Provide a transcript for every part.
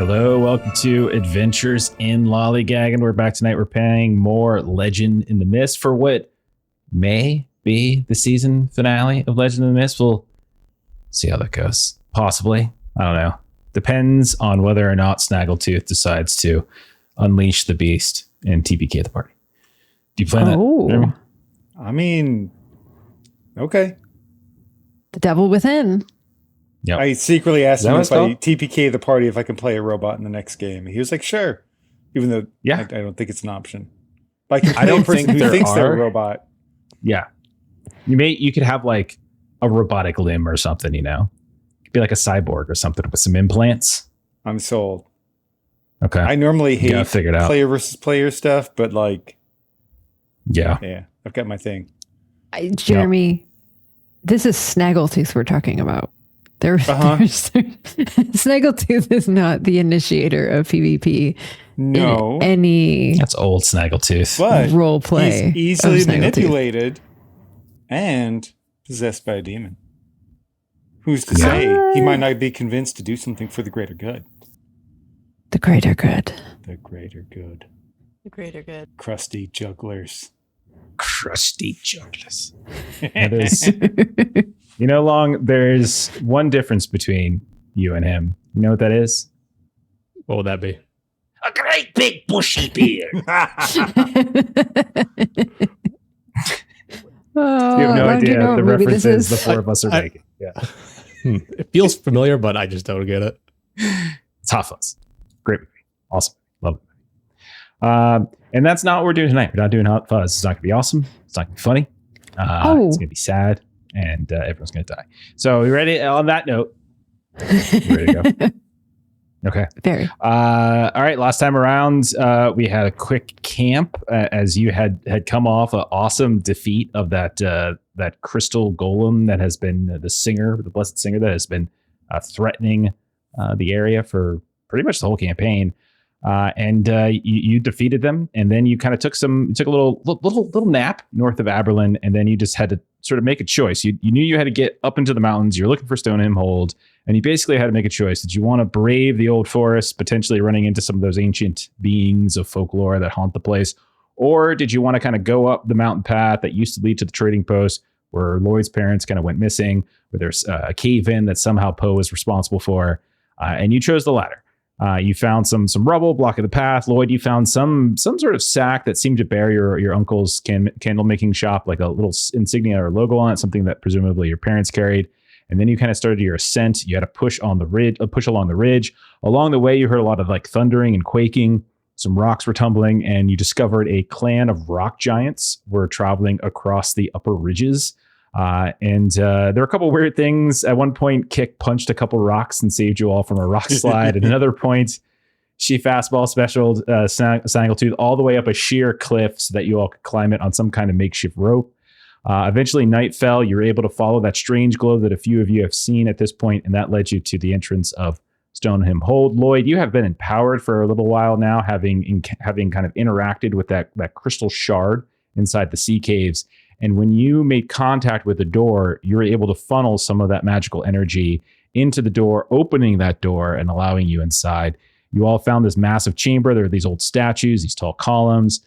Hello, welcome to Adventures in Lollygagging. We're back tonight. We're playing more Legendinthemist for what may be the season finale of Legendinthemist. We'll see how that goes. Possibly. I don't know. Depends on whether or not Snaggletooth decides to unleash the beast and TPK the party. Do you plan that? I mean, okay. The devil within. Yep. I secretly asked him if I TPK the party if I can play a robot in the next game. He was like, sure. Even though I don't think it's an option. But I don't think who thinks they're a robot. Yeah. You could have like a robotic limb or something, you know? Be like a cyborg or something with some implants. I'm sold. Okay. I normally hate player versus player stuff, but like, yeah, I've got my thing. Jeremy, this is Snaggletooth we're talking about. Snaggletooth is not the initiator of PvP. No, that's old Snaggletooth. But role play. He's easily manipulated and possessed by a demon. Who's to say he might not be convinced to do something for the greater good? The greater good. The greater good. The greater good. Crusty jugglers. There's one difference between you and him. You know what that is? What would that be? A great big bushy beard. You have no idea the references the four of us are making. Yeah. It feels familiar, but I just don't get it. It's Hot Fuzz. Great movie. Awesome. Love it. And that's not what we're doing tonight. We're not doing Hot Fuzz. It's not going to be awesome. It's not going to be funny. It's going to be sad. And everyone's going to die. So, you ready? On that note, you ready to go? Okay. Very. All right. Last time around, we had a quick camp as you had come off an awesome defeat of that crystal golem that has been the blessed singer that has been threatening the area for pretty much the whole campaign. And you defeated them, and then you kind of took a little nap north of Aberlin, and then you just had to sort of make a choice. You knew you had to get up into the mountains. You're looking for Stoneham Hold, and you basically had to make a choice. Did you want to brave the old forest, potentially running into some of those ancient beings of folklore that haunt the place, or did you want to kind of go up the mountain path that used to lead to the trading post where Lloyd's parents kind of went missing, where there's a cave-in that somehow Poe is responsible for, and you chose the latter. You found some rubble blocking the path. Lloyd, you found some sort of sack that seemed to bear your uncle's candle making shop, like a little insignia or logo on it, something that presumably your parents carried. And then you kind of started your ascent. You had to push along the ridge. Along the way, you heard a lot of like thundering and quaking. Some rocks were tumbling, and you discovered a clan of rock giants were traveling across the upper ridges. And there were a couple weird things. At one point, Kick punched a couple rocks and saved you all from a rock slide. At another point, she fastball specialed Snaggletooth all the way up a sheer cliff so that you all could climb it on some kind of makeshift rope. Eventually, night fell. You were able to follow that strange glow that a few of you have seen at this point, and that led you to the entrance of Stoneham Hold. Lloyd, you have been empowered for a little while now, having kind of interacted with that crystal shard inside the sea caves. And when you made contact with the door, you were able to funnel some of that magical energy into the door, opening that door and allowing you inside. You all found this massive chamber. There were these old statues, these tall columns.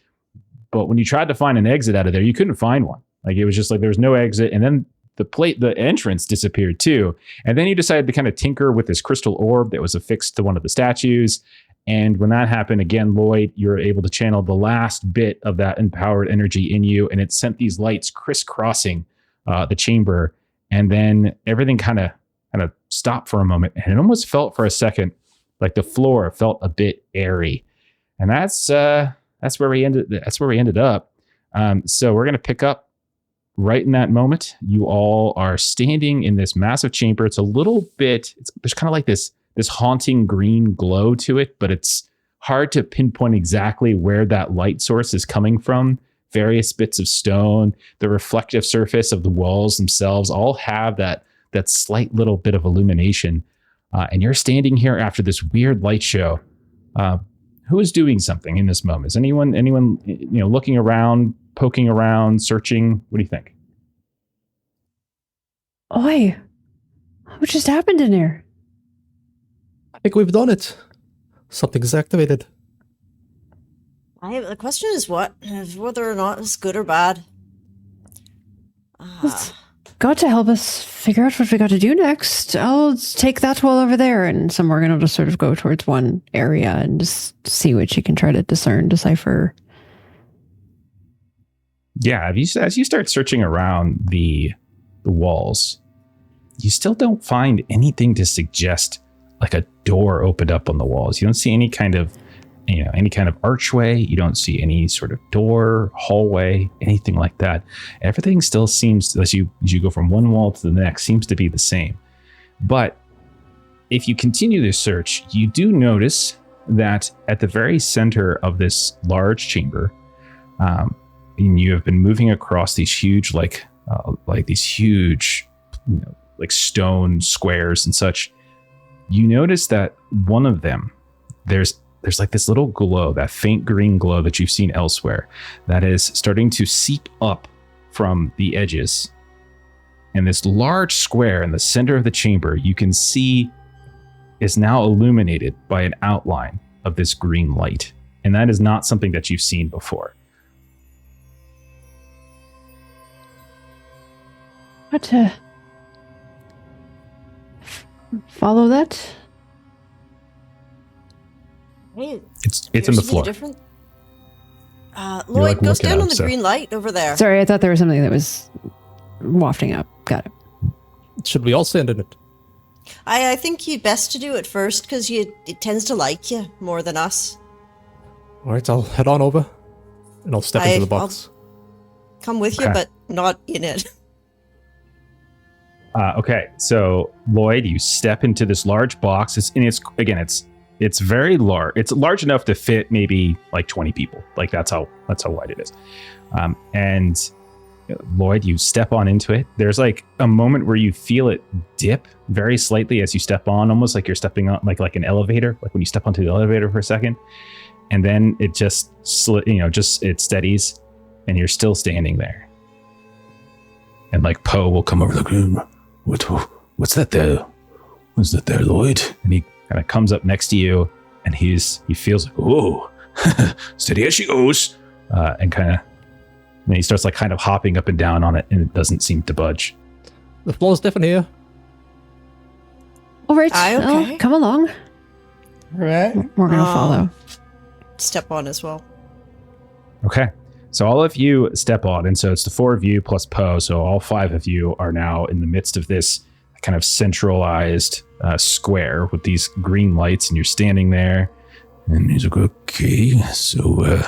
But when you tried to find an exit out of there, you couldn't find one. Like, it was just like there was no exit. And then the entrance disappeared too. And then you decided to kind of tinker with this crystal orb that was affixed to one of the statues. And when that happened, again, Lloyd, you're able to channel the last bit of that empowered energy in you, and it sent these lights crisscrossing the chamber. And then everything kind of stopped for a moment, and it almost felt for a second like the floor felt a bit airy. And that's where we ended. That's where we ended up. So we're gonna pick up right in that moment. You all are standing in this massive chamber. It's a little bit. There's kind of like this haunting green glow to it, but it's hard to pinpoint exactly where that light source is coming from. Various bits of stone, the reflective surface of the walls themselves all have that slight little bit of illumination. And you're standing here after this weird light show. Who is doing something in this moment? Is anyone looking around, poking around, searching? What do you think? Oi, what just happened in here? I think we've done it. Something's activated. The question is whether or not it's good or bad. It's got to help us figure out what we got to do next. I'll take that wall over there, and Morgan will just sort of go towards one area and just see what she can try to decipher. Yeah, as you start searching around the walls, you still don't find anything to suggest like a door opened up on the walls. You don't see any kind of archway. You don't see any sort of door, hallway, anything like that. Everything still seems, as you go from one wall to the next, seems to be the same. But if you continue to search, you do notice that at the very center of this large chamber, and you have been moving across these huge, like stone squares and such. You notice that one of them, there's like this little glow, that faint green glow that you've seen elsewhere, that is starting to seep up from the edges. And this large square in the center of the chamber, you can see is now illuminated by an outline of this green light. And that is not something that you've seen before. What? Follow that? Hey, it's in the floor. Lloyd, go stand on the green light over there. Sorry, I thought there was something that was wafting up. Got it. Should we all stand in it? I think you'd best to do it first, because it tends to like you more than us. All right, I'll head on over, and I'll step into the box. I'll come with you, but not in it. Okay, so Lloyd, you step into this large box. It's very large. It's large enough to fit maybe like 20 people. Like that's how wide it is. And Lloyd, you step on into it. There's like a moment where you feel it dip very slightly as you step on, almost like you're stepping on like an elevator, like when you step onto the elevator for a second, and then it just it steadies, and you're still standing there. And like Poe will come over the what's that there? What's that there, Lloyd? And he kind of comes up next to you, and he feels like, oh, steady as she goes, and he starts like kind of hopping up and down on it, and it doesn't seem to budge. The floor's different here. All right, okay. Come along. All right, we're gonna follow. Step on as well. Okay, so all of you step on, and so it's the four of you plus Poe, so all five of you are now in the midst of this kind of centralized square with these green lights, and you're standing there, and he's like, okay, so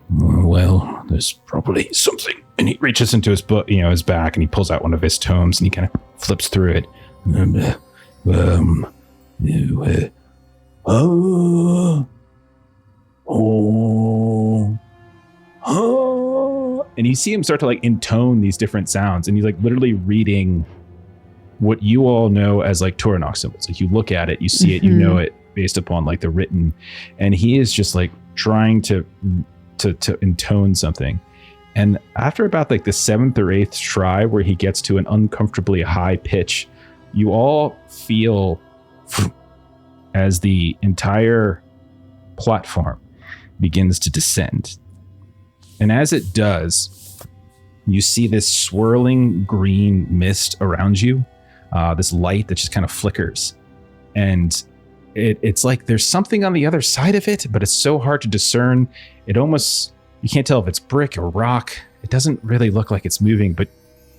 well, there's probably something. And he reaches into his book, his back, and he pulls out one of his tomes, and he kind of flips through it. And you see him start to like intone these different sounds, and he's like literally reading what you all know as like Turanok symbols. Like you look at it, you see it, you know it based upon like the written, and he is just like trying to intone something. And after about like the 7th or 8th try, where he gets to an uncomfortably high pitch, you all feel as the entire platform begins to descend. And as it does, you see this swirling green mist around you, this light that just kind of flickers. And it's like there's something on the other side of it, but it's so hard to discern. You can't tell if it's brick or rock. It doesn't really look like it's moving, but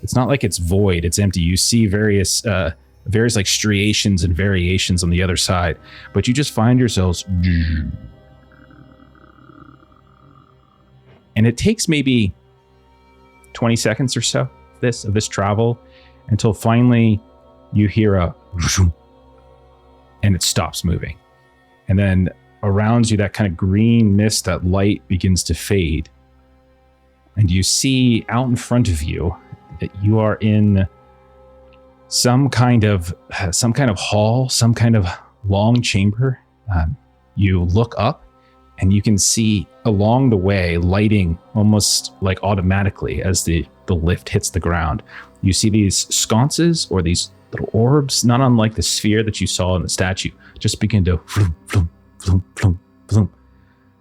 it's not like it's void. It's empty. You see various like striations and variations on the other side, but you just find yourselves, and it takes maybe 20 seconds or so of this travel until finally you hear a and it stops moving. And then around you, that kind of green mist, that light begins to fade. And you see out in front of you that you are in some kind of hall, some kind of long chamber. You look up and you can see along the way lighting almost like automatically as the lift hits the ground. you see these sconces or these little orbs, not unlike the sphere that you saw in the statue, just begin to vroom, vroom, vroom, vroom, vroom,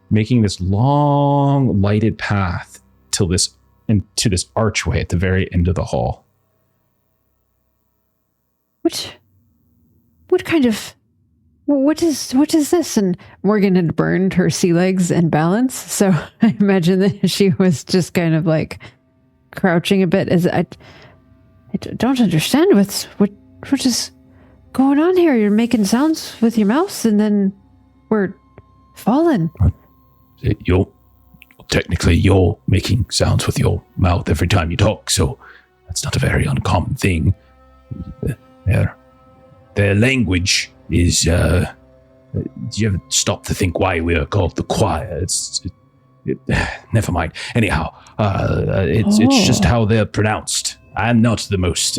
making this long lighted path into this archway at the very end of the hall. What is this? And Morgan had burned her sea legs and balance, so I imagine that she was just kind of like crouching a bit. As I don't understand what is going on here. You're making sounds with your mouth, and then we're falling. Technically, you're making sounds with your mouth every time you talk, so that's not a very uncommon thing. Their language is, do you ever stop to think why we are called the choir? Never mind. Anyhow, it's just how they're pronounced. I'm not the most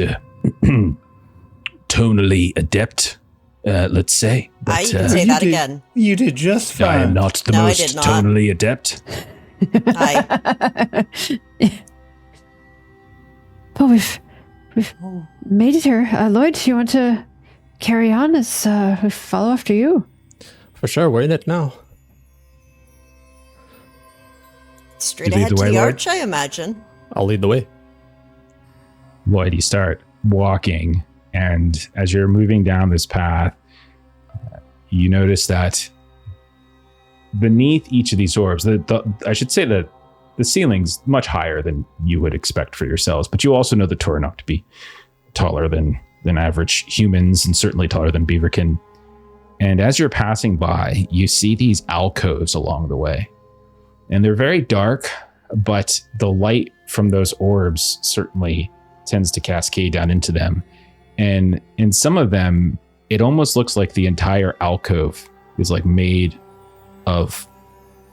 tonally adept, let's say. But, you can say that again. You did just fine. I am not the most tonally adept. But we've made it here. Lloyd, do you want to carry on as we follow after you? For sure, we're in it now. Straight ahead to the arch, I imagine. I'll lead the way. Lloyd, you start walking, and as you're moving down this path, you notice that beneath each of these orbs, I should say that the ceiling's much higher than you would expect for yourselves, but you also know the Tornok to be taller than average humans and certainly taller than Beaverkin. And as you're passing by, you see these alcoves along the way. And they're very dark, but the light from those orbs certainly tends to cascade down into them. And in some of them, it almost looks like the entire alcove is like made of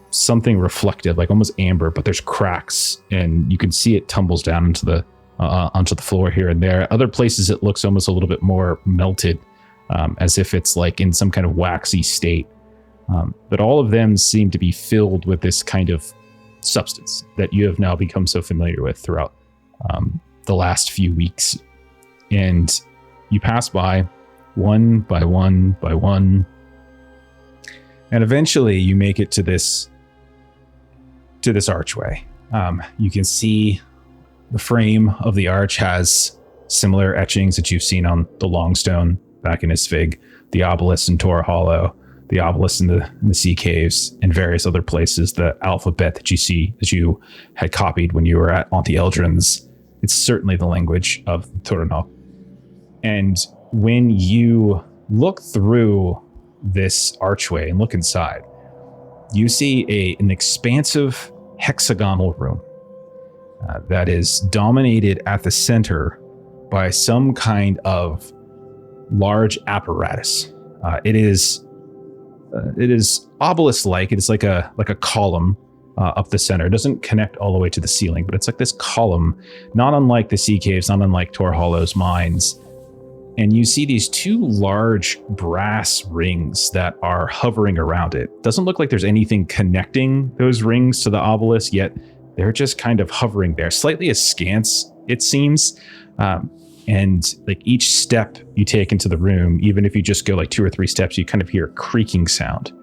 something reflective, like almost amber, but there's cracks and you can see it tumbles down into the onto the floor here and there. Other places it looks almost a little bit more melted, as if it's like in some kind of waxy state. But all of them seem to be filled with this kind of substance that you have now become so familiar with throughout the last few weeks. And you pass by one by one by one. And eventually you make it to this archway. You can see the frame of the arch has similar etchings that you've seen on the Longstone back in Isfig, the obelisk in Tor Hollow, the obelisk in the sea caves, and various other places. The alphabet that you had copied when you were at Auntie Eldrin's. It's certainly the language of Tornok. And when you look through this archway and look inside, you see an expansive hexagonal room that is dominated at the center by some kind of large apparatus. It is obelisk-like. It is like a column up the center. It doesn't connect all the way to the ceiling, but it's like this column, not unlike the sea caves, not unlike Tor Hollow's mines. And you see these two large brass rings that are hovering around it. Doesn't look like there's anything connecting those rings to the obelisk, yet they're just kind of hovering there, slightly askance, it seems. And like each step you take into the room, even if you just go like 2 or 3 steps, you kind of hear a creaking sound.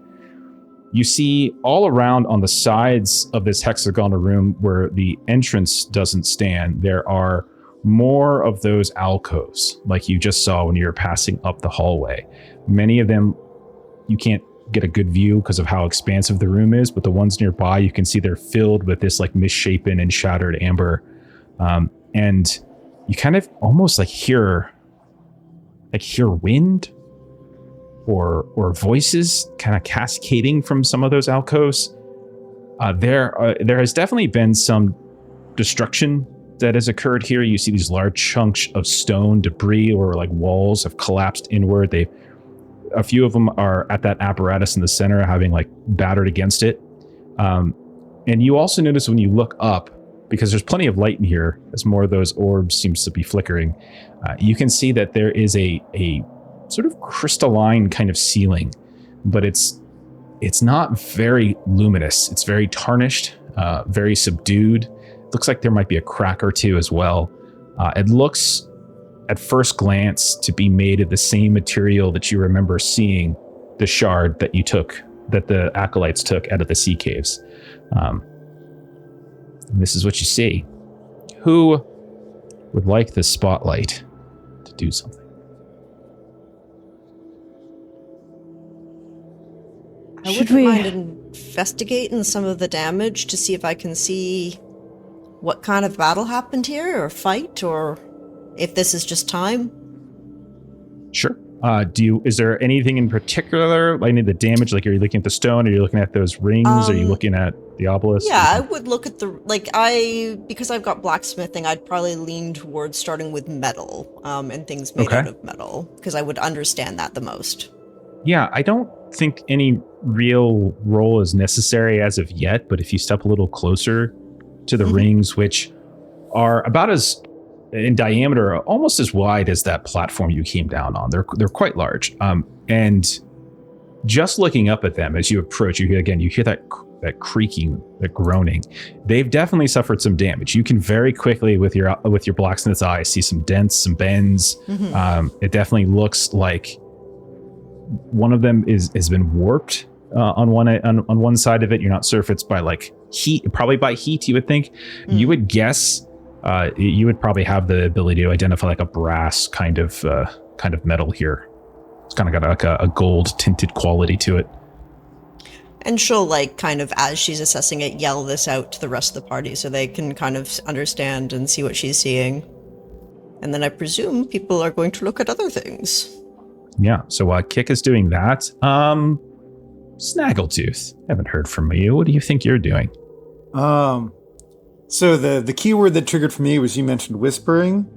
You see all around on the sides of this hexagonal room where the entrance doesn't stand, there are more of those alcoves like you just saw when you were passing up the hallway. Many of them you can't get a good view because of how expansive the room is, but the ones nearby you can see they're filled with this like misshapen and shattered amber. And you kind of almost like hear wind or voices kind of cascading from some of those alcoves. There has definitely been some destruction that has occurred here. You see these large chunks of stone debris or like walls have collapsed inward. A few of them are at that apparatus in the center, having like battered against it. And you also notice when you look up, because there's plenty of light in here, as more of those orbs seems to be flickering, you can see that there is a sort of crystalline kind of ceiling, but it's not very luminous. It's very tarnished, very subdued. Looks like there might be a crack or two as well. It looks at first glance to be made of the same material that you remember seeing the shard that the acolytes took out of the sea caves. And this is what you see. Who would like the spotlight to do something? I wouldn't mind investigating some of the damage to see if I can see what kind of battle happened here, or fight, or if this is just time. Sure. Is there anything in particular, like any of the damage? Like, are you looking at the stone? Are you looking at those rings? Are you looking at the obelisk? Yeah, I would look at because I've got blacksmithing, I'd probably lean towards starting with metal, and things made out of metal, because I would understand that the most. Yeah, I don't think any real roll is necessary as of yet, but if you step a little closer to the rings, which are about as in diameter, almost as wide as that platform you came down on. They're quite large. And just looking up at them as you approach, you hear that creaking, that groaning. They've definitely suffered some damage. You can very quickly with your blacksmith's eye see some dents, some bends. It definitely looks like one of them has been warped on one side of it. You're not sure if it's by like heat, probably by heat. You would think. You would guess. You would probably have the ability to identify like a brass kind of metal here. It's kind of got like a gold tinted quality to it. And she'll kind of, as she's assessing it, yell this out to the rest of the party so they can kind of understand and see what she's seeing. And then I presume people are going to look at other things. Yeah, so Kik is doing that. Snaggletooth, haven't heard from you. What do you think you're doing? So the keyword that triggered for me was you mentioned whispering.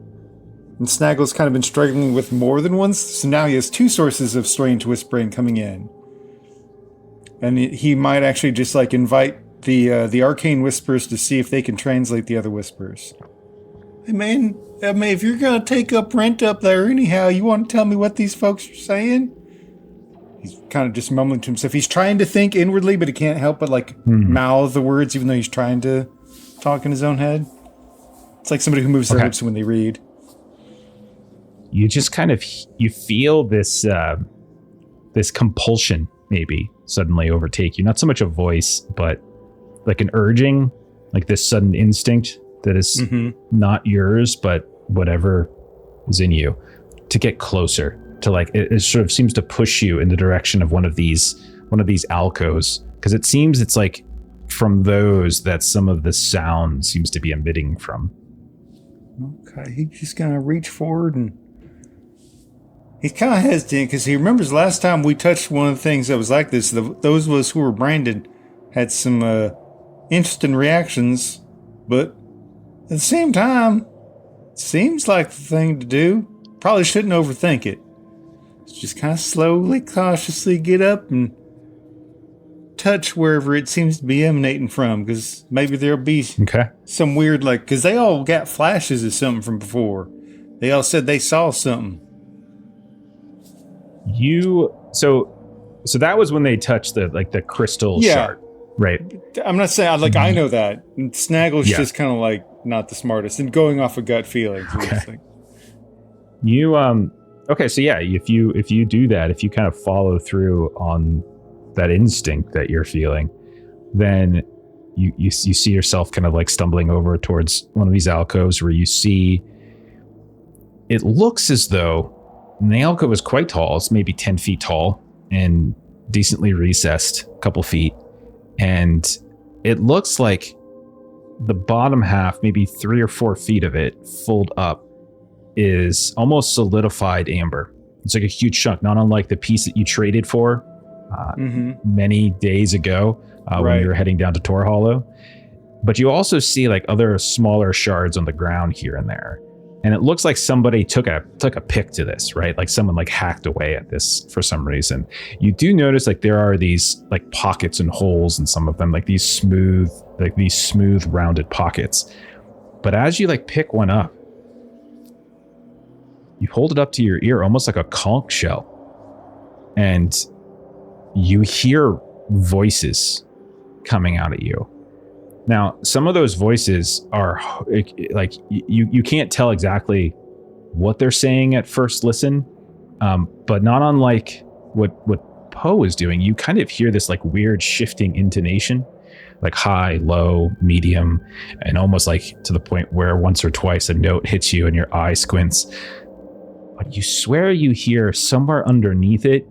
And Snaggle's kind of been struggling with more than one, so now he has two sources of strange whispering coming in. And he might actually just invite the arcane whispers to see if they can translate the other whispers. Hey man, if you're gonna take up rent up there anyhow, you want to tell me what these folks are saying? He's kind of just mumbling to himself. He's trying to think inwardly, but he can't help but mouth the words, even though he's trying to talk in his own head. It's like somebody who moves their lips when they read. You just you feel this this compulsion maybe suddenly overtake you. Not so much a voice, but like an urging, like this sudden instinct that is not yours, but whatever is in you, to get closer to it sort of seems to push you in the direction of one of these alcoves, because it seems it's from those that some of the sound seems to be emitting from. Okay, he's just gonna reach forward, and he's kind of hesitant because he remembers last time we touched one of the things that was like this. Those of us who were branded had some interesting reactions, but at the same time, it seems like the thing to do. Probably shouldn't overthink it. Just kind of slowly, cautiously get up and touch wherever it seems to be emanating from, because maybe there'll be some weird, because they all got flashes of something from before. They all said they saw something. So that was when they touched the crystal shard, right? I'm not saying I know that. And Snaggle's just kind of not the smartest and going off of gut feelings. Okay. You if you do that, if you kind of follow through on that instinct that you're feeling, then you see yourself kind of stumbling over towards one of these alcoves where you see it looks as though the alcove is quite tall. It's maybe 10 feet tall and decently recessed, a couple feet. And it looks like the bottom half, maybe 3 or 4 feet of it, fold up, is almost solidified amber. It's like a huge chunk, not unlike the piece that you traded for many days ago when you were heading down to Tor Hollow. But you also see other smaller shards on the ground here and there. And it looks like somebody took a pick to this, right? Like someone hacked away at this for some reason. You do notice there are these pockets and holes in some of them, these smooth rounded pockets. But as you pick one up, you hold it up to your ear, almost like a conch shell. And you hear voices coming out at you. Now, some of those voices are like you can't tell exactly what they're saying at first listen, but not unlike what Poe is doing. You kind of hear this like weird shifting intonation, like high, low, medium, and almost like to the point where once or twice a note hits you and your eye squints. But you swear you hear somewhere underneath it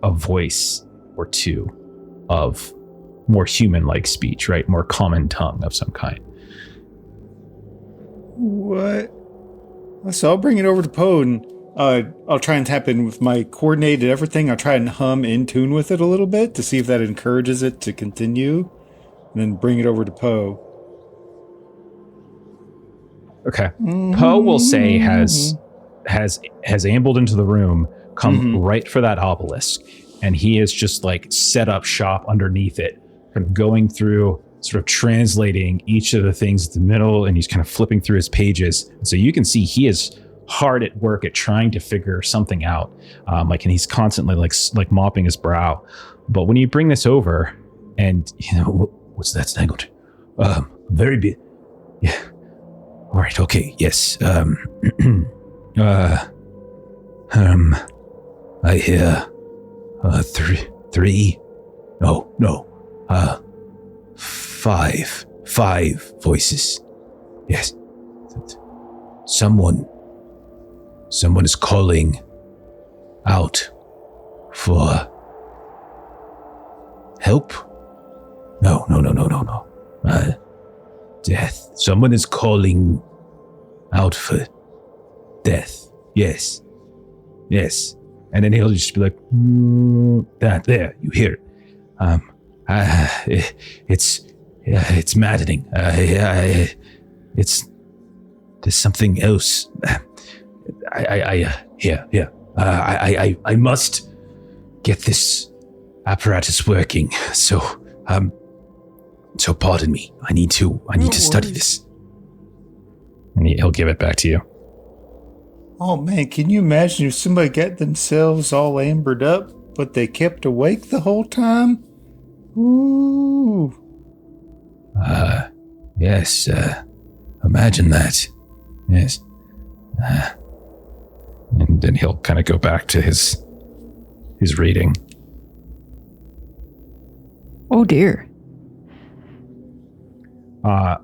a voice or two of more human-like speech, right? More common tongue of some kind. What? So I'll bring it over to Poe and I'll try and tap in with my coordinated everything. I'll try and hum in tune with it a little bit to see if that encourages it to continue, and then bring it over to Poe. Okay. Poe will say has ambled into the room, come right for that obelisk, and he is just like set up shop underneath it, kind of going through, sort of translating each of the things at the middle, and he's kind of flipping through his pages. And so you can see he is hard at work at trying to figure something out, and he's constantly like mopping his brow. But when you bring this over, and what's that, Snaggletooth? Very big. Yeah. All right. Okay. Yes. I hear three. No. Five voices. Yes. Someone is calling out for help. No. Death. Someone is calling out for death. Yes. And then he'll just be like, that there, you hear it. It's maddening. There's something else. I must get this apparatus working. So pardon me. I need to study this. And he'll give it back to you. Oh man, can you imagine if somebody got themselves all ambered up, but they kept awake the whole time? Ooh. Yes, imagine that. Yes. And then he'll kind of go back to his reading. Oh dear.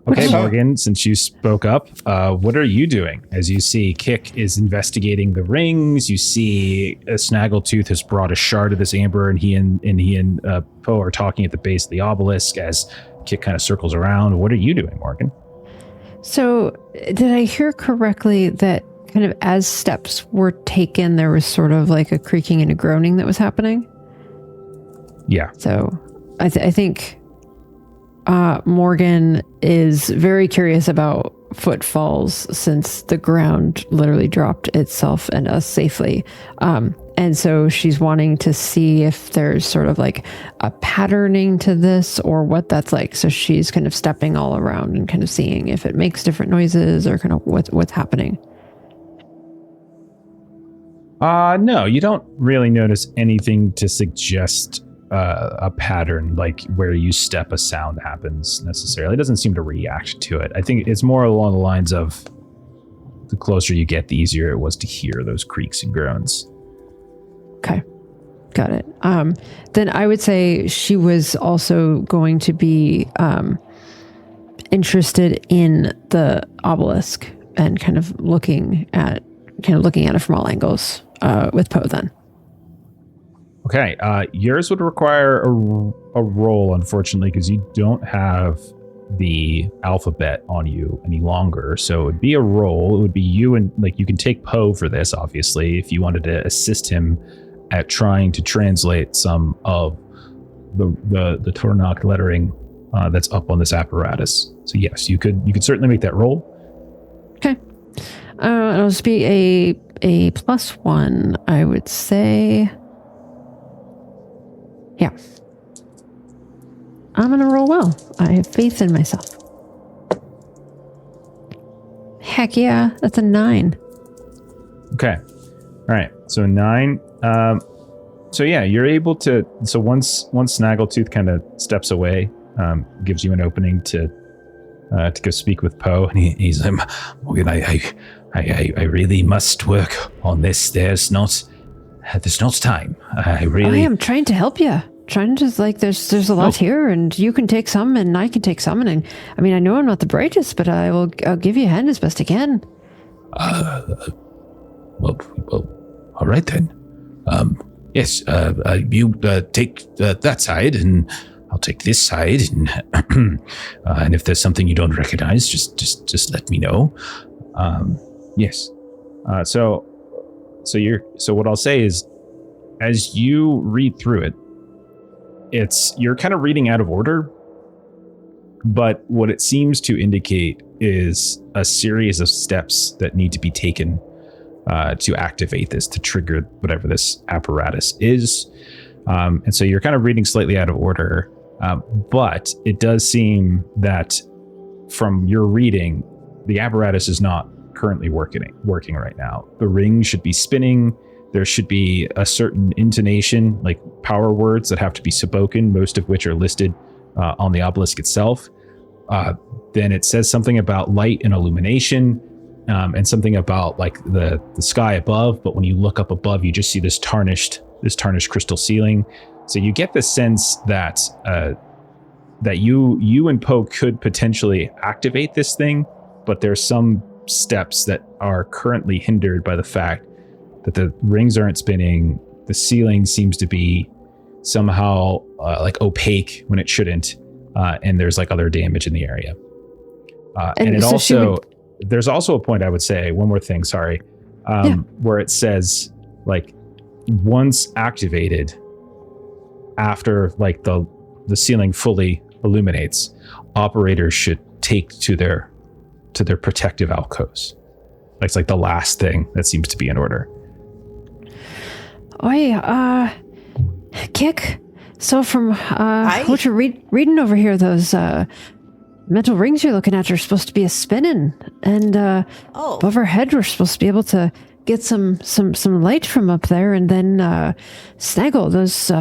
Okay, Morgan, since you spoke up, what are you doing? As you see, Kick is investigating the rings. You see Snaggletooth has brought a shard of this amber, and he and Poe are talking at the base of the obelisk as Kick kind of circles around. What are you doing, Morgan? So, did I hear correctly that kind of as steps were taken, there was sort of like a creaking and a groaning that was happening? Yeah. So, I think Morgan is very curious about footfalls since the ground literally dropped itself and us safely. And so she's wanting to see if there's sort of like a patterning to this or what that's like. So she's kind of stepping all around and kind of seeing if it makes different noises or kind of what's happening. No, you don't really notice anything to suggest a pattern, like where you step a sound happens necessarily. It doesn't seem to react to it. I think it's more along the lines of the closer you get, the easier it was to hear those creaks and groans. Okay. Got it. Then I would say she was also going to be interested in the obelisk and kind of looking at it from all angles with Poe then. Okay, yours would require a roll, unfortunately, because you don't have the alphabet on you any longer. So it would be a roll. It would be you, and like you can take Poe for this, obviously, if you wanted to assist him at trying to translate some of the Tornak lettering that's up on this apparatus. So yes, you could certainly make that roll. Okay, it'll just be a +1, I would say. Yeah. I'm going to roll well. I have faith in myself. Heck yeah, that's a 9. Okay. All right. So 9. So yeah, you're able to. So once Snaggletooth kind of steps away, gives you an opening to go speak with Poe. And he's Morgan, I really must work on this. There's not time. I am trying to help you. Trying to there's a lot here, and you can take some, and I can take some, and I mean I know I'm not the brightest, but I'll give you a hand as best I can. Well, all right then. Yes. You take that side, and I'll take this side, and if there's something you don't recognize, just let me know. Yes. So what I'll say is, as you read through it, you're kind of reading out of order, but what it seems to indicate is a series of steps that need to be taken to activate this, to trigger whatever this apparatus is. And so you're kind of reading slightly out of order, but it does seem that from your reading, the apparatus is not currently working right now. The ring should be spinning. There should be a certain intonation, like power words that have to be spoken, most of which are listed on the obelisk itself. Then it says something about light and illumination, and something about like the sky above. But when you look up above, you just see this tarnished crystal ceiling. So you get the sense that that you and Poe could potentially activate this thing, but there's some steps that are currently hindered by the fact that the rings aren't spinning. The ceiling seems to be somehow like opaque when it shouldn't, and there's like other damage in the area. And it also, there's also a point I would say, one more thing, sorry, where it says like once activated, after like the ceiling fully illuminates, operators should take to their protective alcoves. It's like the last thing that seems to be in order. Oi, Kick. So from what you're reading over here, those metal rings you're looking at are supposed to be a spinning, and above our head we're supposed to be able to get some light from up there, and then Snaggle, those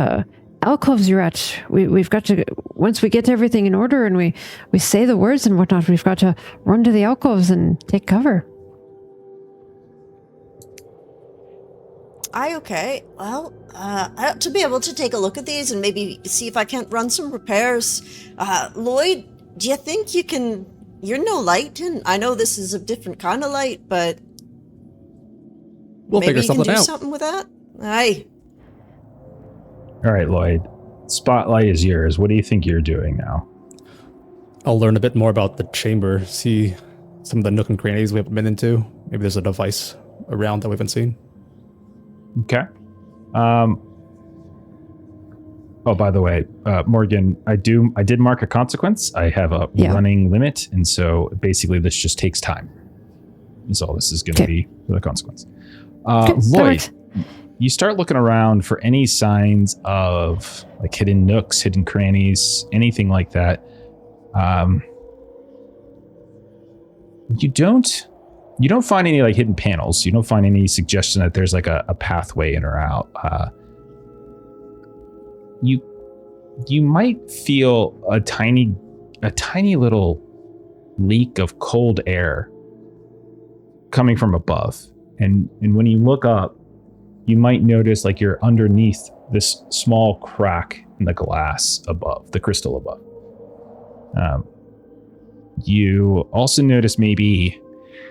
alcoves you're at, we've got to, once we get everything in order and we say the words and whatnot, we've got to run to the alcoves and take cover. Okay. Well, I ought to be able to take a look at these and maybe see if I can't run some repairs. Lloyd, do you think you can... You're no light, and I know this is a different kind of light, but... We'll maybe figure something you can do out. something with that? Aye. All right, Lloyd. Spotlight is yours. What do you think you're doing now? I'll learn a bit more about the chamber, see some of the nook and crannies we haven't been into. Maybe there's a device around that we haven't seen. Okay. Oh, by the way, Morgan, I did mark a consequence. I have a running limit, and so basically this just takes time. Is all this is going to be for the consequence. Lloyd, you start looking around for any signs of like hidden nooks, hidden crannies, anything like that. You don't find any like hidden panels. You don't find any suggestion that there's like a pathway in or out. You might feel a tiny little leak of cold air coming from above. And when you look up, you might notice like you're underneath this small crack in the glass above, the crystal above. You also notice maybe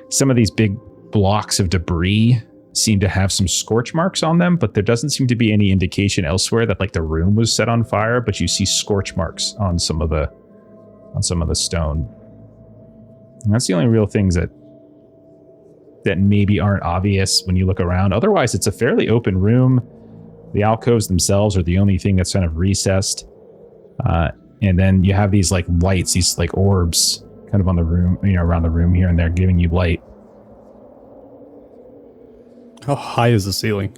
some of these big blocks of debris seem to have some scorch marks on them, but there doesn't seem to be any indication elsewhere that like the room was set on fire, but you see scorch marks on some of the stone. And that's the only real things that maybe aren't obvious when you look around. Otherwise, it's a fairly open room. The alcoves themselves are the only thing that's kind of recessed. And then you have these like lights, these like orbs kind of on the room, around the room here and there, giving you light. How high is the ceiling?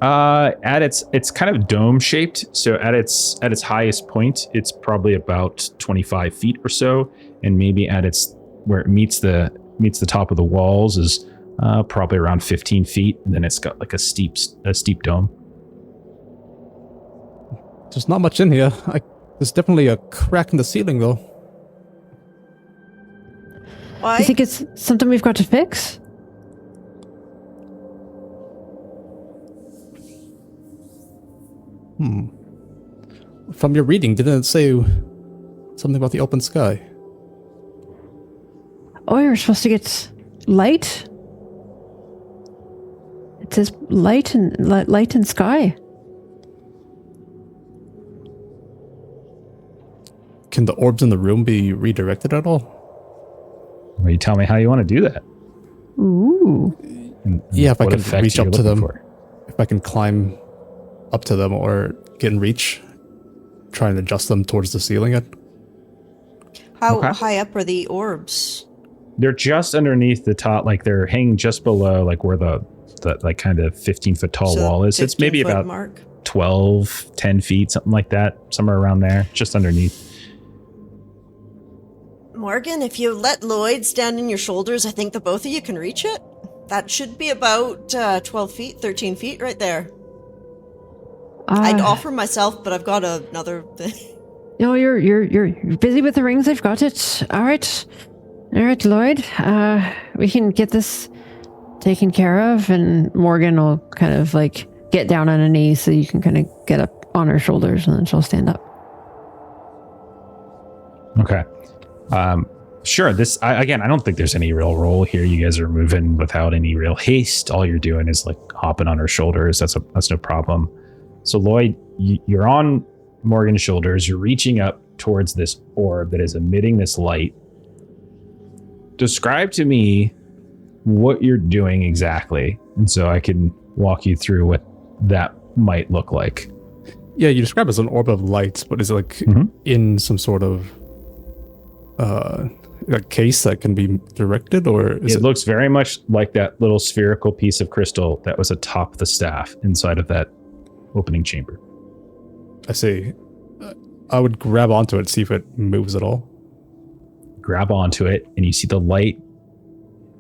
It's kind of dome shaped. So at its highest point, it's probably about 25 feet or so. And maybe at where it meets the top of the walls is probably around 15 feet. And then it's got like a steep dome. There's not much in here. I There's definitely a crack in the ceiling, though. Why? You think it's something we've got to fix? From your reading, didn't it say something about the open sky? Oh, you're supposed to get light? It says light and sky. Can the orbs in the room be redirected at all? Well, you tell me how you want to do that. Ooh. And Yeah, if I what can effect reach you're up to looking them. for. If I can climb up to them or get in reach, try and adjust them towards the ceiling. How Okay. high up are the orbs? They're just underneath the top, like they're hanging just below, like where the like kind of 15-foot tall So wall is. It's maybe 15-foot about mark. 12, 10 feet, something like that, somewhere around there, just underneath. Morgan, if you let Lloyd stand in your shoulders, I think the both of you can reach it. That should be about 12 feet, 13 feet right there. I'd offer myself, but I've got another thing. No, you're busy with the rings. I've got it. All right, Lloyd. We can get this taken care of, and Morgan will kind of like get down on a knee so you can kind of get up on her shoulders, and then she'll stand up. Okay. Sure. I don't think there's any real role here. You guys are moving without any real haste. All you're doing is like hopping on her shoulders. That's no problem. So Lloyd, you're on Morgan's shoulders. You're reaching up towards this orb that is emitting this light. Describe to me what you're doing exactly, and so I can walk you through what that might look like. Yeah, you describe it as an orb of light, but is it like in some sort of a case that can be directed, or is It looks very much like that little spherical piece of crystal that was atop the staff inside of that opening chamber. I see. I would grab onto it, see if it moves at all. Grab onto it, and you see the light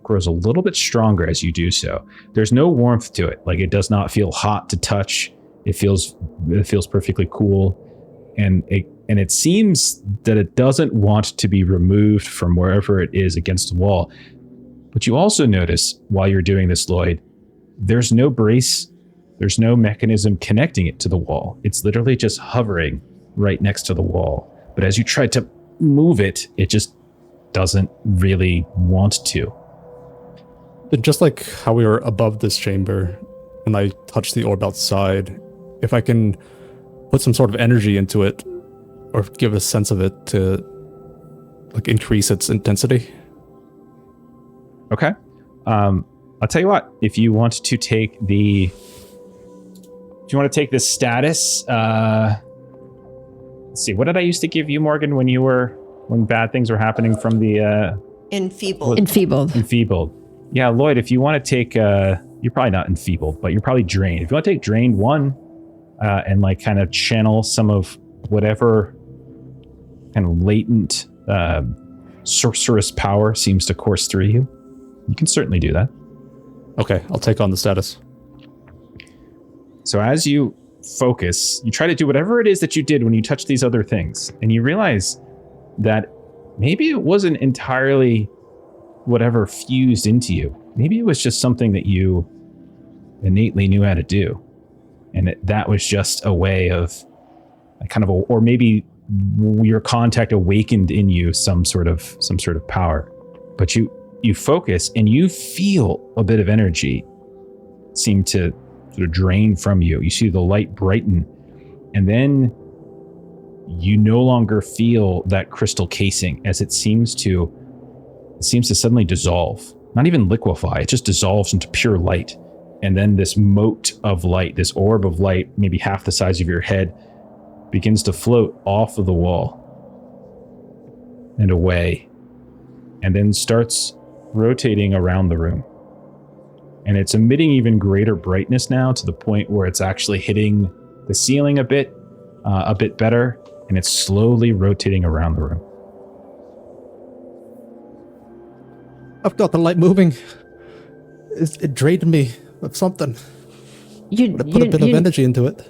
grows a little bit stronger as you do so. There's no warmth to it. Like, it does not feel hot to touch. It feels perfectly cool, and it seems that it doesn't want to be removed from wherever it is against the wall. But you also notice while you're doing this, Lloyd, there's no brace, there's no mechanism connecting it to the wall. It's literally just hovering right next to the wall. But as you try to move it, it just doesn't really want to. But just like how we were above this chamber and I touched the orb outside, if I can put some sort of energy into it or give a sense of it to like increase its intensity. Okay. I'll tell you what, if you want to take the status, let's see, what did I used to give you, Morgan, when bad things were happening from the Enfeebled. Enfeebled. Yeah, Lloyd, if you want to take you're probably not enfeebled, but you're probably drained. If you want to take drained 1 and like kind of channel some of whatever kind of latent sorcerous power seems to course through you, you can certainly do that. Okay, I'll take on the status. So as you focus, you try to do whatever it is that you did when you touched these other things, and you realize that maybe it wasn't entirely whatever fused into you. Maybe it was just something that you innately knew how to do. And that was just a way of or maybe your contact awakened in you some sort of power. But you focus and you feel a bit of energy seem to sort of drain from you. You see the light brighten, and then you no longer feel that crystal casing as it seems to suddenly dissolve. Not even liquefy, it just dissolves into pure light. And then this mote of light, this orb of light, maybe half the size of your head, begins to float off of the wall and away, and then starts rotating around the room. And it's emitting even greater brightness now, to the point where it's actually hitting the ceiling a bit better, and it's slowly rotating around the room. I've got the light moving. It drained me of something. You But I put a bit of energy into it.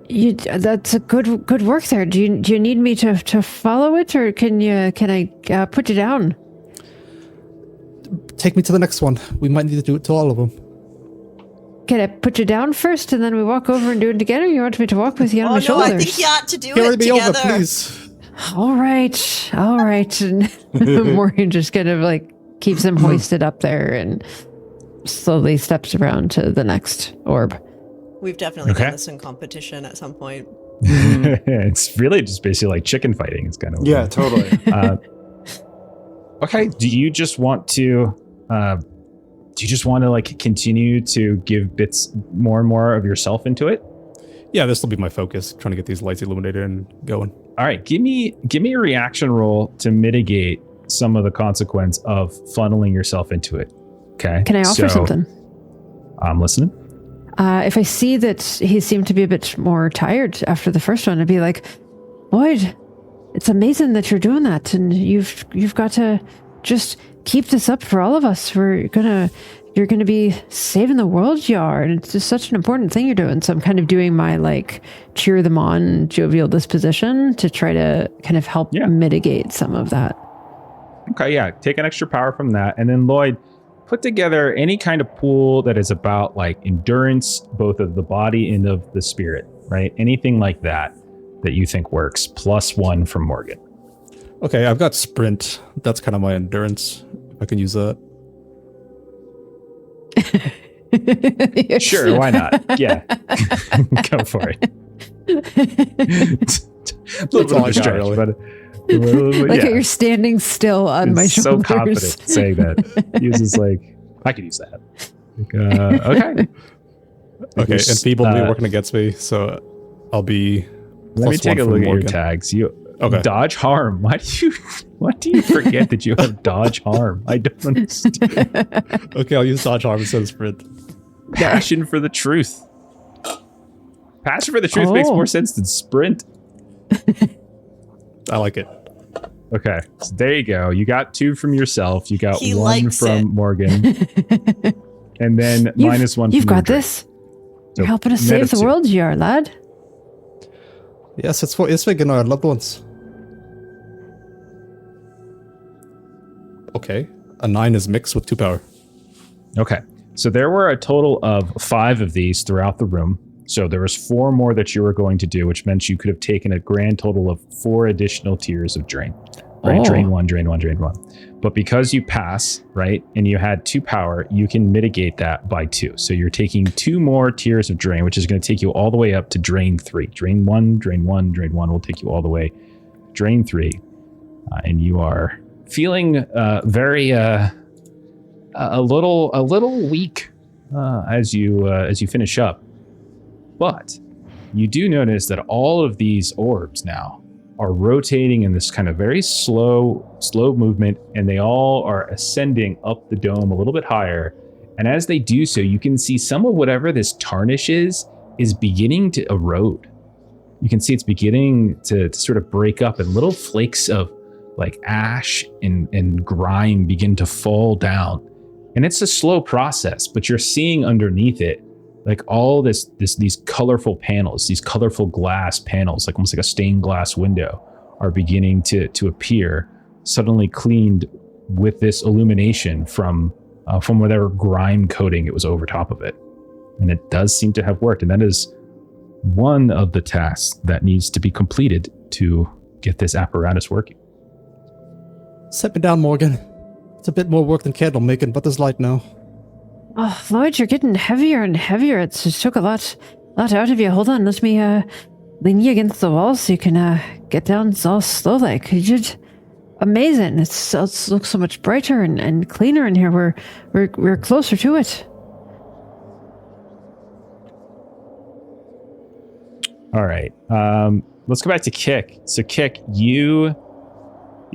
That's a good work there. Do you need me to follow it, or can I put you down? Take me to the next one. We might need to do it to all of them. Can I put you down first, and then we walk over and do it together? You want me to walk with you on my shoulders? I think you ought to do Carry it me together. over, please. All right. And Morgan just kind of like keeps him hoisted up there and slowly steps around to the next orb. We've definitely done this in competition at some point. It's really just basically like chicken fighting. It's kind of Yeah, totally. Okay. Do you just want to like continue to give bits more and more of yourself into it? Yeah, this will be my focus, trying to get these lights illuminated and going. All right, give me a reaction roll to mitigate some of the consequence of funneling yourself into it. Okay. Can I offer something? I'm listening. If I see that he seemed to be a bit more tired after the first one, I'd be like, Lloyd, it's amazing that you're doing that, and you've got to just keep this up for all of us. You're gonna be saving the world, you are, and it's just such an important thing you're doing. So I'm kind of doing my like cheer them on jovial disposition to try to kind of help mitigate some of that. Okay, yeah, take an extra power from that, and then Lloyd, put together any kind of pool that is about like endurance, both of the body and of the spirit, right? Anything like that you think works, +1 from Morgan. Okay, I've got sprint. That's kind of my endurance. If I can use that. Sure, why not? Yeah. Go for it. A little bit of a stretch, really. but Like you're standing still on my shoulders. So confident saying that. He was just like, I could use that. Like, okay. Okay, and people will be working against me, so I'll be. Let me take a look at your tags. Dodge harm. Why do you forget that you have dodge harm? I don't understand. Okay, I'll use dodge harm instead of sprint. Passion for the truth. Passion for the truth makes more sense than sprint. I like it. Okay, so there you go. You got 2 from yourself. You got He 1 likes from it. Morgan. And then -1 from You've got Drake. this. You're helping us save the world, you are, lad. Yes, it's for Isvig and our loved ones. Okay, a 9 is mixed with 2 power. Okay, so there were a total of 5 of these throughout the room. So there was 4 more that you were going to do, which meant you could have taken a grand total of 4 additional tiers of drain. Right? Oh. Drain 1, drain 1, drain 1. But because you pass, right, and you had 2 power, you can mitigate that by 2. So you're taking 2 more tiers of drain, which is going to take you all the way up to drain 3. Drain 1, drain 1, drain 1 will take you all the way drain 3. And you are feeling very a little weak as you finish up. But you do notice that all of these orbs now are rotating in this kind of very slow movement, and they all are ascending up the dome a little bit higher. And as they do so, you can see some of whatever this tarnish is beginning to erode. You can see it's beginning to sort of break up, and little flakes of like ash and grime begin to fall down. And it's a slow process, but you're seeing underneath it like all these colorful panels, these colorful glass panels, like almost like a stained glass window, are beginning to appear, suddenly cleaned with this illumination from whatever grime coating it was over top of it. And it does seem to have worked. And that is one of the tasks that needs to be completed to get this apparatus working. Set me down, Morgan. It's a bit more work than candle making, but there's light now. Oh, Lloyd, you're getting heavier and heavier. It just took a lot out of you. Hold on, let me lean you against the wall so you can get down all slowly. You did amazing. It looks so much brighter and cleaner in here. We're closer to it. All right. Let's go back to Kick. So Kick, you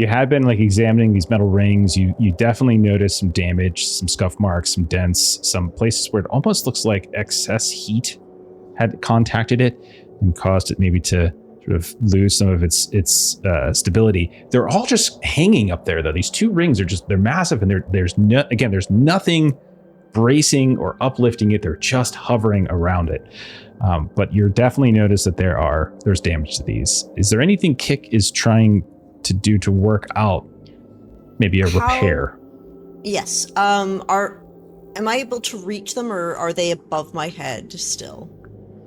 had been like examining these metal rings. You definitely noticed some damage, some scuff marks, some dents, some places where it almost looks like excess heat had contacted it and caused it maybe to sort of lose some of its stability. They're all just hanging up there though. These 2 rings they're massive, and there's nothing bracing or uplifting it. They're just hovering around it. But you're definitely notice that there's damage to these. Is there anything Kick is trying to do to work out? Maybe a repair. Yes. Am I able to reach them, or are they above my head still?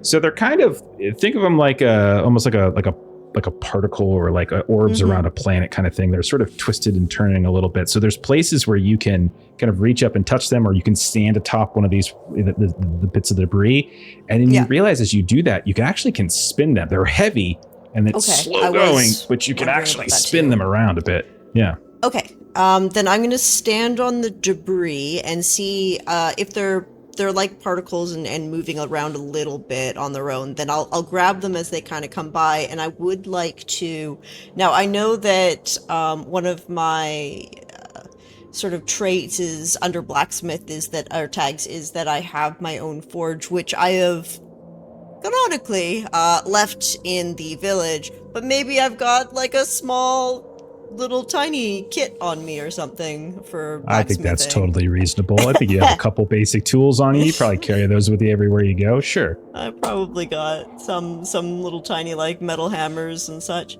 So they're kind of, think of them like almost like a particle or like orbs around a planet kind of thing. They're sort of twisted and turning a little bit. So there's places where you can kind of reach up and touch them, or you can stand atop one of these the bits of debris, and then you realize as you do that, you can spin them. They're heavy and it's slow going, but you can actually spin them around a bit. Yeah. Okay. Then I'm going to stand on the debris and see if they're like particles and moving around a little bit on their own. Then I'll grab them as they kind of come by, and I would like to. Now I know that one of my sort of traits is under blacksmith tags is that I have my own forge, which I have canonically left in the village, but maybe I've got like a small little tiny kit on me or something for blacksmithing. I think that's totally reasonable. I think you have a couple basic tools on you. You probably carry those with you everywhere you go. Sure. I probably got some little tiny like metal hammers and such.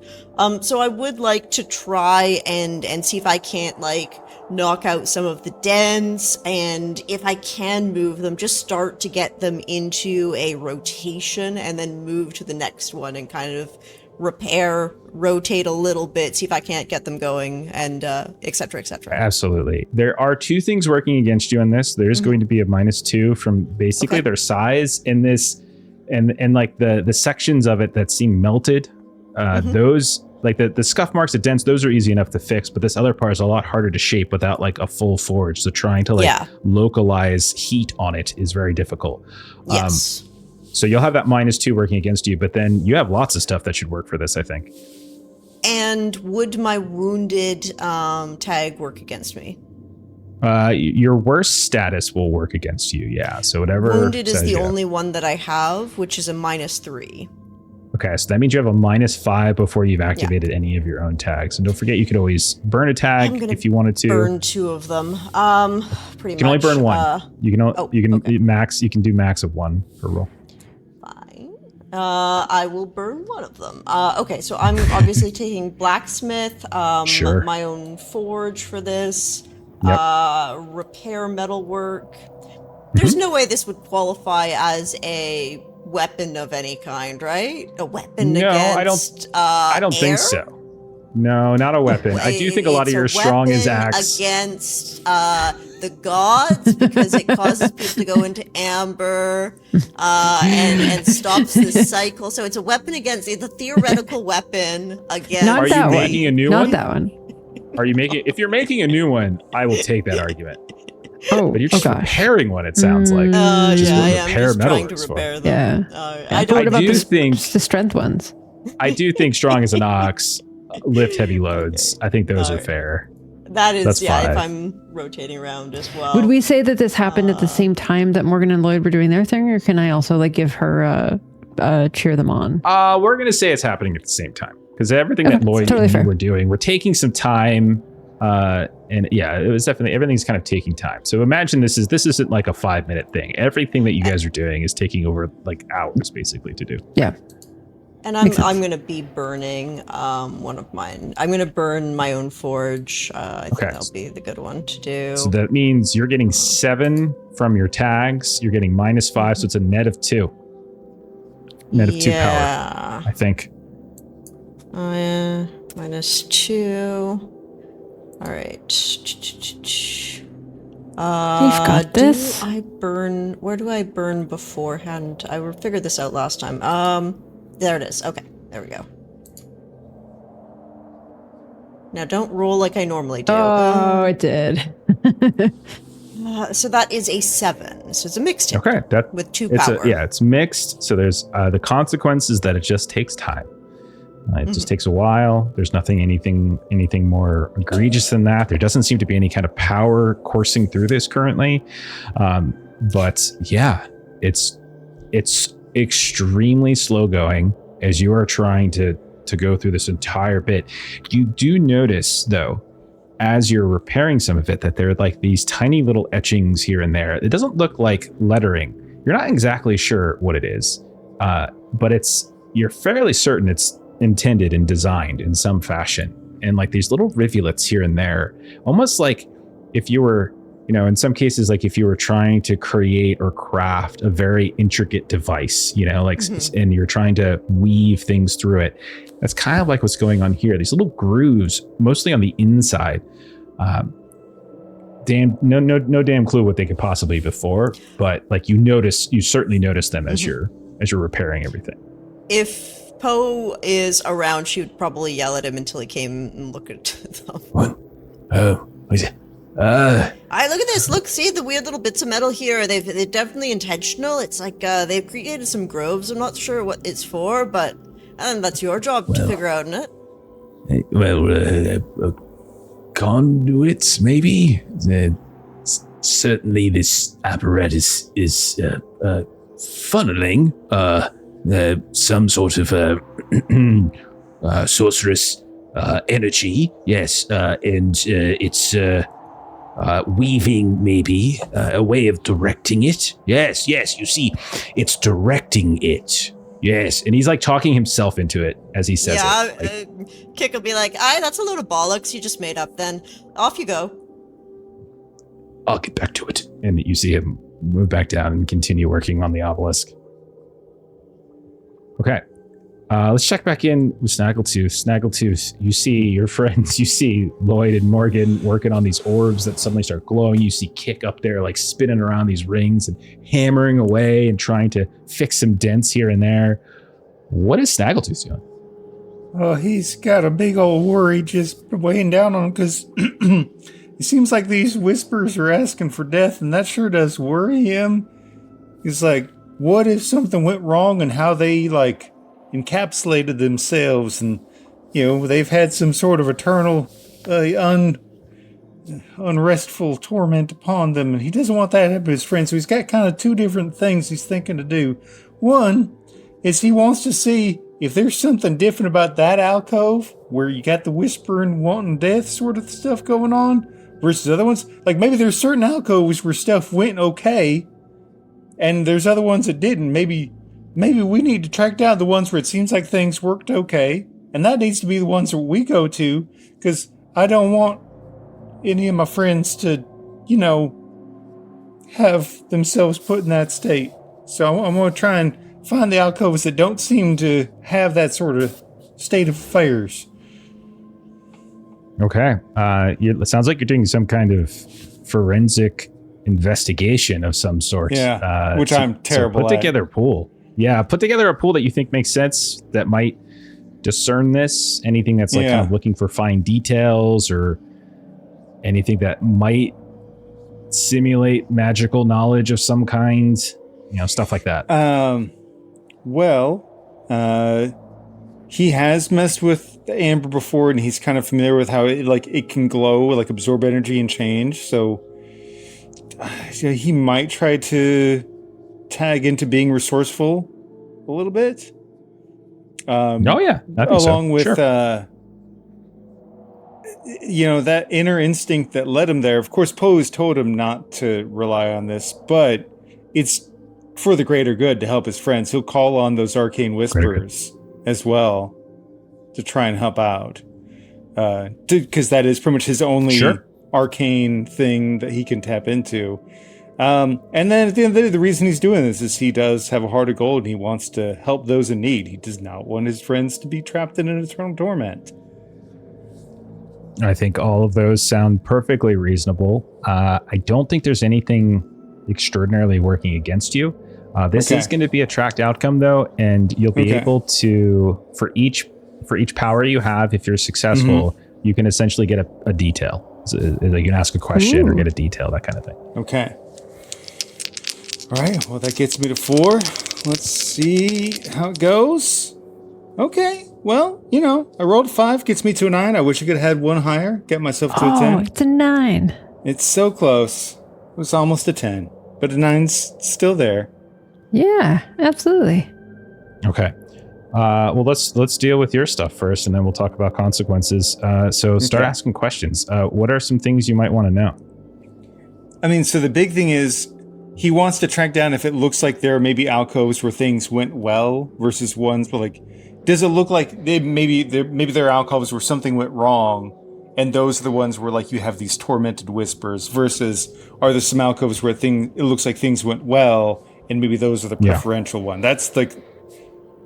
So I would like to try and see if I can't like knock out some of the dents, and if I can move them, just start to get them into a rotation and then move to the next one and kind of rotate a little bit, see if I can't get them going, and et cetera, et cetera. Absolutely. There are two things working against you on this. There's going to be a -2 from basically their size in this, and like the sections of it that seem melted. Those, like the scuff marks, the dents, those are easy enough to fix, but this other part is a lot harder to shape without like a full forge. So trying to localize heat on it is very difficult. Yes. So you'll have that -2 working against you, but then you have lots of stuff that should work for this, I think. And would my wounded tag work against me? Your worst status will work against you, yeah. So whatever. Wounded is the only one that I have, which is a -3. Okay, so that means you have a -5 before you've activated any of your own tags. And don't forget, you could always burn a tag if you wanted to. Burn 2 of them. Pretty much. You can only burn 1. You can do max of 1 per roll. I will burn 1 of them. Okay, so I'm obviously taking blacksmith, my own forge for this, repair metalwork. There's no way this would qualify as a weapon of any kind, right? A weapon against I don't air? think so. No, not a weapon. I do think a lot of your strong is axe. Against the gods, because it causes people to go into amber and stops the cycle. So it's a weapon against, it's a theoretical weapon against. Not Are that you one. making a new Not one? that one. Are you making? If you're making a new one, I will take that argument. Oh, But you're just gosh. repairing one. It sounds like. I Just am repair just trying to metalworks for. repair them. Yeah. I What about do the, think- the strength ones? I do think strong as an ox, lift heavy loads. I think those are fair. That is, That's 5. if I'm rotating around as well. Would we say that this happened at the same time that Morgan and Lloyd were doing their thing, or can I also like give her cheer them on? We're gonna say it's happening at the same time because everything Okay, that Lloyd totally and you fair. were doing, we're taking some time. And yeah, it was definitely everything's kind of taking time. So imagine this isn't like a 5-minute thing. Everything that you guys are doing is taking over like hours basically to do. Yeah. And I'm going to be burning one of mine. I'm going to burn my own forge. I think that'll be the good one to do. So that means you're getting 7 from your tags. You're getting -5, so it's a net of 2. Net of 2 power, I think. Oh yeah, -2. All right. You've got this. Do I burn? Where do I burn beforehand? I figured this out last time. There it is. Okay, there we go. Now don't roll like I normally do. Oh, it did. So that is a 7. So it's a mixed hit. Okay, with 2 it's power. it's mixed. So there's the consequences that it just takes time. It just takes a while. There's anything more egregious than that. There doesn't seem to be any kind of power coursing through this currently. But yeah, it's extremely slow going as you are trying to go through this entire bit. You do notice though as you're repairing some of it, that there are like these tiny little etchings here and there. It doesn't look like lettering. You're not exactly sure what it is, but you're fairly certain it's intended and designed in some fashion. And like these little rivulets here and there, almost like if you were, in some cases, like if you were trying to create or craft a very intricate device, and you're trying to weave things through it. That's kind of like what's going on here. These little grooves, mostly on the inside. No damn clue what they could possibly be for, but like you certainly notice them as you're repairing everything. If Poe is around, she would probably yell at him until he came and look at them. What? Oh, what is it? Look at this. Look, see the weird little bits of metal here. They're definitely intentional. It's like they've created some groves. I'm not sure what it's for, but that's your job to figure out, isn't it? Conduits, maybe? Certainly this apparatus is funneling some sort of sorcerous energy, yes, and it's weaving, maybe, a way of directing it. Yes, you see, it's directing it. Yes, and he's like talking himself into it as he says it. Yeah, Kick will be like, that's a load of bollocks you just made up then. Off you go. I'll get back to it. And you see him move back down and continue working on the obelisk. Okay. Let's check back in with Snaggletooth. Snaggletooth, you see your friends, you see Lloyd and Morgan working on these orbs that suddenly start glowing. You see Kick up there like spinning around these rings and hammering away and trying to fix some dents here and there. What is Snaggletooth doing? Oh, he's got a big old worry just weighing down on him because it seems like these whispers are asking for death, and that sure does worry him. He's like, what if something went wrong and how they like encapsulated themselves, and they've had some sort of eternal unrestful torment upon them, and he doesn't want that to happen to his friends. So he's got kind of two different things he's thinking to do. One is he wants to see if there's something different about that alcove where you got the whispering wanting death sort of stuff going on versus other ones. Like maybe there's certain alcoves where stuff went okay and there's other ones that didn't. Maybe we need to track down the ones where it seems like things worked okay, and that needs to be the ones that we go to, because I don't want any of my friends to, have themselves put in that state. So I'm going to try and find the alcoves that don't seem to have that sort of state of affairs. Okay. It sounds like you're doing some kind of forensic investigation of some sort. Yeah, which I'm terrible at. Put together a pool. Yeah, put together a pool that you think makes sense, that might discern this. Anything that's like kind of looking for fine details or anything that might simulate magical knowledge of some kind, stuff like that. He has messed with the amber before, and he's kind of familiar with how it can glow, like absorb energy and change. So he might try to tag into being resourceful a little bit. Along with that inner instinct that led him there. Of course, Poe's told him not to rely on this, but it's for the greater good to help his friends. He'll call on those arcane whispers as well to try and help out, because that is pretty much his only arcane thing that he can tap into. And then at the end of the day, the reason he's doing this is he does have a heart of gold and he wants to help those in need. He does not want his friends to be trapped in an eternal torment. I think all of those sound perfectly reasonable. I don't think there's anything extraordinarily working against you. This is going to be a tracked outcome, though, and you'll be able to, for each power you have, if you're successful, you can essentially get a detail. So, you can ask a question or get a detail, that kind of thing. Okay. All right. Well, that gets me to 4. Let's see how it goes. Okay. Well, I rolled a 5, gets me to a 9. I wish I could have had one higher, get myself to a 10. Oh, it's a 9. It's so close. It was almost a 10, but a 9's still there. Yeah, absolutely. Okay. Well, let's deal with your stuff first, and then we'll talk about consequences. So start asking questions. What are some things you might want to know? I mean, so the big thing is he wants to track down if it looks like there are maybe alcoves where things went well versus ones, but like, does it look like maybe there are alcoves where something went wrong, and those are the ones where like you have these tormented whispers, versus are there some alcoves where it looks like things went well, and maybe those are the preferential one? That's like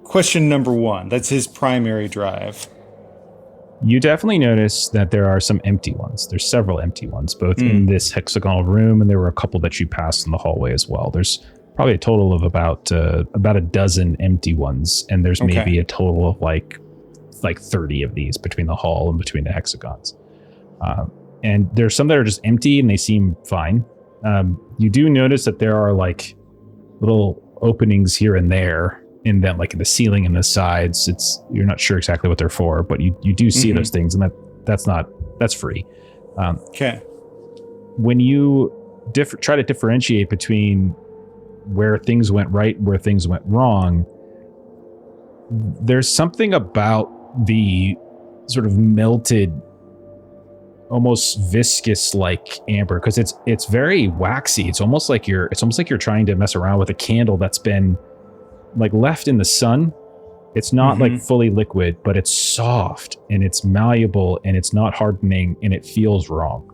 question number one. That's his primary drive. You definitely notice that there are some empty ones. There's several empty ones, both in this hexagonal room, and there were a couple that you passed in the hallway as well. There's probably a total of about a dozen empty ones, and there's maybe a total of like 30 of these between the hall and between the hexagons. And there's some that are just empty and they seem fine. You do notice that there are like little openings here and there in them, like in the ceiling and the sides. You're not sure exactly what they're for, but you do see those things, and that's free. When you try to differentiate between where things went right and where things went wrong, there's something about the sort of melted, almost viscous like amber, because it's very waxy. It's almost like you're trying to mess around with a candle that's been like left in the sun. It's not like fully liquid, but it's soft and it's malleable and it's not hardening and it feels wrong.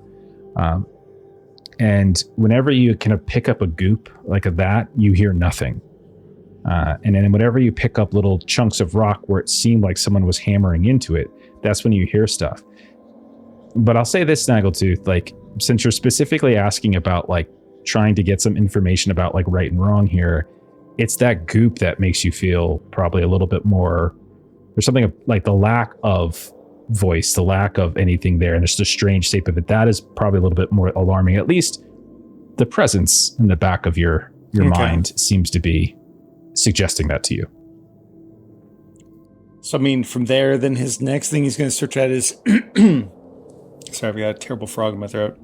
And whenever you kind of pick up a goop like that, you hear nothing. And then whenever you pick up little chunks of rock where it seemed like someone was hammering into it, that's when you hear stuff. But I'll say this, Snaggletooth, like, since you're specifically asking about like trying to get some information about like right and wrong here, it's that goop that makes you feel probably a little bit more, there's something like the lack of voice, the lack of anything there, and there's the strange shape of it. That is probably a little bit more alarming. At least the presence in the back of your mind seems to be suggesting that to you. So, I mean, from there, then his next thing he's going to search at is... Sorry, I've got a terrible frog in my throat.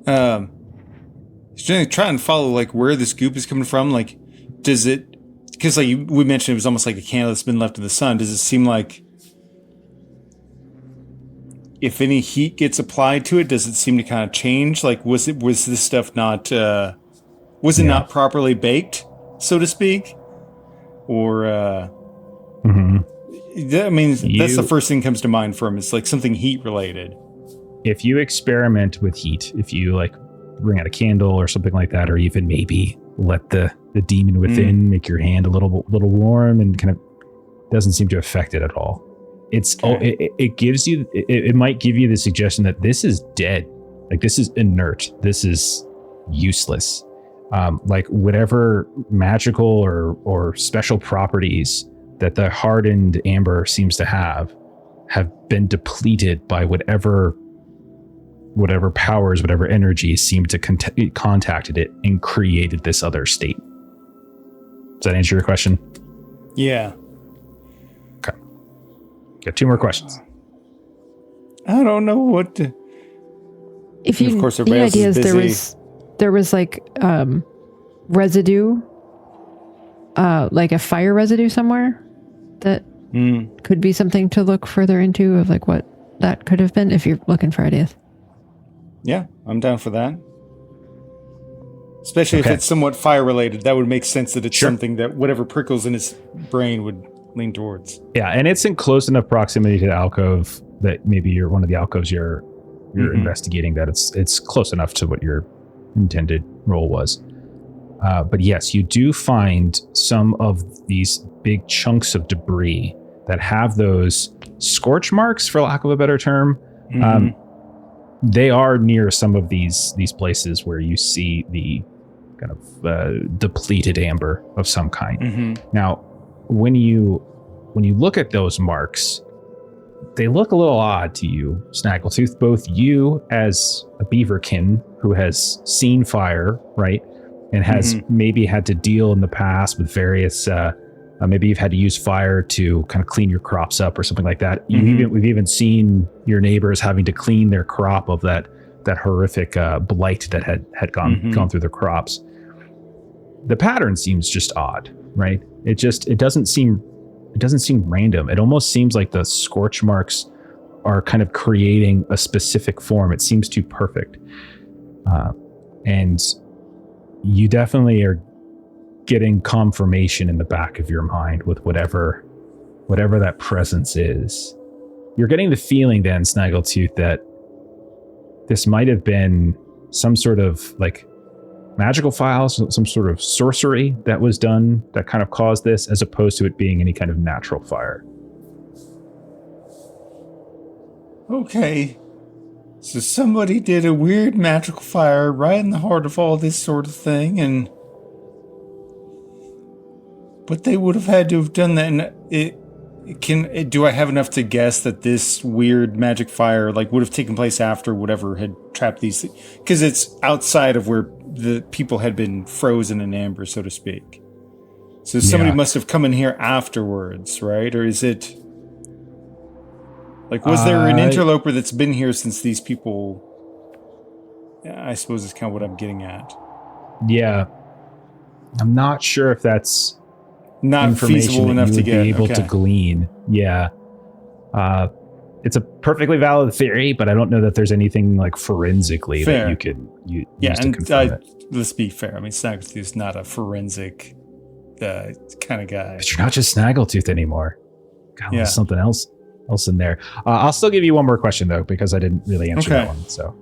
He's going to try and follow, like, where this goop is coming from. Like, does it... Because, like, we mentioned it was almost like a candle that's been left in the sun. Does it seem like... if any heat gets applied to it, does it seem to kind of change? Like, was this stuff not... was it not properly baked, so to speak? Or... I mean, that's the first thing that comes to mind for him. It's like something heat related. If you experiment with heat, if you like bring out a candle or something like that, or even maybe let the demon within make your hand a little warm, and kind of doesn't seem to affect it at all. It gives you, it might give you the suggestion that this is dead. Like, this is inert. This is useless. Like whatever magical or special properties that the hardened amber seems to have been depleted by whatever powers, whatever energy seemed to contacted it and created this other state. Does that answer your question? Yeah. Okay. Got 2 more questions. I don't know what to... If you, of course, the idea is there was like residue, like a fire residue somewhere that could be something to look further into of like what that could have been if you're looking for ideas. Yeah, I'm down for that. Especially if it's somewhat fire related. That would make sense that it's something that whatever prickles in his brain would lean towards. Yeah, and it's in close enough proximity to the alcove that maybe you're one of the alcoves you're investigating, that it's close enough to what your intended role was. But yes, you do find some of these big chunks of debris that have those scorch marks, for lack of a better term. They are near some of these places where you see the kind of depleted amber of some kind. Now, when you look at those marks, they look a little odd to you, Snaggletooth. Both you as a beaverkin who has seen fire, right, and has maybe had to deal in the past with various, maybe you've had to use fire to kind of clean your crops up or something like that. We've even seen your neighbors having to clean their crop of that horrific blight that had gone through their crops. The pattern seems just odd, right? It doesn't seem it doesn't seem random. It almost seems like the scorch marks are kind of creating a specific form. It seems too perfect. And you definitely are getting confirmation in the back of your mind with whatever that presence is. You're getting the feeling then, Snaggletooth, that this might have been some sort of like magical files, some sort of sorcery that was done that kind of caused this, as opposed to it being any kind of natural fire. Okay. So somebody did a weird magical fire right in the heart of all this sort of thing, but they would have had to have done that. And do I have enough to guess that this weird magic fire like would have taken place after whatever had trapped these? Because it's outside of where the people had been frozen in amber, so to speak. So somebody must have come in here afterwards, right? Or is it like, was there an interloper that's been here since these people? I suppose is kind of what I'm getting at. Yeah, I'm not sure if that's not feasible enough to get be able to glean. Yeah. It's a perfectly valid theory, but I don't know that there's anything like forensically that you could use to confirm it. Let's be fair. I mean, Snaggletooth is not a forensic kind of guy. But you're not just Snaggletooth anymore. God, there's something else in there. I'll still give you one more question though, because I didn't really answer that one. So,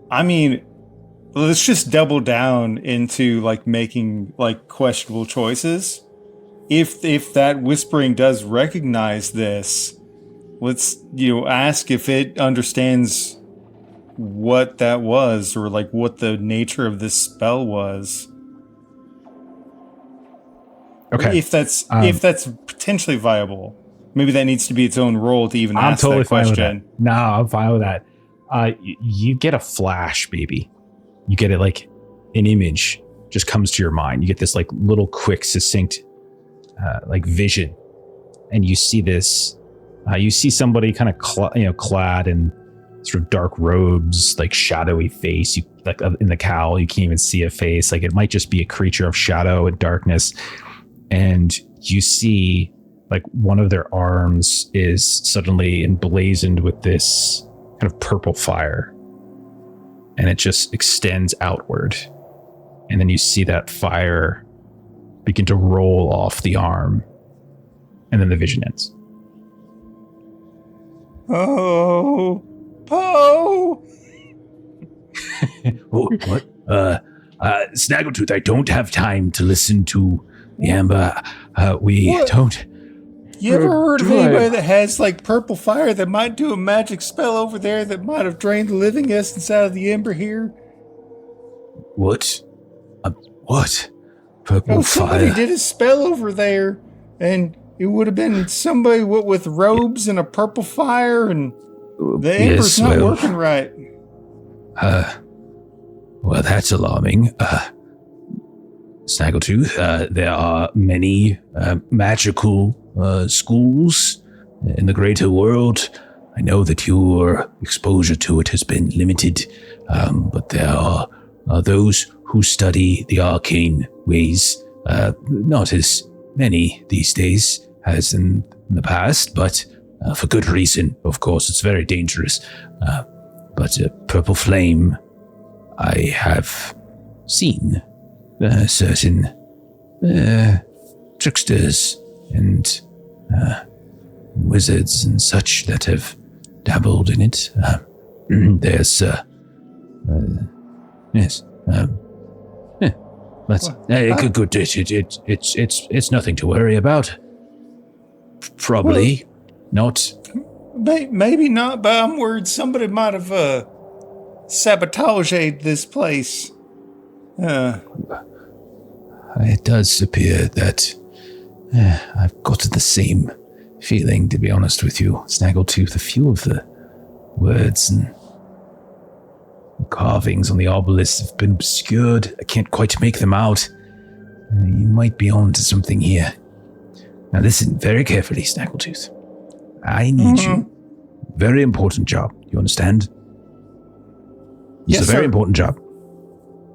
I mean, let's just double down into like making like questionable choices. If that whispering does recognize this, let's ask if it understands what that was, or like what the nature of this spell was. Okay. If that's potentially viable, maybe that needs to be its own role to even ask that question. Fine with that. No, I'm fine with that. You get a flash, baby. You get it like an image just comes to your mind. You get this like little quick, succinct like vision, and you see this. You see somebody kind of clad in sort of dark robes, like shadowy face. You like in the cowl, you can't even see a face. Like it might just be a creature of shadow and darkness. And you see like one of their arms is suddenly emblazoned with this kind of purple fire, and it just extends outward. And then you see that fire begin to roll off the arm, and then the vision ends. Oh, Poe! Oh, what? Snaggletooth, I don't have time to listen to the amber. Don't. You ever heard of anybody that has like purple fire that might do a magic spell over there that might have drained the living essence out of the ember here? What? What? Purple somebody fire? did a spell over there, and it would have been somebody with robes and a purple fire, and the ember's not working right. Well, that's alarming. Snaggletooth, there are many magical schools in the greater world. I know that your exposure to it has been limited, but there are those who study the arcane ways, not as many these days as in the past, but for good reason. Of course, it's very dangerous. But purple flame, I have seen certain tricksters and wizards and such that have dabbled in it. There's yes. That's good. It's nothing to worry about. Probably not. Maybe not, but I'm worried somebody might have sabotaged this place. It does appear that I've got the same feeling, to be honest with you, Snaggletooth. A few of the words and carvings on the obelisk have been obscured. I can't quite make them out. You might be on to something here. Now listen very carefully, Snaggletooth. I need you. Very important job. You understand? It's a very important job.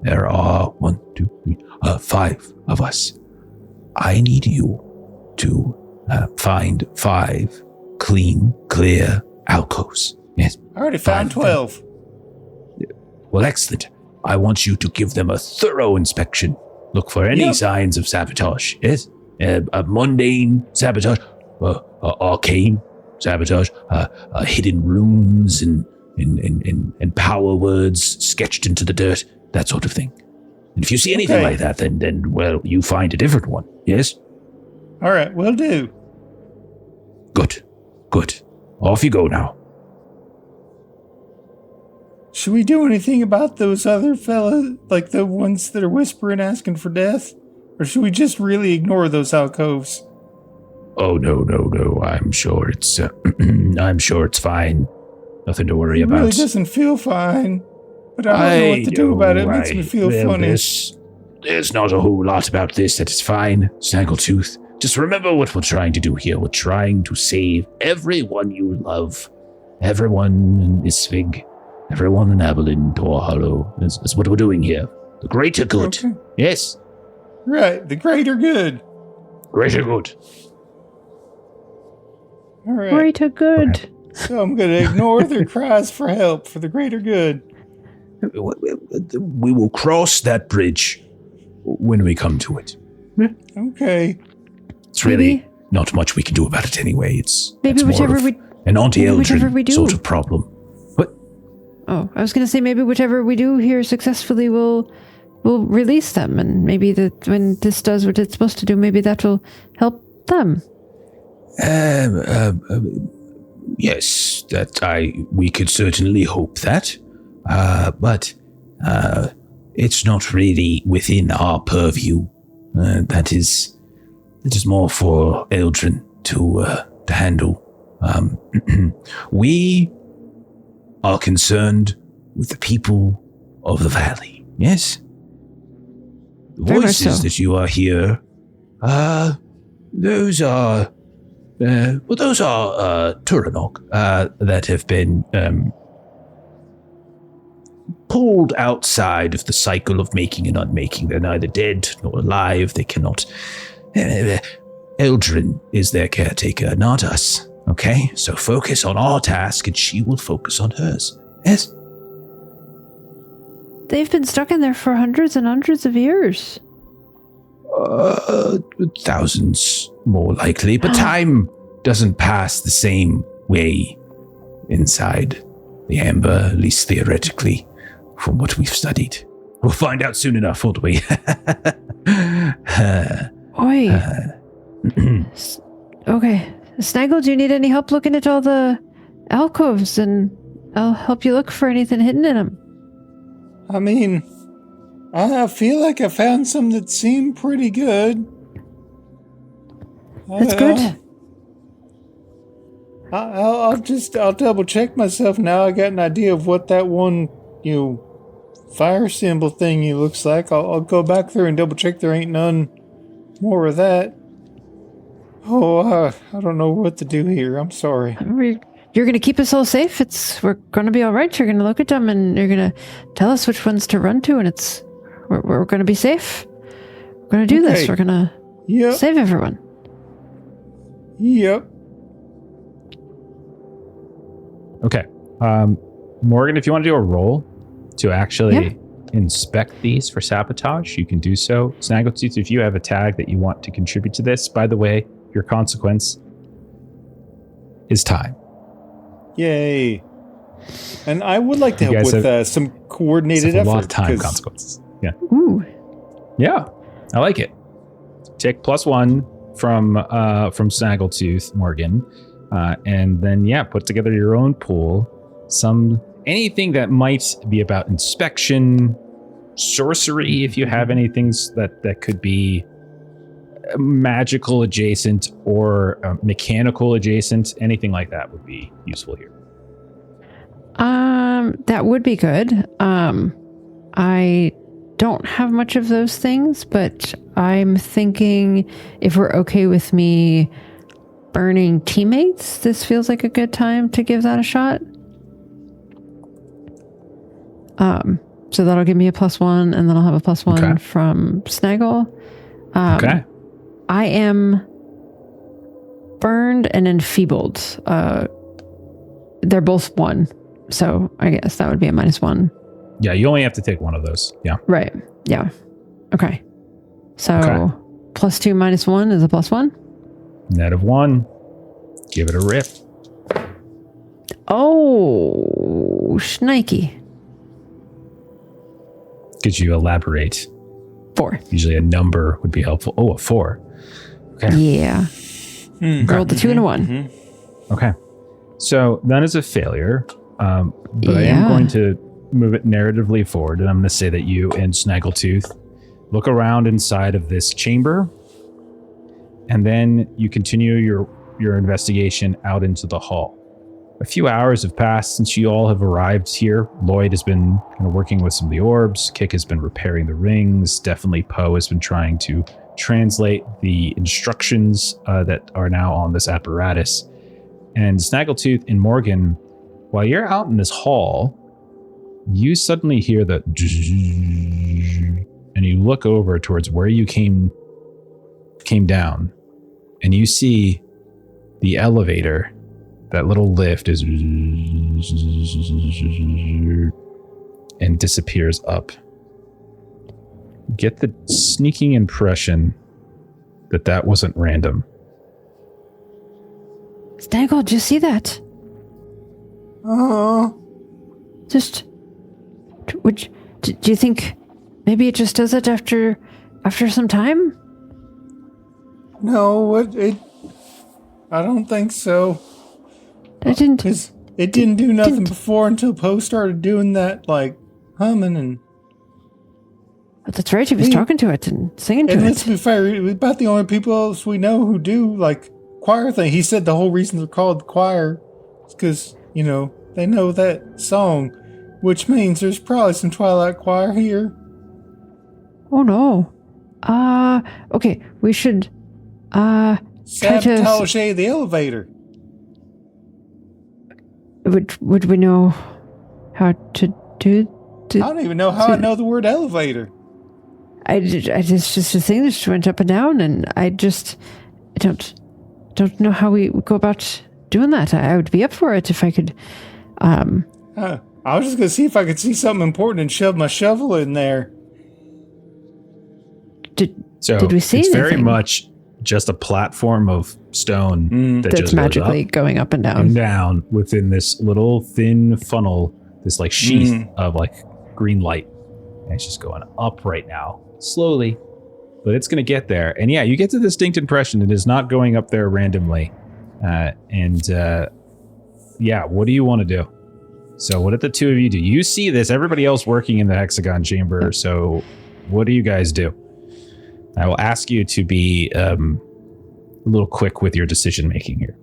there are 1, 2, 3, 5 of us. I need you to find 5 clean, clear alcoves. Yes. I already found 12. Well, excellent. I want you to give them a thorough inspection. Look for any signs of sabotage. Yes, a mundane sabotage, arcane sabotage, hidden runes and power words sketched into the dirt, that sort of thing. And if you see anything like that, then well, you find a different one. Yes. All right, will do. Good. Off you go now. Should we do anything about those other fellas, like the ones that are whispering, asking for death? Or should we just really ignore those alcoves? Oh, no. I'm sure it's fine. Nothing to worry about. It really doesn't feel fine. But I don't know what to do about it. It makes me feel funny. There's not a whole lot about this that is fine, Snaggletooth. Just remember what we're trying to do here. We're trying to save everyone you love. Everyone in Isfig. Everyone in Aberlin, Tor Hollow. That's what we're doing here. The greater good. Okay. Yes. Right, the greater good. Greater good. All right. Greater good. Okay. So I'm going to ignore their cries for help for the greater good. We will cross that bridge when we come to it. Okay. It's really not much we can do about it anyway. It's maybe whichever we an anti-Eldrin sort of problem. What? Oh, I was going to say maybe whichever we do here successfully will release them, and maybe when this does what it's supposed to do, maybe that will help them. Yes, we could certainly hope that, but it's not really within our purview. That is more for Eldrin to handle. We are concerned with the people of the valley. Yes, the voices that you are here. Those are Turanok that have been pulled outside of the cycle of making and unmaking. They're neither dead nor alive. They cannot. Eldrin is their caretaker, not us. Okay? So focus on our task and she will focus on hers. Yes? They've been stuck in there for hundreds and hundreds of years. Thousands more likely, but time doesn't pass the same way inside the amber, at least theoretically, from what we've studied. We'll find out soon enough, won't we? Oi. Okay. Snaggle, do you need any help looking at all the alcoves? And I'll help you look for anything hidden in them. I mean, I feel like I found some that seem pretty good. That's good. I'll double check myself now. I got an idea of what that one, fire symbol thingy looks like. I'll go back there and double check there ain't none more of that. Oh, I don't know what to do here. I'm sorry. You're going to keep us all safe. We're going to be all right. You're going to look at them and you're going to tell us which ones to run to, and we're going to be safe. We're going to do this. We're going to save everyone. Yep. Okay. Morgan, if you want to do a roll to actually inspect these for sabotage, you can do so. Snaggletooth, if you have a tag that you want to contribute to this, by the way, your consequence is time. Yay. And I would like to help with some coordinated effort. A lot of time consequences. Yeah. Ooh. Yeah. I like it. Take +1 from Snaggletooth, Morgan. And then, put together your own pool. Anything that might be about inspection, sorcery, if you have any things that could be magical adjacent or mechanical adjacent, anything like that would be useful here. That would be good. I don't have much of those things, but I'm thinking if we're okay with me burning teammates, this feels like a good time to give that a shot. So that'll give me a +1, and then I'll have a +1 from Snaggle. Okay. I am burned and enfeebled. They're both 1, so I guess that would be a -1. Yeah, you only have to take one of those. Yeah. Right. Yeah. Okay. So Okay. +2 -1 is a +1. Net of 1. Give it a rip. Oh, shnikey. Could you elaborate? 4. Usually a number would be helpful. Oh, a 4. Okay. Yeah. Rolled the 2 and a 1. Okay. So that is a failure. But I am Yeah. going to move it narratively forward, and I'm going to say that you and Snaggletooth look around inside of this chamber, and then you continue your investigation out into the hall. A few hours have passed since you all have arrived here. Lloyd has been kind of working with some of the orbs. Kik has been repairing the rings. Definitely Poe has been trying to translate the instructions that are now on this apparatus. And Snaggletooth and Morgan, while you're out in this hall, you suddenly hear the and you look over towards where you came down, and you see the elevator, that little lift is and disappears up. Get the sneaking impression that wasn't random. Snaggle, did you see that? Just, do you think maybe it just does it after some time? No, I don't think so. I didn't. Because it didn't do nothing before until Poe started doing that, like, humming and... That's right. He was talking to it and singing to And it. let's be fair, we're about the only people else we know who do, like, choir thing. He said the whole reason they're called choir is because, you know, they know that song, which means there's probably some Twilight choir here. Oh no. Okay. We should try to. Sabotage the elevator. Would we know how to do? I don't even know how I know the word elevator. I just a thing that just went up and down, and I don't know how we go about doing that. I would be up for it if I could. I was just gonna see if I could see something important and shove my shovel in there. Did we see it's anything? very much just a platform of stone that that's just magically goes up going up and down. and down within this little thin funnel, this like sheath of like green light. And it's just going up right now, slowly, but it's going to get there. And yeah, you get the distinct impression it is not going up there randomly. Yeah, what do you want to do? So what did the two of you do? You see this, everybody else working in the hexagon chamber. So what do you guys do? I will ask you to be a little quick with your decision making here.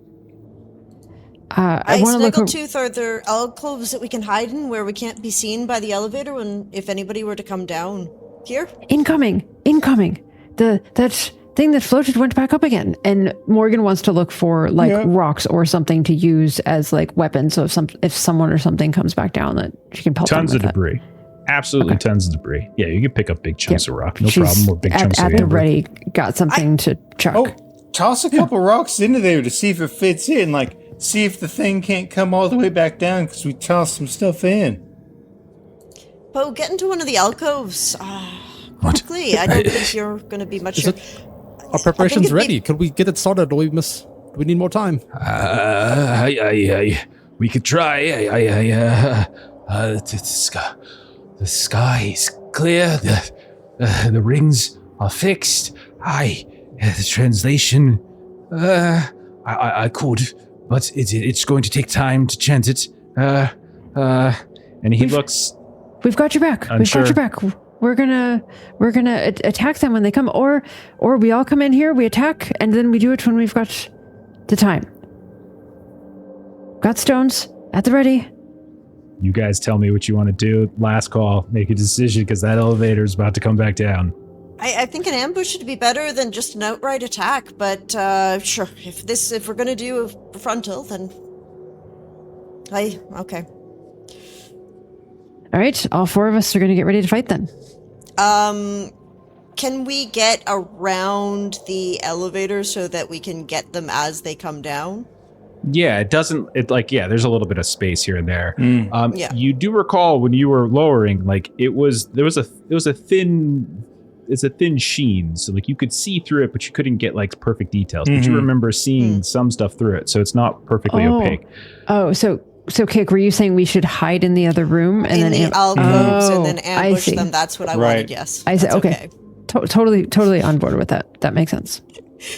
I want to look. Snaggletooth, are there alcoves that we can hide in where we can't be seen by the elevator when if anybody were to come down here? Incoming. That thing that floated went back up again. And Morgan wants to look for like rocks or something to use as like weapons. So if someone or something comes back down, that she can pelt Tons them of with debris. Absolutely tons of debris. Yeah, you can pick up big chunks of rock. No She's problem. Or big chunks at of the amber. ready. Got something to chuck. Oh, toss a couple rocks into there to see if it fits in. Like, see if the thing can't come all the way back down because we tossed some stuff in. Poe, get into one of the alcoves quickly. I don't think you're going to be much. Our preparation's ready. Could we get it started? Do we need more time? We could try. The sky is clear. The rings are fixed. The translation. I could, but it's going to take time to chant it. And he looks. We've got your back. Unsure. We've got your back. We're gonna attack them when they come, or we all come in here, we attack, and then we do it when we've got the time. Got stones at the ready. You guys tell me what you want to do. Last call. Make a decision because that elevator is about to come back down. I think an ambush would be better than just an outright attack, but sure. If we're gonna do a frontal, then okay. All right, all 4 of us are going to get ready to fight then. Can we get around the elevator so that we can get them as they come down? Yeah, it doesn't. There's a little bit of space here and there. Yeah. You do recall when you were lowering, like there was a thin sheen, so like you could see through it, but you couldn't get like perfect details. But you remember seeing some stuff through it, so it's not perfectly opaque. Oh, so Kik, were you saying we should hide in the other room and in then the alcoves and then I ambush see. them? That's what I wanted. Yes, I see. That's Okay. Totally on board with that. That makes sense.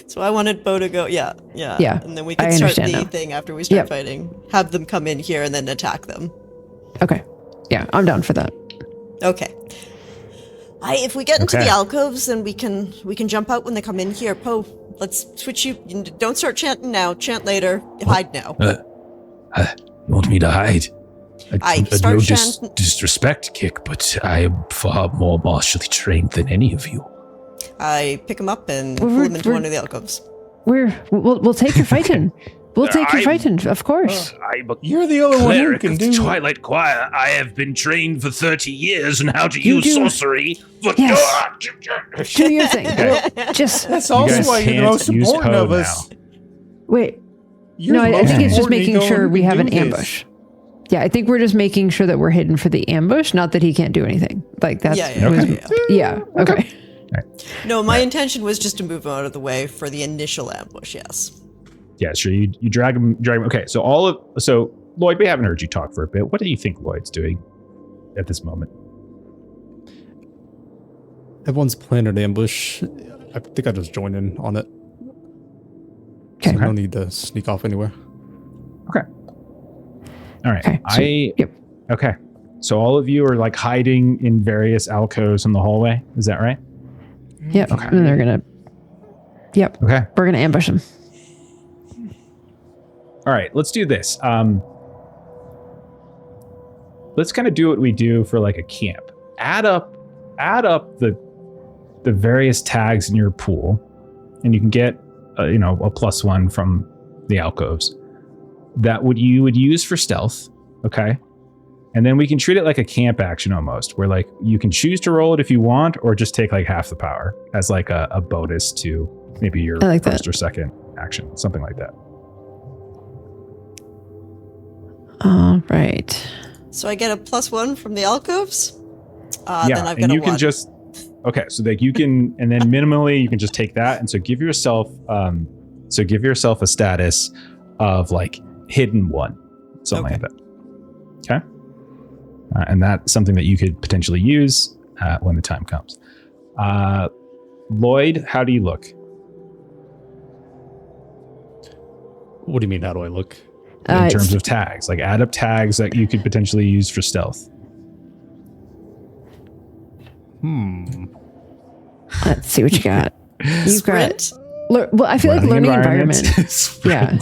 So I wanted Bo to go. Yeah. And then we I can start the understand now. thing after we start fighting. Have them come in here and then attack them. Okay. Yeah, I'm down for that. Okay. If we get into the alcoves, then we can jump out when they come in here. Poe, let's switch you. Don't start chanting now. Chant later. Hide now. You want me to hide? Start No chanting. disrespect, Kick, but I am far more martially trained than any of you. I pick him up and pull him into one of the alcoves. We'll take your fighting. We'll take your fighting, of course. You're the only one who can do. Twilight Choir. I have been trained for 30 years on how to use sorcery. Yes. Do your thing. Just That's also why you're the most important of us. wait. You're No, the I most think it's just important. making You don't sure we even have an do this. ambush. Yeah, I think we're just making sure that we're hidden for the ambush, not that he can't do anything. Like that's Yeah. Okay. No, my intention was just to move him out of the way for the initial ambush. Yes. Yeah, sure. You drag him. Okay, so Lloyd, we haven't heard you talk for a bit. What do you think Lloyd's doing at this moment? Everyone's planning an ambush. I think I just join in on it. Okay. So no need to sneak off anywhere. Okay. All right. Okay. Okay. So all of you are like hiding in various alcoves in the hallway. Is that right? Yep. Okay. And they're gonna. Yep. Okay. We're gonna ambush him. All right. Let's do this. Let's kind of do what we do for like a camp. Add up the various tags in your pool, and you can get a +1 from the alcoves that you would use for stealth. Okay. And then we can treat it like a camp action almost, where like you can choose to roll it if you want, or just take like half the power as like a bonus to maybe your first or second action, something like that. All right. So I get a +1 from the alcoves. Yeah, then I've got and a you 1. can just like you can, and then minimally you can just take that, and so give yourself a status of like hidden 1, something like that. Okay. And that's something that you could potentially use when the time comes. Lloyd, how do you look? What do you mean? How do I look? In terms of tags, like add up tags that you could potentially use for stealth. Let's see what you got. You've got. Sprint? Well, I feel like learning environment. Yeah.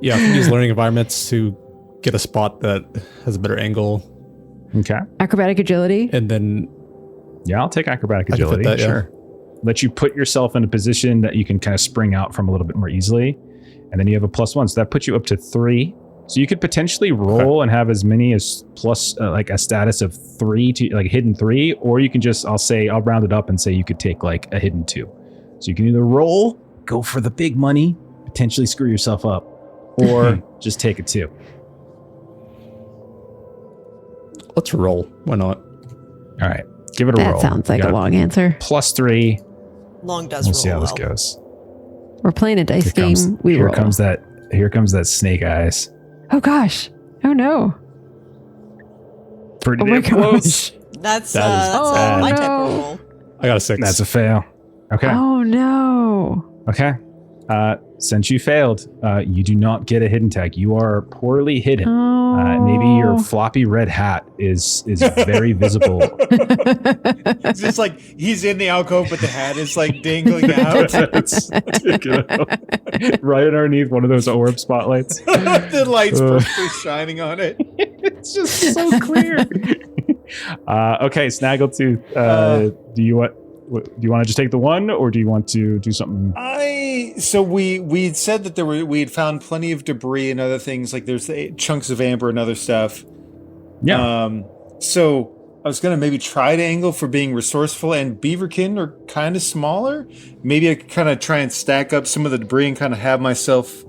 Yeah, I can use learning environments to get a spot that has a better angle. Okay. Acrobatic agility. And then Yeah, I'll take acrobatic I can fit agility. that, yeah. Sure. Let you put yourself in a position that you can kind of spring out from a little bit more easily. And then you have a +1. So that puts you up to 3. So you could potentially roll and have as many as plus like a status of 3 to like hidden 3, or you can just, I'll round it up and say you could take like a hidden 2. So you can either roll, go for the big money, potentially screw yourself up, or just take a 2. let's roll. Why not? All right. Give it a roll. That sounds like You a got long answer. +3. Long does We'll roll see how this well. goes. We're playing a dice game. Here comes that snake eyes. Oh gosh. Oh no. Pretty Oh my damn close. gosh. That's bad. my type no. of roll. I got a 6. That's a fail. Okay. Oh no. Okay. Since you failed, you do not get a hidden tag. You are poorly hidden. Oh. Maybe your floppy red hat is very visible. It's just like he's in the alcove, but the hat is like dangling out. It's sticking out. Right underneath one of those orb spotlights. The light's perfectly shining on it. It's just so clear. Okay, Snaggletooth. Do you want? do you want to just take the one, or do you want to do something? So we'd said that we had found plenty of debris and other things, like there's the chunks of amber and other stuff. Yeah. So I was gonna maybe try to angle for being resourceful, and Beaverkin are kind of smaller. Maybe I could kind of try and stack up some of the debris and kind of have myself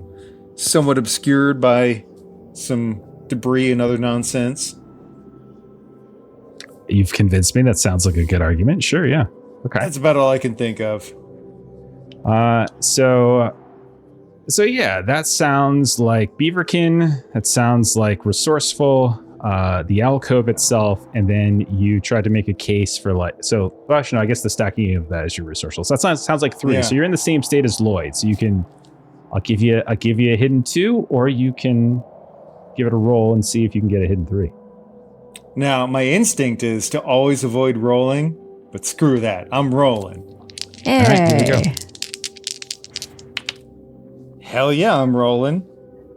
somewhat obscured by some debris and other nonsense. You've convinced me. That sounds like a good argument. Sure, yeah. Okay. That's about all I can think of. So yeah, that sounds like Beaverkin. That sounds like resourceful. The alcove itself, and then you tried to make a case for I guess the stacking of that is your resourceful. So that sounds like 3. Yeah. So you're in the same state as Lloyd. So you can, I'll give you a hidden 2, or you can give it a roll and see if you can get a hidden 3. Now, my instinct is to always avoid rolling, but screw that. I'm rolling. Hey. All right, here we go. Hell yeah, I'm rolling.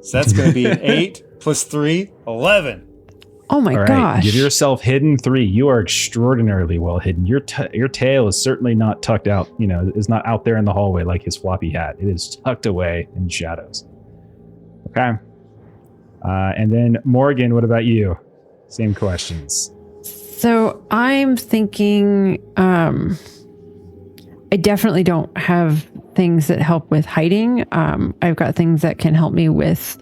So that's going to be an 8 plus 3, 11. Oh my All right, gosh. give yourself hidden 3. You are extraordinarily well hidden. Your tail is certainly not tucked out, is not out there in the hallway like his floppy hat. It is tucked away in shadows. Okay. And then Morgan, what about you? Same questions. So I'm thinking I definitely don't have things that help with hiding. I've got things that can help me with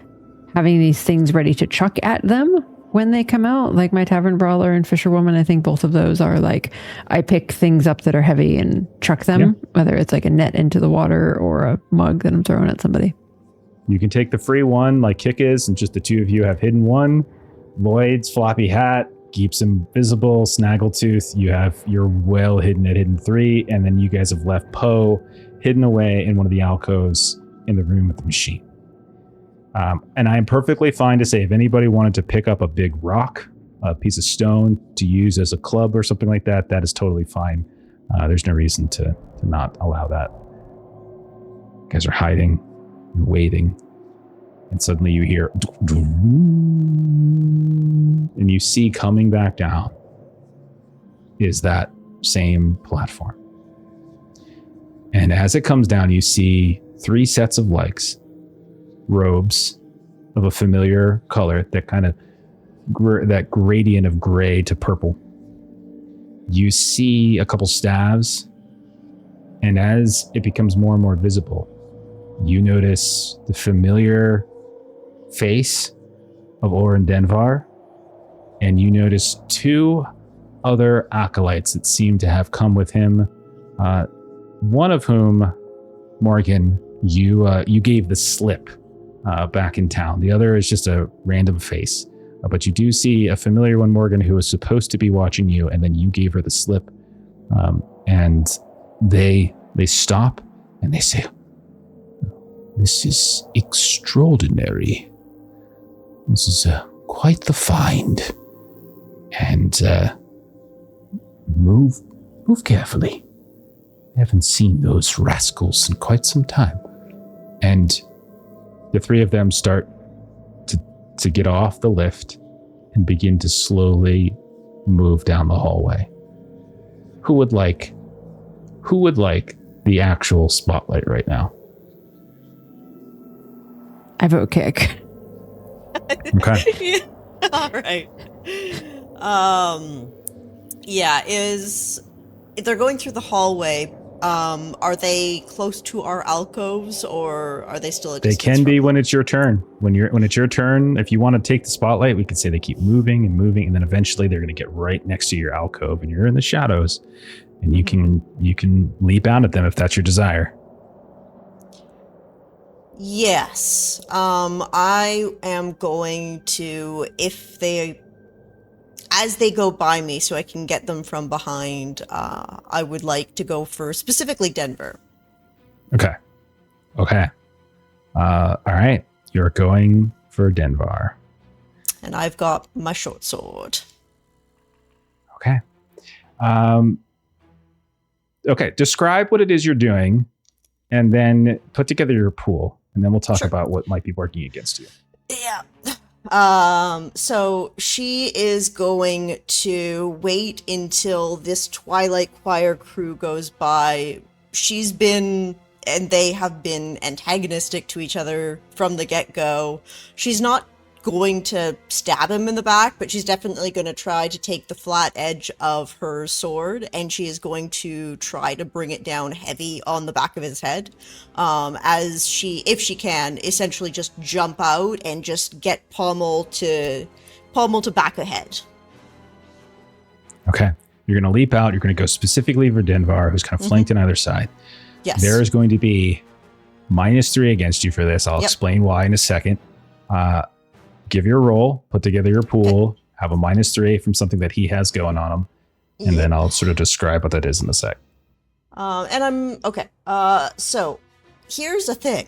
having these things ready to chuck at them when they come out, like my Tavern Brawler and Fisherwoman. I think both of those are like, I pick things up that are heavy and chuck them, whether it's like a net into the water or a mug that I'm throwing at somebody. You can take the free one like Kick is, and just the 2 of you have hidden 1. Lloyd's floppy hat keeps him visible. Snaggletooth, you're well hidden at hidden 3, and then you guys have left Poe hidden away in one of the alcoves in the room with the machine. And I am perfectly fine to say if anybody wanted to pick up a big rock, a piece of stone to use as a club or something like that, that is totally fine. There's no reason to not allow that. You guys are hiding, you're waiting, and suddenly you hear, and you see coming back down is that same platform. And as it comes down, you see 3 sets of legs, robes of a familiar color, that kind of that gradient of gray to purple. You see a couple staves, and as it becomes more and more visible, you notice the familiar face of Oren Denvar, and you notice 2 other acolytes that seem to have come with him. One of whom, Morgan, you gave the slip back in town. The other is just a random face. But you do see a familiar one, Morgan, who was supposed to be watching you, and then you gave her the slip. And they stop and they say, "This is extraordinary. This is quite the find. And move carefully. I haven't seen those rascals in quite some time." And the 3 of them start to get off the lift and begin to slowly move down the hallway. Who would like the actual spotlight right now? I vote Kick. Okay. Yeah. All right. If they're going through the hallway, are they close to our alcoves, or are they still a They distance can be from when it's your turn. When it's your turn, if you want to take the spotlight, we could say they keep moving and moving, and then eventually they're going to get right next to your alcove, and you're in the shadows, and you can leap out at them if that's your desire. Yes. I am going to, as they go by me so I can get them from behind, I would like to go for specifically Denver. Okay. All right. You're going for Denvar. And I've got my short sword. Okay. Okay. Describe what it is you're doing, and then put together your pool, and then we'll talk about what might be working against you. Yeah. So she is going to wait until this Twilight Choir crew goes by. She's been, and they have been antagonistic to each other from the get-go. She's not going to stab him in the back, but she's definitely going to try to take the flat edge of her sword, and she is going to try to bring it down heavy on the back of his head, as she, if she can, essentially just jump out and just get pommel to back ahead. Okay. You're going to leap out. You're going to go specifically for Denvar, who's kind of flanked on either side. Yes. There is going to be -3 against you for this. I'll explain why in a second. Give your roll, put together your pool, have a -3 from something that he has going on him, and then I'll sort of describe what that is in a sec. And I'm okay. So here's the thing.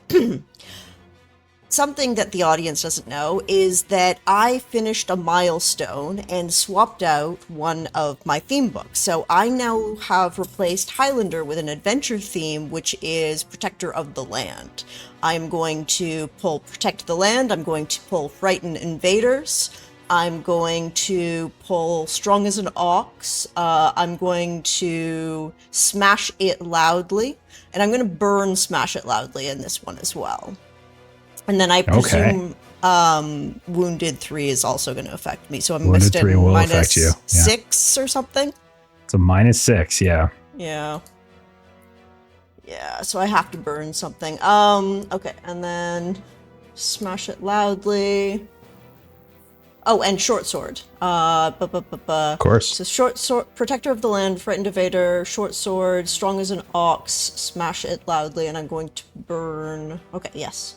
Something that the audience doesn't know is that I finished a milestone and swapped out one of my theme books. So I now have replaced Highlander with an adventure theme, which is Protector of the Land. I'm going to pull Protect the Land. I'm going to pull Frighten Invaders. I'm going to pull Strong as an Ox. I'm going to Smash It Loudly. And I'm going to burn Smash It Loudly in this one as well. And then I presume Wounded 3 is also going to affect me. So I'm Wounded 3 will affect you. Yeah. -6 or something. It's a -6, yeah. Yeah. Yeah, so I have to burn something. Okay, and then Smash It Loudly. Oh, and Short Sword. Of course. So Short Sword, Protector of the Land, Frightened Invader, Short Sword, Strong as an Ox, Smash It Loudly, and I'm going to burn... Okay, yes.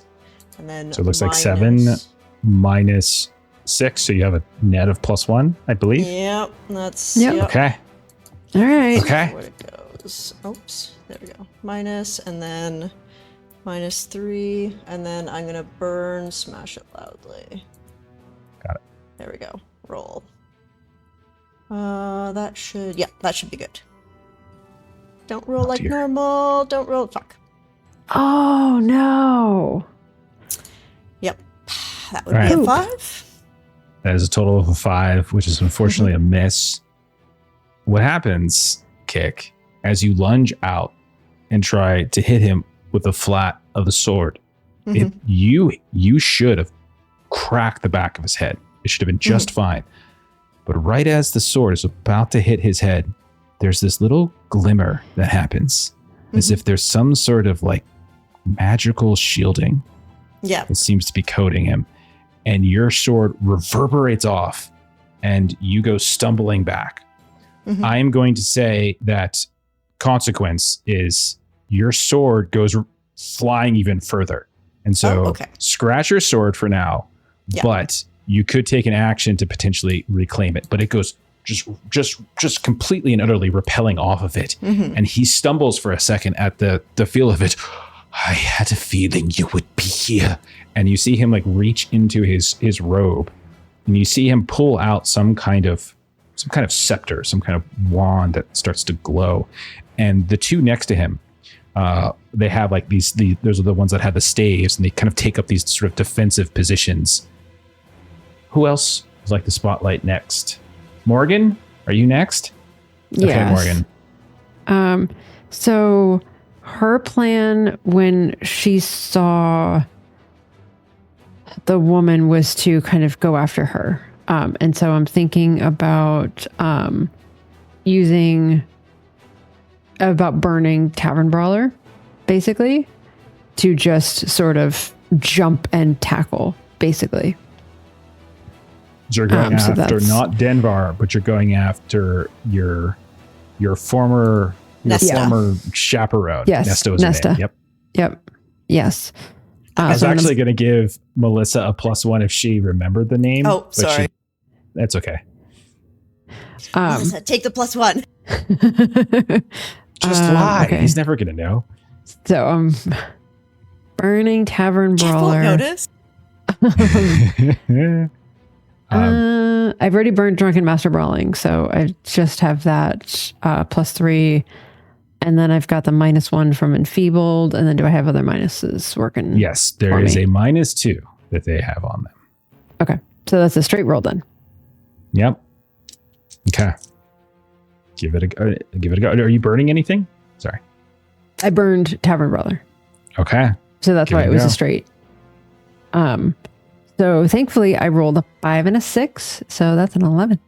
And then So it looks like 7 -6, so you have a net of +1, I believe. Yep, that's... Yep. Okay. All right. Okay. Where it goes. Oops, there we go. Minus, and then -3, and then I'm gonna burn Smash It Loudly. Got it. There we go. Roll. That should be good. Don't roll like dear. normal. Don't roll. Fuck. Oh no. Yep. That would be a 5. That is a total of a 5, which is unfortunately a miss. What happens, Kick, as you lunge out and try to hit him with the flat of the sword, you should have cracked the back of his head. It should have been just fine. But right as the sword is about to hit his head, there's this little glimmer that happens, as if there's some sort of like magical shielding that seems to be coating him. And your sword reverberates off and you go stumbling back. I am going to say that consequence is your sword goes flying even further. And so scratch your sword for now, but you could take an action to potentially reclaim it, but it goes just completely and utterly repelling off of it. And he stumbles for a second at the feel of it. I had a feeling you would be here. And you see him like reach into his robe, and you see him pull out some kind of scepter, some kind of wand that starts to glow. And the two next to him, they have like those are the ones that have the staves, and they kind of take up these sort of defensive positions. Who else would like the spotlight next? Morgan, are you next? Yes. Okay, Morgan. So her plan when she saw the woman was to kind of go after her. And so I'm thinking about burning Tavern Brawler, basically, to just sort of jump and tackle, basically. So you're going after not Denvar, but you're going after your former chaperone. Yes, Nesta was her name. Yep. Yes. I was actually going to give Melissa a +1 if she remembered the name. Oh, sorry. That's okay. Melissa, take the +1. Just lie. Okay. He's never going to know. So I'm burning Tavern Brawler. Jeff won't notice. I've already burned Drunken Master Brawling, so I just have that +3. And then I've got the -1 from Enfeebled. And then do I have other minuses working? Yes, there is a -2 that they have on them. Okay. So that's a straight roll then. Yep. Okay. Give it a go. Are you burning anything? Sorry. I burned Tavern Brawler. Okay. So that's Give why it a it was go. a straight. So thankfully I rolled a 5 and a 6. So that's an 11.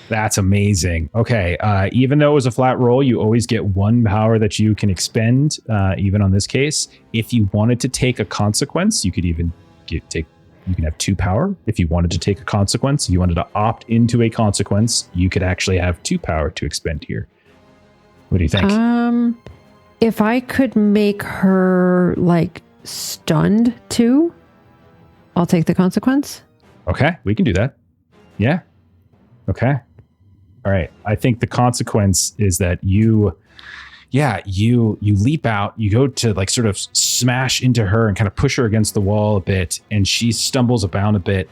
That's amazing. Okay. Even though it was a flat roll, you always get one power that you can expend, even on this case. If you wanted to take a consequence, you could even you can have 2 power. If you wanted to take a consequence, if you wanted to opt into a consequence, you could actually have 2 power to expend here. What do you think? If I could make her like stunned too, I'll take the consequence. Okay, we can do that. Yeah. Okay. All right. I think the consequence is that you leap out, you go to like sort of smash into her and kind of push her against the wall a bit, and she stumbles about a bit.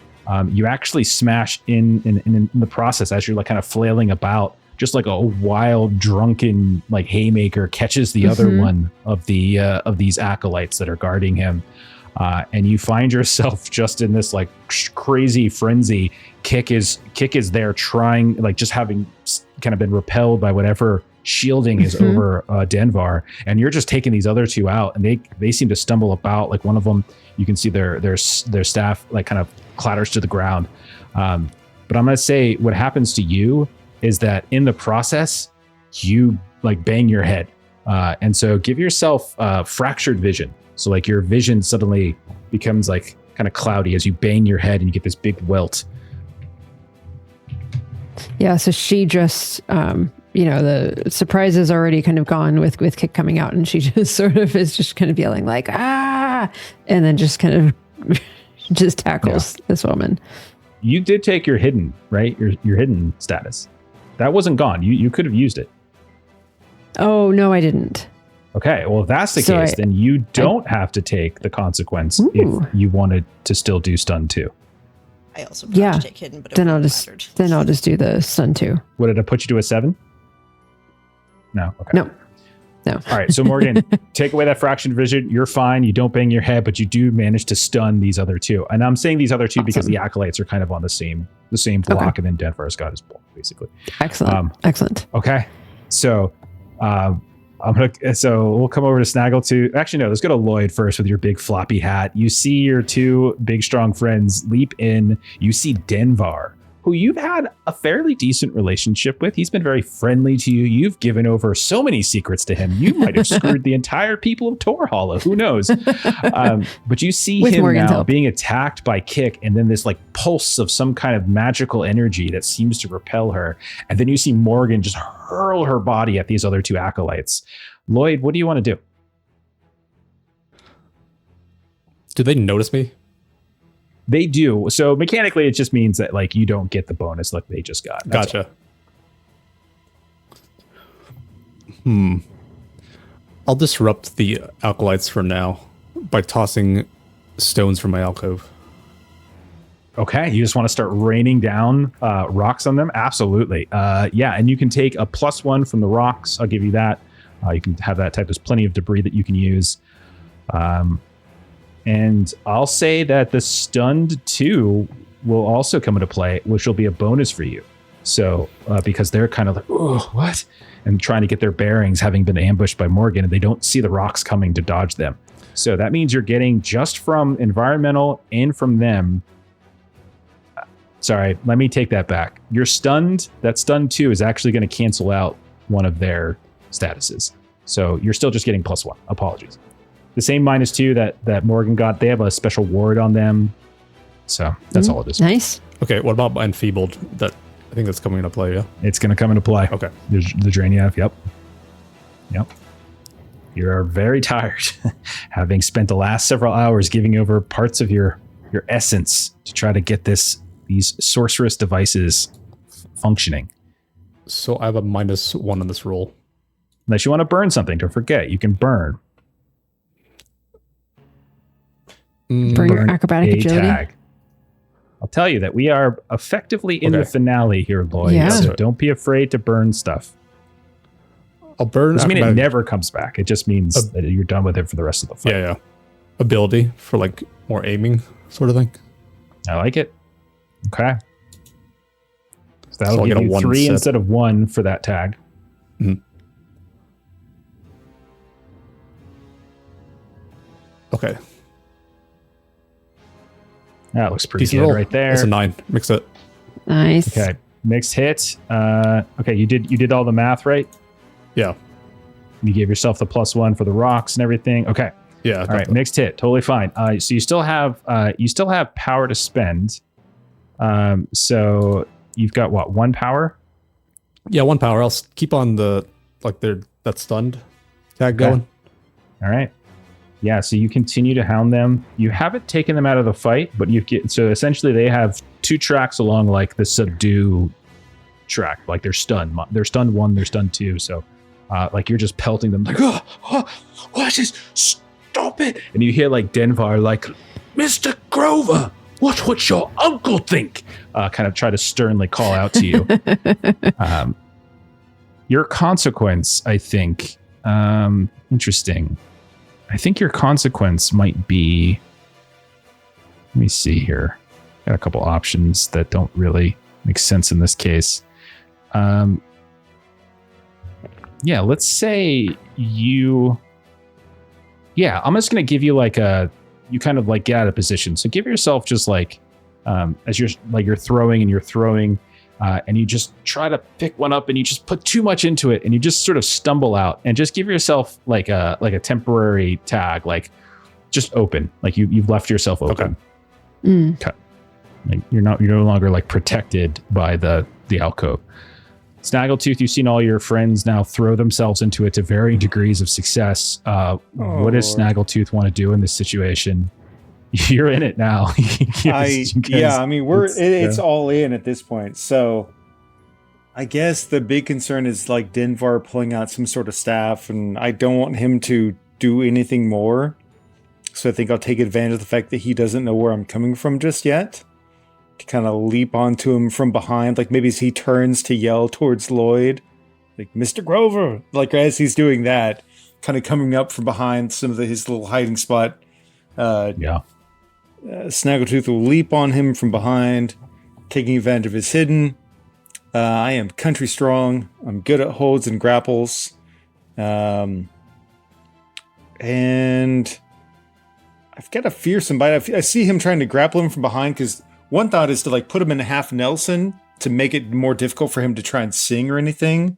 You actually smash in the process as you're like kind of flailing about, just like a wild drunken like haymaker catches the other one of these acolytes that are guarding him. And you find yourself just in this like crazy frenzy. Kick is there trying, like just having kind of been repelled by whatever shielding is over Denvar, and you're just taking these other 2 out, and they seem to stumble about. Like one of them, you can see their staff like kind of clatters to the ground. But I'm gonna say what happens to you is that in the process, you like bang your head, and so give yourself fractured vision. So like your vision suddenly becomes like kind of cloudy as you bang your head and you get this big welt. Yeah, so she just, the surprise is already kind of gone with Kick coming out, and she just sort of is just kind of yelling like, ah, and then just kind of just tackles this woman. You did take your hidden, right? Your hidden status. That wasn't gone. You could have used it. Oh, no, I didn't. Okay, well, if that's the case, then you don't have to take the consequence if you wanted to still do stun 2. I also forgot to take hidden, but then I'll just do the stun 2. Would it have put you to a 7? No. Okay. No. All right. So Morgan, take away that fraction vision. You're fine. You don't bang your head, but you do manage to stun these other 2. And I'm saying these other 2 because the acolytes are kind of on the same block, and then Denver's got his block, basically. Excellent. Excellent. Okay. So so we'll come over to Snaggletooth. Actually, no, let's go to Lloyd first with your big floppy hat. You see your 2 big strong friends leap in. You see Denvar, who you've had a fairly decent relationship with. He's been very friendly to you. You've given over so many secrets to him. You might have screwed the entire people of Tor Hollow. Who knows? But you see with him Morgan's now help, being attacked by Kick, and then this like pulse of some kind of magical energy that seems to repel her. And then you see Morgan just hurl her body at these other 2 acolytes. Lloyd, what do you want to do? Do they notice me? They do. So mechanically, it just means that like you don't get the bonus like they just got. That's Gotcha. all. I'll disrupt the acolytes for now by tossing stones from my alcove. Okay, you just want to start raining down rocks on them? Absolutely. Yeah, and you can take a +1 from the rocks. I'll give you that. You can have that type. There's plenty of debris that you can use. And I'll say that the stunned 2 will also come into play, which will be a bonus for you. So because they're kind of like, oh, what? And trying to get their bearings, having been ambushed by Morgan, and they don't see the rocks coming to dodge them. So that means you're getting just from environmental and from them. Sorry, let me take that back. You're stunned. That stun 2 is actually going to cancel out one of their statuses. So you're still just getting +1. Apologies. The same -2 that Morgan got. They have a special ward on them. So that's all it is. Nice. Okay, what about enfeebled? That I think that's coming into play, yeah? It's going to come into play. Okay. The drain you have, yep. You're very tired, having spent the last several hours giving over parts of your essence to try to get these sorceress devices functioning. So I have a -1 on this roll. Unless you want to burn something, don't forget, you can burn. Burn your acrobatic agility. Tag. I'll tell you that we are effectively in the finale here, Lloyd. Yeah. So don't be afraid to burn stuff. I'll burn. Doesn't mean it never comes back. It just means that you're done with it for the rest of the fight. Yeah. Ability for like more aiming sort of thing. I like it. Okay. So that'll So I'll give get a you 1 3 set. instead of 1 for that tag. Okay. That looks pretty Decent good roll. right there. It's a 9. Mix it. Nice. Okay. Mixed hit. Okay, you did all the math right? Yeah. You gave yourself the +1 for the rocks and everything. Okay. Yeah. All right, mixed hit, totally fine. So you still have power to spend. So you've got what, 1 power? Yeah, 1 power. I'll keep on that stunned tag Okay. going. All right. Yeah, so you continue to hound them. You haven't taken them out of the fight, but so essentially they have 2 tracks along like the subdue track. Like they're stunned. They're stunned 1, they're stunned 2. So like you're just pelting them like, what is, stop it. And you hear like Denvar like, Mr. Grover, what would your uncle think? Kind of try to sternly call out to you. Your consequence, I think, interesting. I think your consequence might be, let me see here. Got a couple options that don't really make sense in this case. Yeah, let's say I'm just going to give you you kind of like get out of position. So give yourself just like, as you're throwing and and you just try to pick one up and you just put too much into it and you just sort of stumble out and just give yourself like a temporary tag, like just open, like you've left yourself open. Okay. Like you're no longer like protected by the alcove. Snaggletooth, you've seen all your friends now throw themselves into it to varying degrees of success. What does Snaggletooth want to do in this situation? You're in it now. It's all in at this point. So I guess the big concern is like Denvar pulling out some sort of staff, and I don't want him to do anything more. So I think I'll take advantage of the fact that he doesn't know where I'm coming from just yet, to kind of leap onto him from behind. Like maybe as he turns to yell towards Lloyd, like, Mr. Grover, like as he's doing that, kind of coming up from behind his little hiding spot. Snaggletooth will leap on him from behind, taking advantage of his hidden. I am country strong. I'm good at holds and grapples. And I've got a fearsome bite. I see him trying to grapple him from behind, because one thought is to like put him in a half Nelson to make it more difficult for him to try and sing or anything.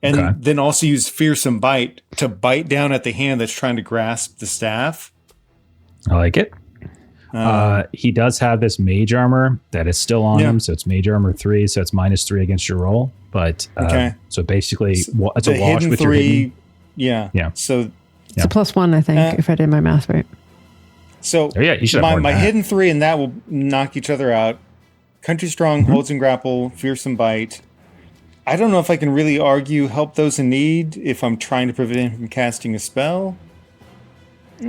And then also use fearsome bite to bite down at the hand that's trying to grasp the staff. I like it. He does have this mage armor that is still on him, so it's mage armor 3, so it's -3 against your roll. But so basically, it's a wash with 3, your hidden. Yeah. So it's a +1, I think, if I did my math right. So you should have my hidden 3 and that will knock each other out. Country strong, holds and grapple, fearsome bite. I don't know if I can really argue help those in need if I'm trying to prevent him from casting a spell.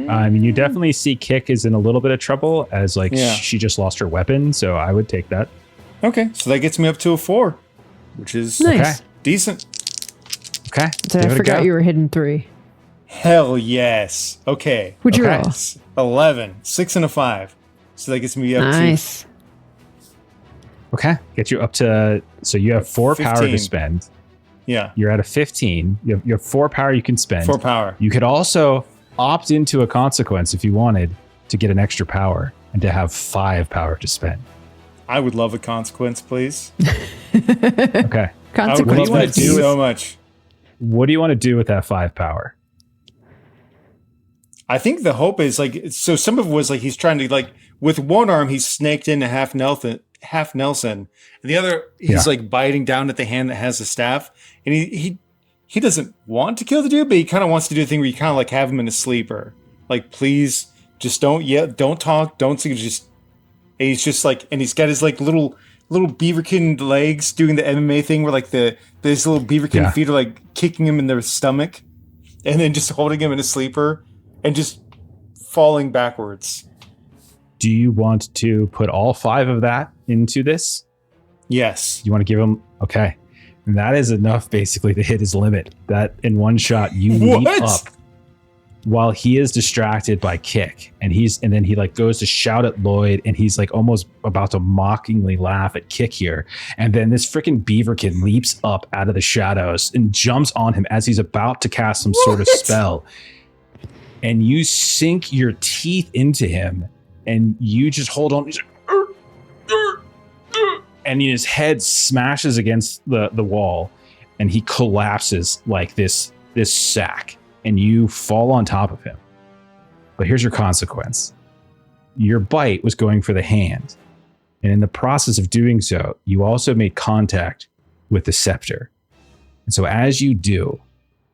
I mean, you definitely see Kick is in a little bit of trouble, as she just lost her weapon, so I would take that. Okay, so that gets me up to a 4, which is Nice. decent. Okay. So I forgot you were hidden 3. Hell yes. Okay. What'd you roll? 11, 6 and a 5. So that gets me up Nice. Okay. Get you up to, so you have 4 power to 15. spend. Yeah. You're at a 15. You have 4 power you can spend. 4 power. You could also opt into a consequence if you wanted to get an extra power and to have 5 power to spend. I would love a consequence, please. Okay. I would love that so much. What do you want to do with that 5 power? I think the hope is so some of it was he's trying to with one arm, he's snaked into half Nelson, and the other, he's biting down at the hand that has the staff. And he doesn't want to kill the dude, but he kind of wants to do a thing where you kind of have him in a sleeper. Please just don't don't talk, don't sing, just, and he's just and he's got his little beaverkin legs doing the MMA thing where this little beaverkin feet are kicking him in the stomach and then just holding him in a sleeper and just falling backwards. Do you want to put all 5 of that into this? Yes. You want to give him, okay. And that is enough basically to hit his limit. That in one shot you leap up. while he is distracted by Kick, and then he like goes to shout at Lloyd, and he's like almost about to mockingly laugh at Kick here, and then this freaking Beaverkin leaps up out of the shadows and jumps on him as he's about to cast some sort of spell, and you sink your teeth into him, and you just hold on. He's like, and his head smashes against the wall, and he collapses like this sack. And you fall on top of him. But here's your consequence. Your bite was going for the hand. And in the process of doing so, you also made contact with the scepter. And so as you do,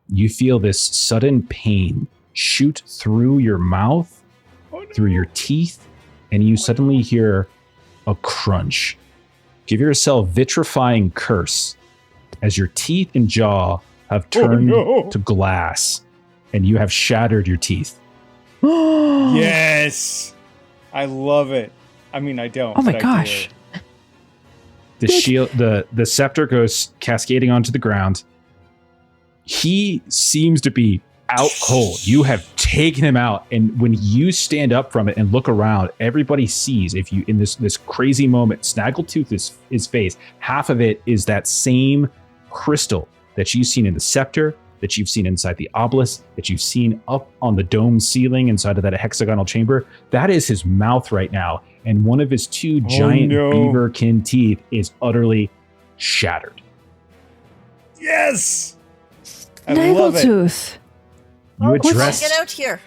you feel this sudden pain shoot through your mouth, through your teeth, and you suddenly hear a crunch. Give yourself vitrifying curse as your teeth and jaw have turned to glass. And you have shattered your teeth. Yes. I love it. I mean, I don't. Oh my but I gosh. do. The scepter goes cascading onto the ground. He seems to be out cold. You have taken him out. And when you stand up from it and look around, everybody sees, if you, in this crazy moment, Snaggletooth is face, half of it is that same crystal that you've seen in the scepter, that you've seen inside the obelisk, that you've seen up on the dome ceiling inside of that hexagonal chamber. That is his mouth right now. And one of his two giant Beaverkin teeth is utterly shattered. Yes. I love it. Snaggletooth. You address... Get out here.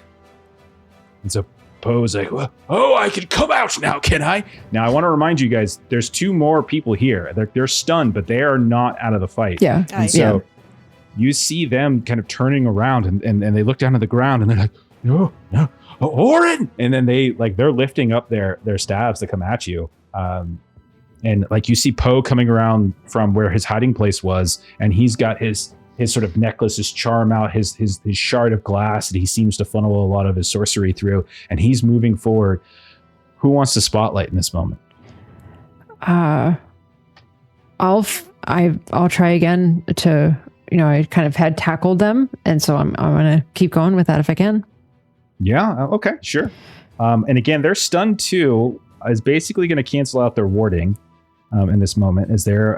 And so Poe's like, oh, I can come out now, can I? Now, I want to remind you guys, there's two more people here. They're stunned, but they are not out of the fight. Yeah. And so you see them kind of turning around and they look down at the ground and they're like, no, Orin! And then they're lifting up their staves to come at you. And like you see Poe coming around from where his hiding place was, and he's got his sort of necklace, his charm out, his shard of glass that he seems to funnel a lot of his sorcery through, and he's moving forward. Who wants to spotlight in this moment? I'll try again to, I kind of had tackled them, and so I'm going to keep going with that if I can. Yeah. Okay. Sure. And again, they're stunned too. Is basically going to cancel out their warding. In this moment, is there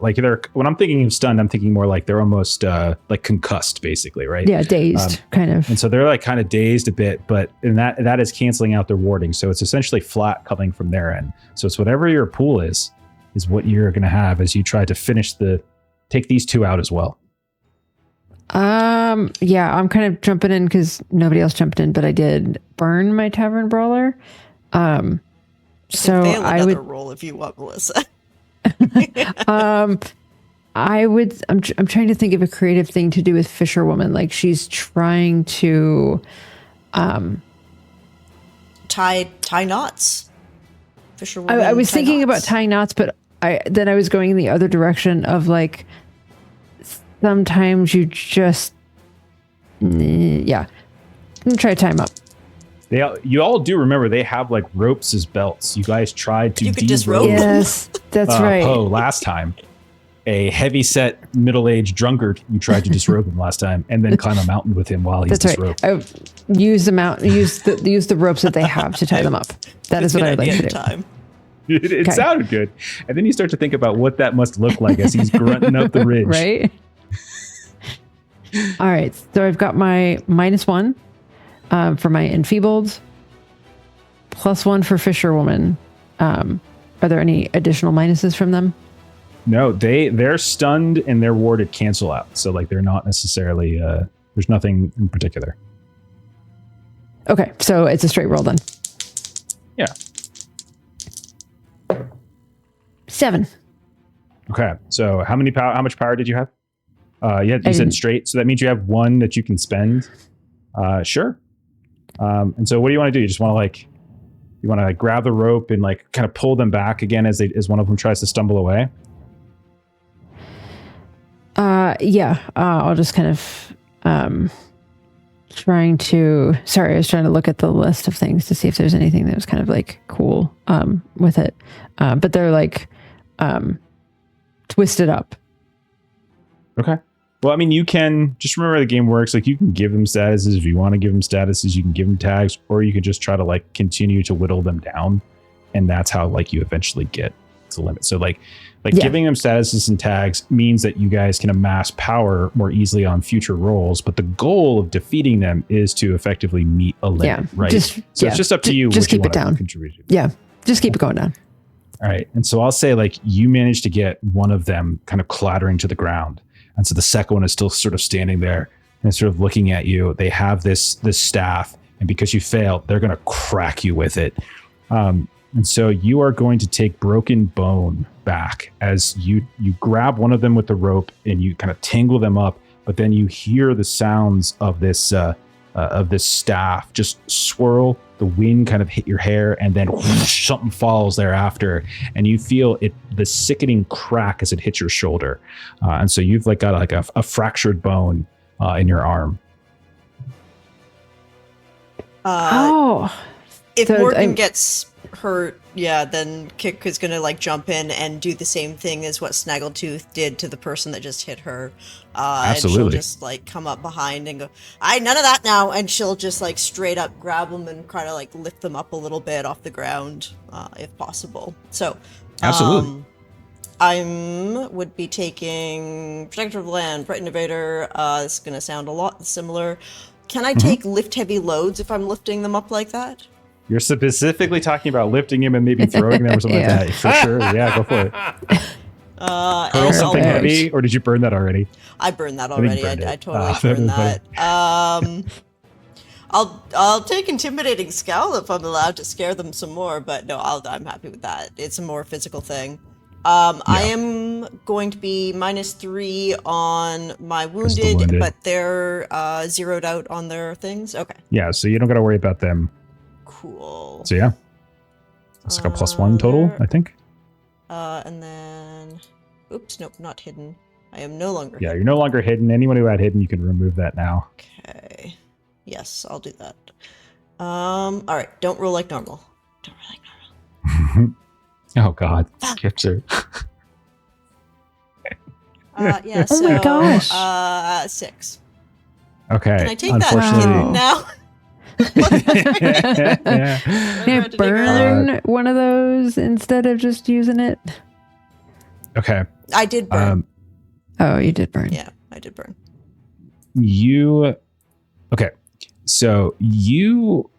like when I'm thinking of stunned, I'm thinking more like they're almost like concussed, basically, right? Yeah, dazed, kind of. And so they're like kind of dazed a bit, but that is canceling out their warding, so it's essentially flat coming from their end. So it's whatever your pool is what you're going to have as you try to take these two out as well. Yeah, I'm kind of jumping in because nobody else jumped in, but I did burn my tavern brawler. So I would roll if you want, Melissa. I'm trying to think of a creative thing to do with Fisherwoman. Like she's trying to tie knots. Fisherwoman. I was thinking about tying knots, but I was going in the other direction of like sometimes you just I'm gonna try to tie them up. You all do remember they have like ropes as belts. You guys tried to disrobe them. Yes, that's right. Poe last time. A heavy-set, middle-aged drunkard. You tried to disrobe him last time, and then climb a mountain with him while he's disrobed. Right. Use the ropes that they have to tie them up. That is what I'd like to do. Time. It sounded good, and then you start to think about what that must look like as he's grunting up the ridge. Right. All right. So I've got my -1. For my enfeebled, +1 for Fisherwoman. Are there any additional minuses from them? No, they're stunned and they're warded cancel out. So like they're not necessarily there's nothing in particular. Okay, so it's a straight roll then. Yeah. 7. Okay. So how much power did you have? You said straight, so that means you have 1 that you can spend. Sure. And so what do you want to do? You just want to grab the rope and like kind of pull them back again as one of them tries to stumble away? I'll just kind of I was trying to look at the list of things to see if there's anything that was kind of like cool with it. But they're like twisted up. Okay. Well, I mean, you can just remember how the game works. Like, you can give them statuses if you want to give them statuses. You can give them tags, or you can just try to like continue to whittle them down, and that's how like you eventually get to limit. So like giving them statuses and tags means that you guys can amass power more easily on future rolls. But the goal of defeating them is to effectively meet a limit, right? It's just up to you. Just keep it down. Yeah, just keep it going down. All right, and so I'll say like you managed to get one of them kind of clattering to the ground. And so the second one is still sort of standing there and sort of looking at you. They have this staff, and because you failed, they're going to crack you with it. And so you are going to take broken bone back as you grab one of them with the rope and you kind of tangle them up. But then you hear the sounds of this staff just swirl. The wind kind of hit your hair, and then whoosh, something falls thereafter, and you feel the sickening crack as it hits your shoulder. And so you've like got like a fractured bone in your arm. If Morgan gets hurt, then Kick is gonna like jump in and do the same thing as what Snaggletooth did to the person that just hit her. Absolutely. And she'll just like come up behind and go, none of that now. And she'll just like straight up grab them and kind of like lift them up a little bit off the ground, if possible. So, absolutely. Would be taking Protector of the Land, Bright Innovator. This is gonna sound a lot similar. Can I take lift heavy loads if I'm lifting them up like that? You're specifically talking about lifting him and maybe throwing them or something like that. For sure. Yeah, go for it. Hurl something heavy, or did you burn that already? I burned that already. I totally burned that. I'll take Intimidating Scowl if I'm allowed to scare them some more, but no, I'm happy with that. It's a more physical thing. I am going to be -3 on my wounded, but they're zeroed out on their things. Okay. Yeah, so you don't got to worry about them. Cool. So yeah, it's like a +1 total, I think. And then, oops, nope, not hidden. I am no longer. Yeah, you're no longer hidden. Anyone who had hidden, you can remove that now. Okay. Yes, I'll do that. All right. Don't roll like normal. Don't roll like normal. Oh God, Kipser. Yeah. Oh my gosh. 6. Okay. Can I take that hidden now? Yeah. Can I burn one of those instead of just using it? Okay. I did burn. You did burn. Yeah, I did burn. Okay. So you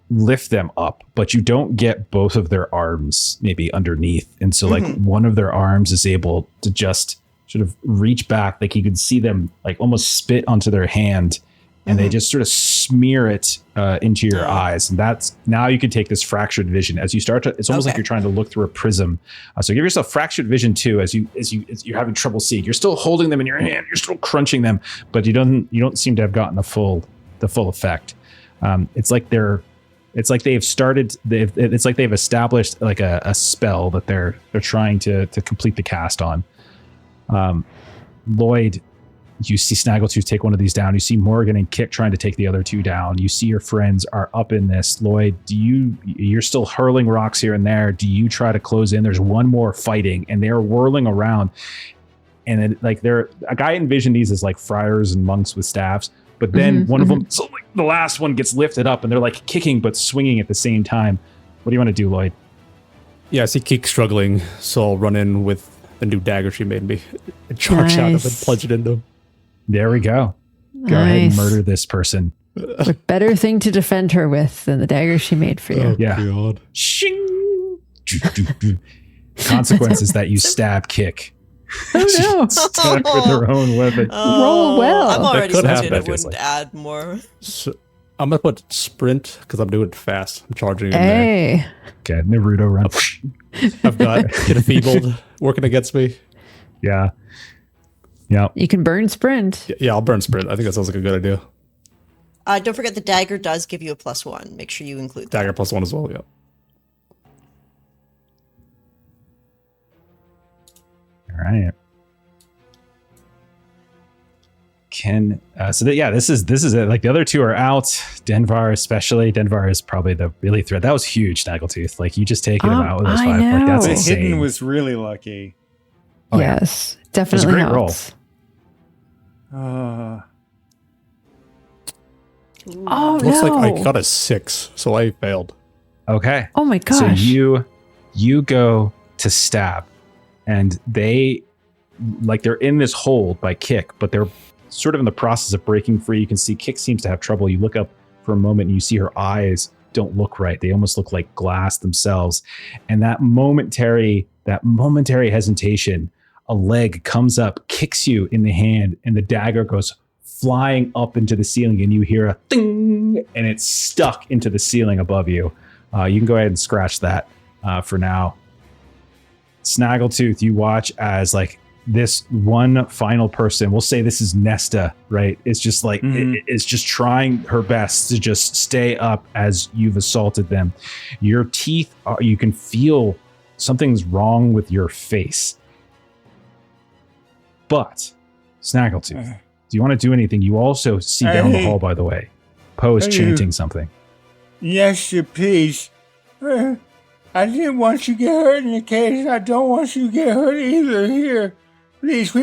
lift them up, but you don't get both of their arms maybe underneath. And so like one of their arms is able to just sort of reach back. Like you can see them like almost spit onto their hand. And they just sort of smear it into your eyes. And that's, now you can take this fractured vision as you start to, it's almost like you're trying to look through a prism. So give yourself fractured vision too, as you're having trouble seeing. You're still holding them in your hand, you're still crunching them, but you don't seem to have gotten the full effect. It's like they've established like a spell that they're trying to complete the cast on. Lloyd, you see Snaggletooth take one of these down. You see Morgan and Kit trying to take the other two down. You see your friends are up in this. Lloyd, you're still hurling rocks here and there. Do you try to close in? There's one more fighting, and they're whirling around. And then, like, a guy envisioned these as like friars and monks with staffs, but then one of them, so like the last one gets lifted up, and they're like kicking but swinging at the same time. What do you want to do, Lloyd? Yeah, I see Keek struggling, so I'll run in with the new dagger she made me and charge out of it, plunge it into him. There we go. Go ahead and murder this person. What better thing to defend her with than the dagger she made for you? Oh, yeah. God. Shing. Consequence is that you stab Kick. Oh no! Stuck with her own weapon. Roll well. I'm already could thinking happen. it wouldn't add more. So, I'm gonna put sprint because I'm doing it fast. I'm charging in there. Hey. Okay, Naruto run. I've got Get Enfeebled working against me. Yeah. Yeah. You can burn sprint. Yeah, I'll burn sprint. I think that sounds like a good idea. Don't forget the dagger does give you a +1. Make sure you include that. Dagger +1 as well, yeah. All right. This is it. Like the other two are out. Denvar especially. Denvar is probably the really threat. That was huge, Snaggletooth. Like you just taking him out with those 5. Like that's The insane. hidden was really lucky. Oh, yeah. Yes, definitely great roll. helps. Oh Looks no! like I got a 6, so I failed. Okay. Oh my gosh! So you go to stab, and they're in this hold by Kick, but they're sort of in the process of breaking free. You can see Kick seems to have trouble. You look up for a moment and you see her eyes don't look right. They almost look like glass themselves. And that momentary hesitation, a leg comes up, kicks you in the hand, and the dagger goes flying up into the ceiling, and you hear a ding, and it's stuck into the ceiling above you. You can go ahead and scratch that for now. Snaggletooth, you watch as like this one final person, we'll say this is Nesta, right? It's just like, it's just trying her best to just stay up as you've assaulted them. Your teeth, you can feel something's wrong with your face. But, Snaggletooth, do you want to do anything? You also see down the hall, by the way, Poe is chanting something. Yes, please. I didn't want you to get hurt in the case. I don't want you to get hurt either here. Please,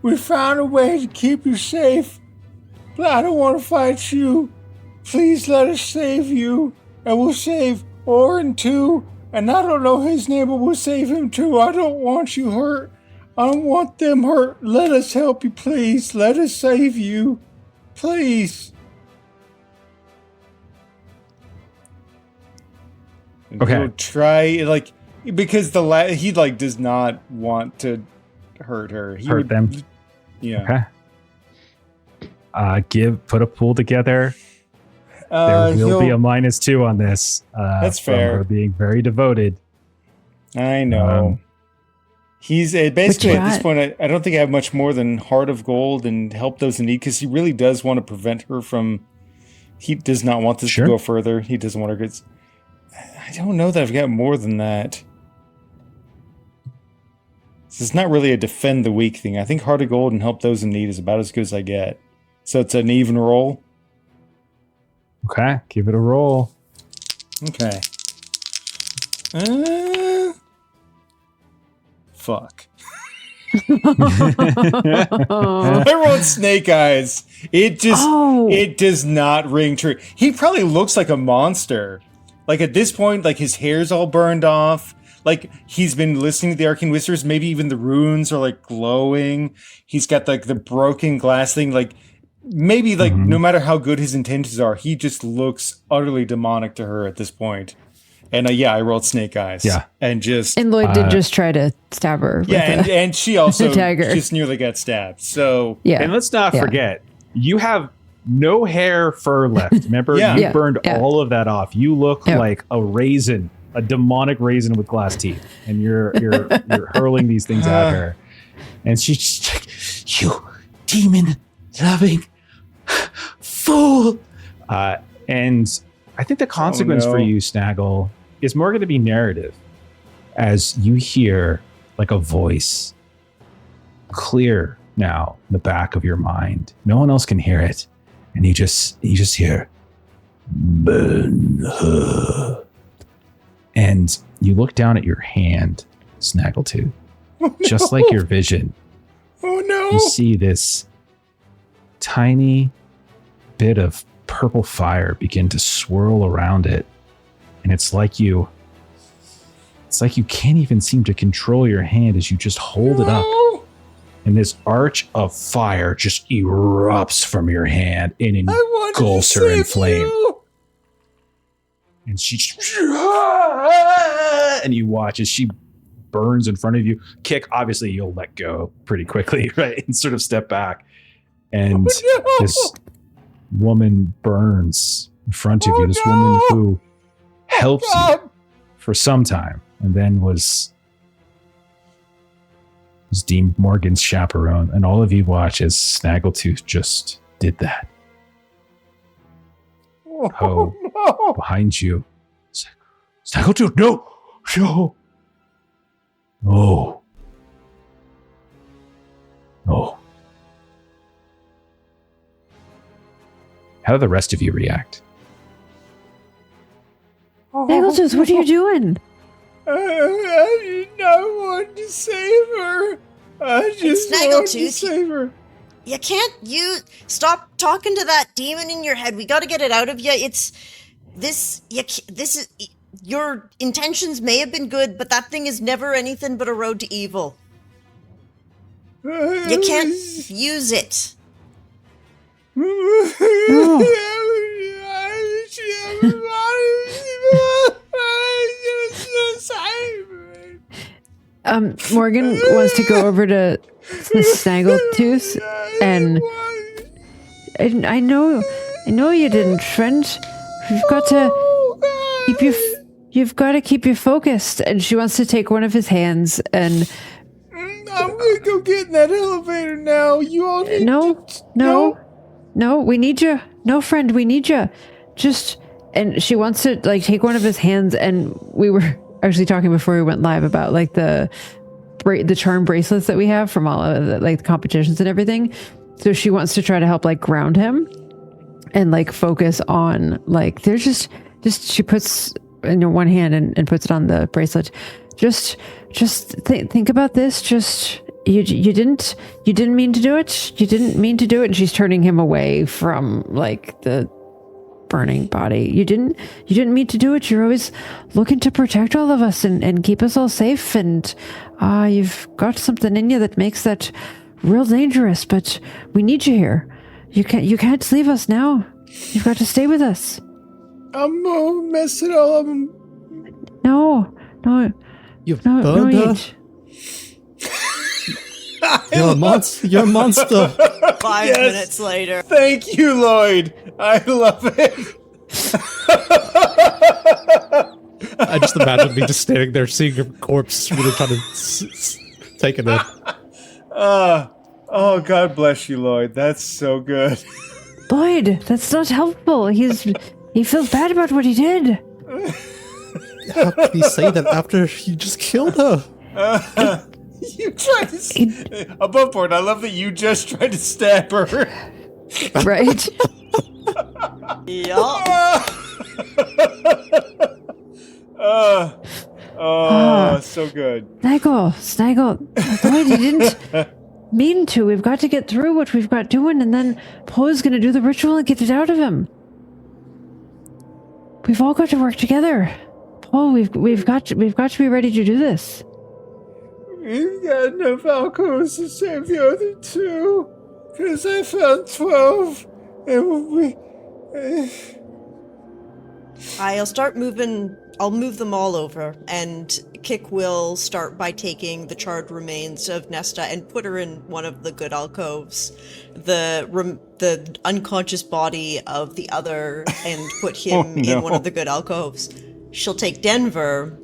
we found a way to keep you safe. But I don't want to fight you. Please let us save you. And we'll save Orin too. And I don't know his name, but we'll save him too. I don't want you hurt. I don't want them hurt. Let us help you, please. Let us save you. Please. Okay. He'll try, because he does not want to hurt her. Hurt them. Yeah. Okay. Put a pool together. There will be a -2 on this. That's from fair. her being very devoted. I know. He's basically at this point. I don't think I have much more than Heart of Gold and Help Those in Need, because he really does want to prevent her from. He does not want this to go further. He doesn't want her to get. I don't know that I've got more than that. This is not really a defend the weak thing. I think Heart of Gold and Help Those in Need is about as good as I get. So it's an even roll. Okay, give it a roll. Okay. Fuck. I rolled Snake Eyes. It does not ring true. He probably looks like a monster. Like at this point, like his hair's all burned off. Like he's been listening to the arcane whispers. Maybe even the runes are like glowing. He's got like the broken glass thing. Like maybe like no matter how good his intentions are, he just looks utterly demonic to her at this point. And I rolled Snake Eyes. Yeah. And Lloyd did just try to stab her. Yeah, and she also dagger. just nearly got stabbed. So Yeah. And let's not forget, you have no hair, fur left. Remember, you burned all of that off. You look like a raisin, a demonic raisin with glass teeth, and you're hurling these things at her. And she's just like, "You demon-loving fool!" And I think the consequence for you, Snaggle, is more going to be narrative, as you hear like a voice, clear now in the back of your mind. No one else can hear it, and you just hear, "Burn her." And you look down at your hand, Snaggletooth, just like your vision. Oh no! You see this tiny bit of purple fire begin to swirl around it, and it's like you can't even seem to control your hand as you just hold it up, and this arch of fire just erupts from your hand and engulfs her in flame. And she and you watch as she burns in front of you. Kick, obviously you'll let go pretty quickly, right? And sort of step back, and this woman burns in front of you. This woman who helps you for some time and then was deemed Morgan's chaperone. And all of you watch as Snaggletooth just did that. Oh, no. Behind you. Snaggletooth, no! No! No. No. How do the rest of you react? Snaggletooth, what are you doing? I did not want to save her. I just wanted to save her. You can't stop talking to that demon in your head. We got to get it out of you. Your intentions may have been good, but that thing is never anything but a road to evil. You can't use it. Morgan wants to go over to the Snaggletooth, and I know you didn't, friend. You've got to keep you focused. And she wants to take one of his hands, and I'm gonna go get in that elevator now. You all need No, we need you. No, friend, we need you. And she wants to take one of his hands, and we were actually talking before we went live about the charm bracelets that we have from all of the competitions and everything. So she wants to try to help ground him and focus on there's just she puts in one hand and puts it on the bracelet. Just think about this. You didn't mean to do it. You didn't mean to do it. And she's turning him away from the burning body. You didn't mean to do it. You're always looking to protect all of us and keep us all safe. And you've got something in you that makes that real dangerous. But we need you here. You can't leave us now. You've got to stay with us. I'm gonna mess it all up. No. You've burned her. You're a monster. You're a monster. 5 minutes later. Thank you, Lloyd. I love it. I just imagine me just standing there, seeing your corpse, really trying to take it in. Oh, God bless you, Lloyd. That's so good. Lloyd, that's not helpful. He feels bad about what he did. How can he say that after you just killed her? You tried to... Above board, I love that you just tried to stab her. Right? Yup. So good. Snaggle. Lloyd, you didn't mean to. We've got to get through what we've got doing, and then Poe's going to do the ritual and get it out of him. We've all got to work together. Poe, we've got to be ready to do this. We've got enough alcoves to save the other two. Because I found 12. And I'll move them all over, and Kick will start by taking the charred remains of Nesta and put her in one of the good alcoves. The unconscious body of the other, and put him in one of the good alcoves. She'll take Denver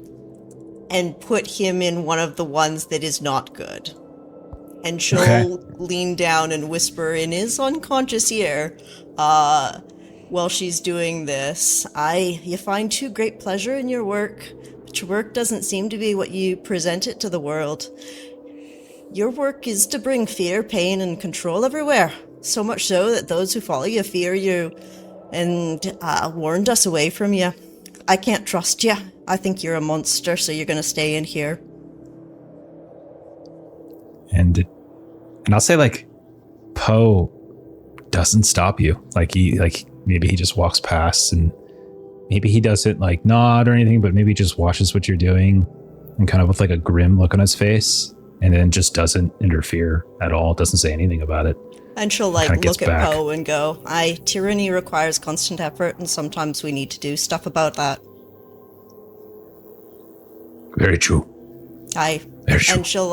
and put him in one of the ones that is not good. And she'll lean down and whisper in his unconscious ear, while she's doing this, you find too great pleasure in your work, but your work doesn't seem to be what you present it to the world. Your work is to bring fear, pain, and control everywhere, so much so that those who follow you fear you and warned us away from you. I can't trust you. I think you're a monster, so you're going to stay in here. And I'll say Poe doesn't stop you. Maybe he just walks past, and maybe he doesn't nod or anything, but maybe just watches what you're doing and kind of with a grim look on his face, and then just doesn't interfere at all, doesn't say anything about it. And she'll look at Poe and go, tyranny requires constant effort, and sometimes we need to do stuff about that. Very true. Very true. And she'll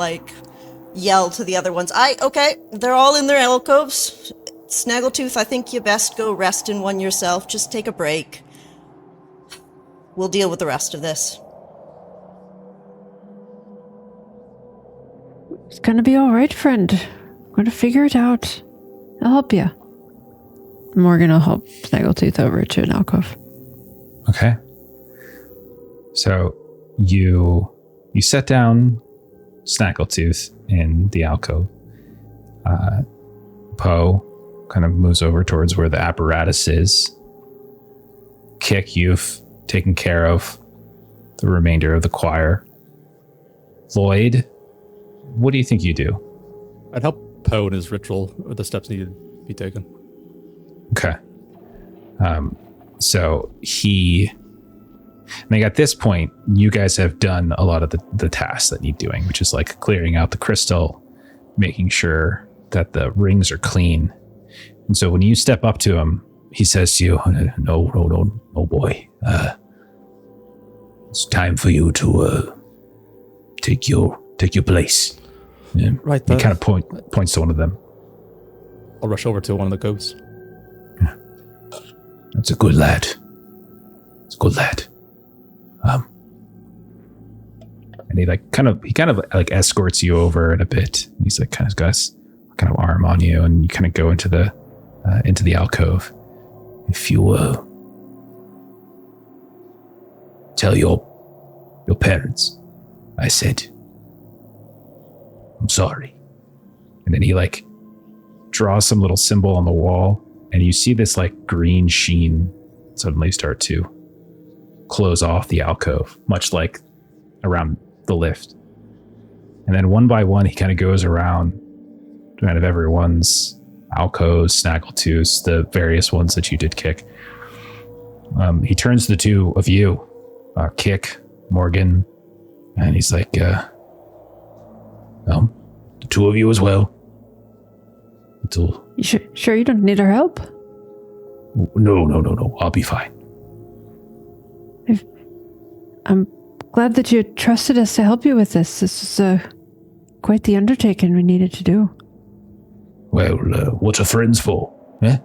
yell to the other ones, okay, they're all in their alcoves. Snaggletooth, I think you best go rest in one yourself. Just take a break. We'll deal with the rest of this. It's gonna be all right, friend. We're gonna figure it out. I'll help you. Morgan will help Snaggletooth over to an alcove. Okay. So you set down Snaggletooth in the alcove. Poe kind of moves over towards where the apparatus is. Kick, you've taken care of the remainder of the choir. Lloyd, what do you think you do? I'd help Poe and his ritual, or the steps needed to be taken. Okay. So I think at this point, you guys have done a lot of the tasks that need doing, which is like clearing out the crystal, making sure that the rings are clean. And so when you step up to him, he says to you, no, boy. It's time for you to take your place. Yeah. Right. He kind of points to one of them. I'll rush over to one of the ghosts. That's a good lad. It's a good lad. And he kind of escorts you over in a bit. He's like kind of got his kind of arm on you, and you kind of go into the alcove. If you tell your parents, I said, I'm sorry. And then he like draws some little symbol on the wall, and you see this like green sheen suddenly start to close off the alcove, much like around the lift. And then one by one, he kind of goes around kind of everyone's alcoves, Snaggletooths, the various ones that you did kick. He turns to the two of you, Kick, Morgan, and he's like, the two of you as well. You sure you don't need our help? No. I'll be fine. I'm glad that you trusted us to help you with this. This is quite the undertaking we needed to do. Well, what are friends for? Eh?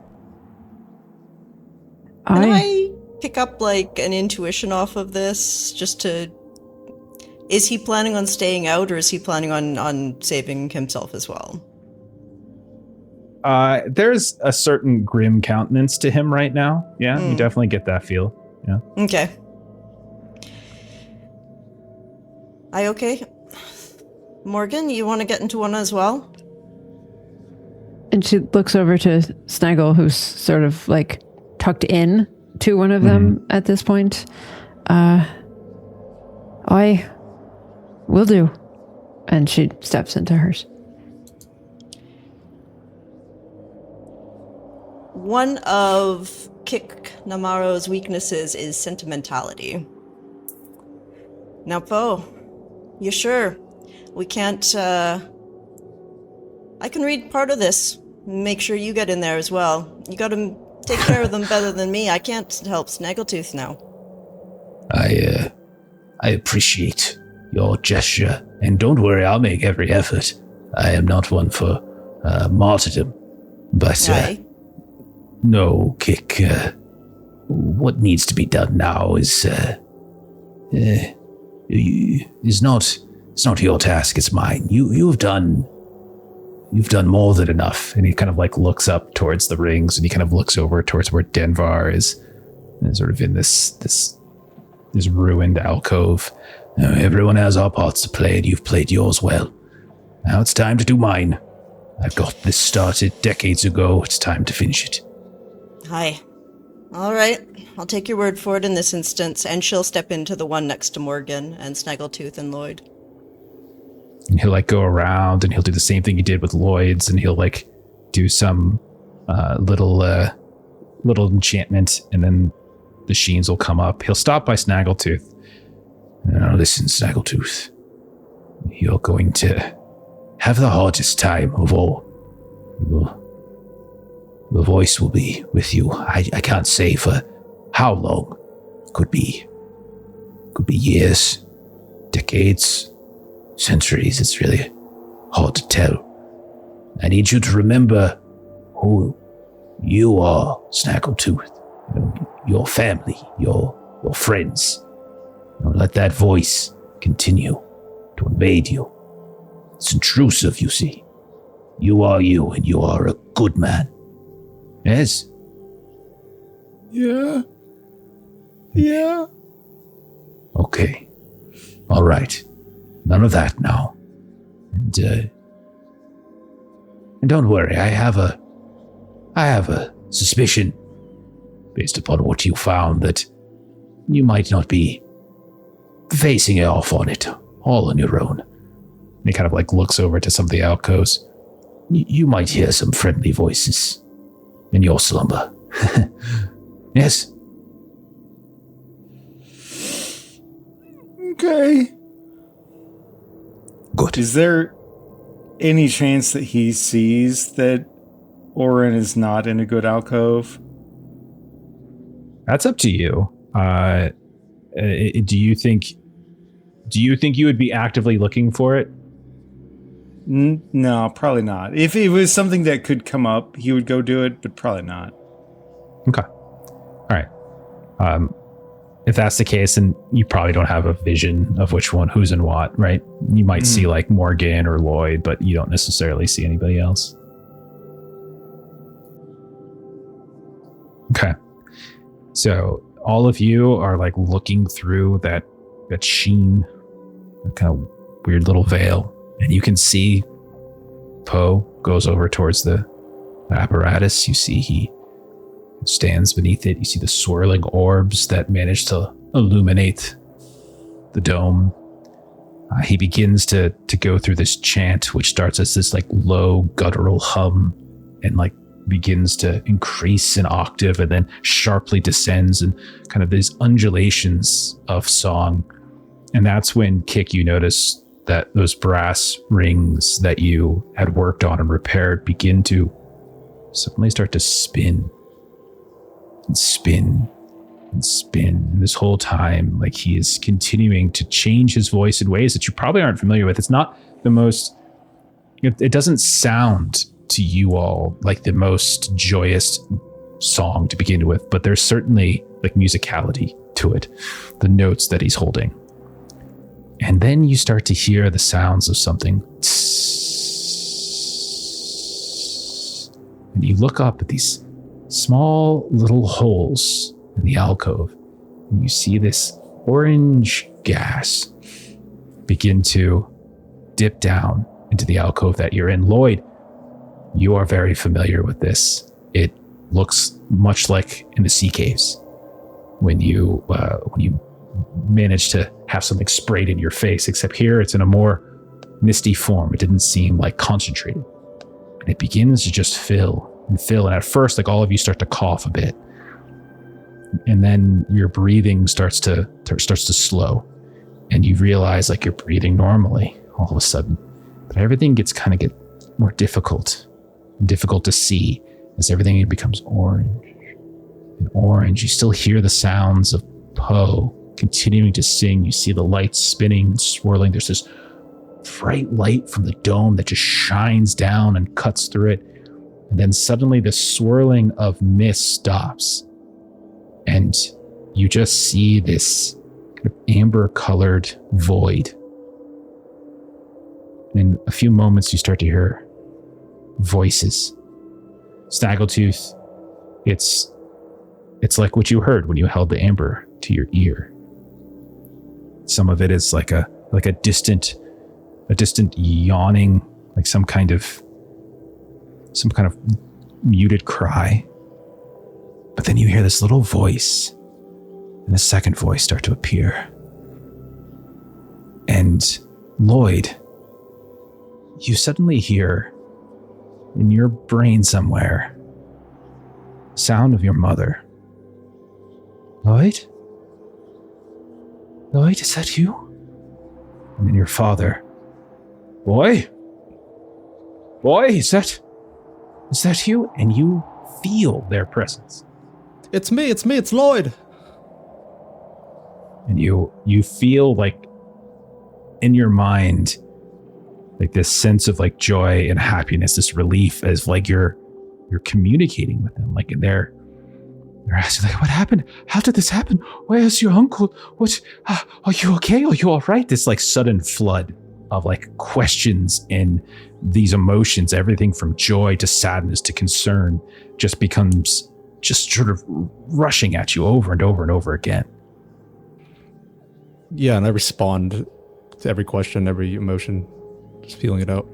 Can I pick up like an intuition off of this just to... Is he planning on staying out, or is he planning on saving himself as well? There's a certain grim countenance to him right now. Yeah, you definitely get that feel. Yeah. Okay. Okay? Morgan, you want to get into one as well? And she looks over to Snaggle, who's sort of like tucked in to one of them at this point. I will do. And she steps into hers. One of Kik Namaro's weaknesses is sentimentality. Now, Poe, you sure? We can't, I can read part of this. Make sure you get in there as well. You gotta take care of them better than me. I can't help Snaggletooth now. I appreciate your gesture, and don't worry, I'll make every effort. I am not one for martyrdom, but no, Kick. What needs to be done now is not your task. It's mine. You've done more than enough. And he kind of like looks up towards the rings, and he kind of looks over towards where Denvar is, sort of in this ruined alcove. Everyone has our parts to play, and you've played yours well. Now it's time to do mine. I've got this started decades ago. It's time to finish it. Hi. All right. I'll take your word for it in this instance, and she'll step into the one next to Morgan and Snaggletooth and Lloyd. And he'll like go around, and he'll do the same thing he did with Lloyd's, and he'll like do some little enchantment, and then the sheens will come up. He'll stop by Snaggletooth. Now listen, Snaggletooth. You're going to have the hardest time of all. The voice will be with you. I can't say for how long. Could be years, decades, centuries. It's really hard to tell. I need you to remember who you are, Snaggletooth. Your family, your friends. Don't let that voice continue to invade you. It's intrusive, you see. You are you, and you are a good man. Yes? Yeah. Okay. All right. None of that now. And don't worry, I have a suspicion, based upon what you found, that you might not be facing off on it all on your own. And he kind of like looks over to some of the alcoves. You might hear some friendly voices in your slumber. Yes? Okay. Good. Is there any chance that he sees that Oren is not in a good alcove? That's up to you. Do you think you would be actively looking for it? No, probably not. If it was something that could come up, he would go do it, but probably not. Okay. All right. If that's the case, then you probably don't have a vision of which one, who's in what, right? You might see like Morgan or Lloyd, but you don't necessarily see anybody else. Okay. So all of you are like looking through that sheen, that kind of weird little veil, and you can see Poe goes over towards the apparatus. You see he stands beneath it. You see the swirling orbs that manage to illuminate the dome. He begins to go through this chant, which starts as this like low guttural hum and like begins to increase in octave and then sharply descends and kind of these undulations of song. And that's when, Kick, you notice that those brass rings that you had worked on and repaired begin to suddenly start to spin and spin and spin. And this whole time, like, he is continuing to change his voice in ways that you probably aren't familiar with. It's not the most, it doesn't sound to you all like the most joyous song to begin with, but there's certainly like musicality to it, the notes that he's holding. And then you start to hear the sounds of something. And you look up at these small little holes in the alcove, and you see this orange gas begin to dip down into the alcove that you're in. Lloyd, you are very familiar with this. It looks much like in the sea caves when you manage to have something sprayed in your face, except here it's in a more misty form. It didn't seem like concentrated. And it begins to just fill and fill. And at first, like, all of you start to cough a bit. And then your breathing starts to slow. And you realize like you're breathing normally all of a sudden. But everything gets more difficult to see as everything becomes orange and orange. You still hear the sounds of Poe continuing to sing. You see the lights spinning and swirling. There's this bright light from the dome that just shines down and cuts through it. And then suddenly the swirling of mist stops. And you just see this kind of amber-colored void. And in a few moments, you start to hear voices. Snaggletooth, it's like what you heard when you held the amber to your ear. Some of it is like a distant yawning, like some kind of muted cry. But then you hear this little voice and a second voice start to appear. And Lloyd, you suddenly hear in your brain somewhere sound of your mother. Lloyd? Lloyd, is that you? And then your father. Boy? Boy, is that you? And you feel their presence. It's me, it's Lloyd. And you feel like in your mind, like this sense of like joy and happiness, this relief, as like you're communicating with them. Like they're asking, like, what happened? How did this happen? Where's your uncle? What? Are you okay? Are you all right? This like sudden flood of like questions and these emotions, everything from joy to sadness to concern, just becomes just sort of rushing at you over and over and over again. Yeah, and I respond to every question, every emotion, just feeling it out.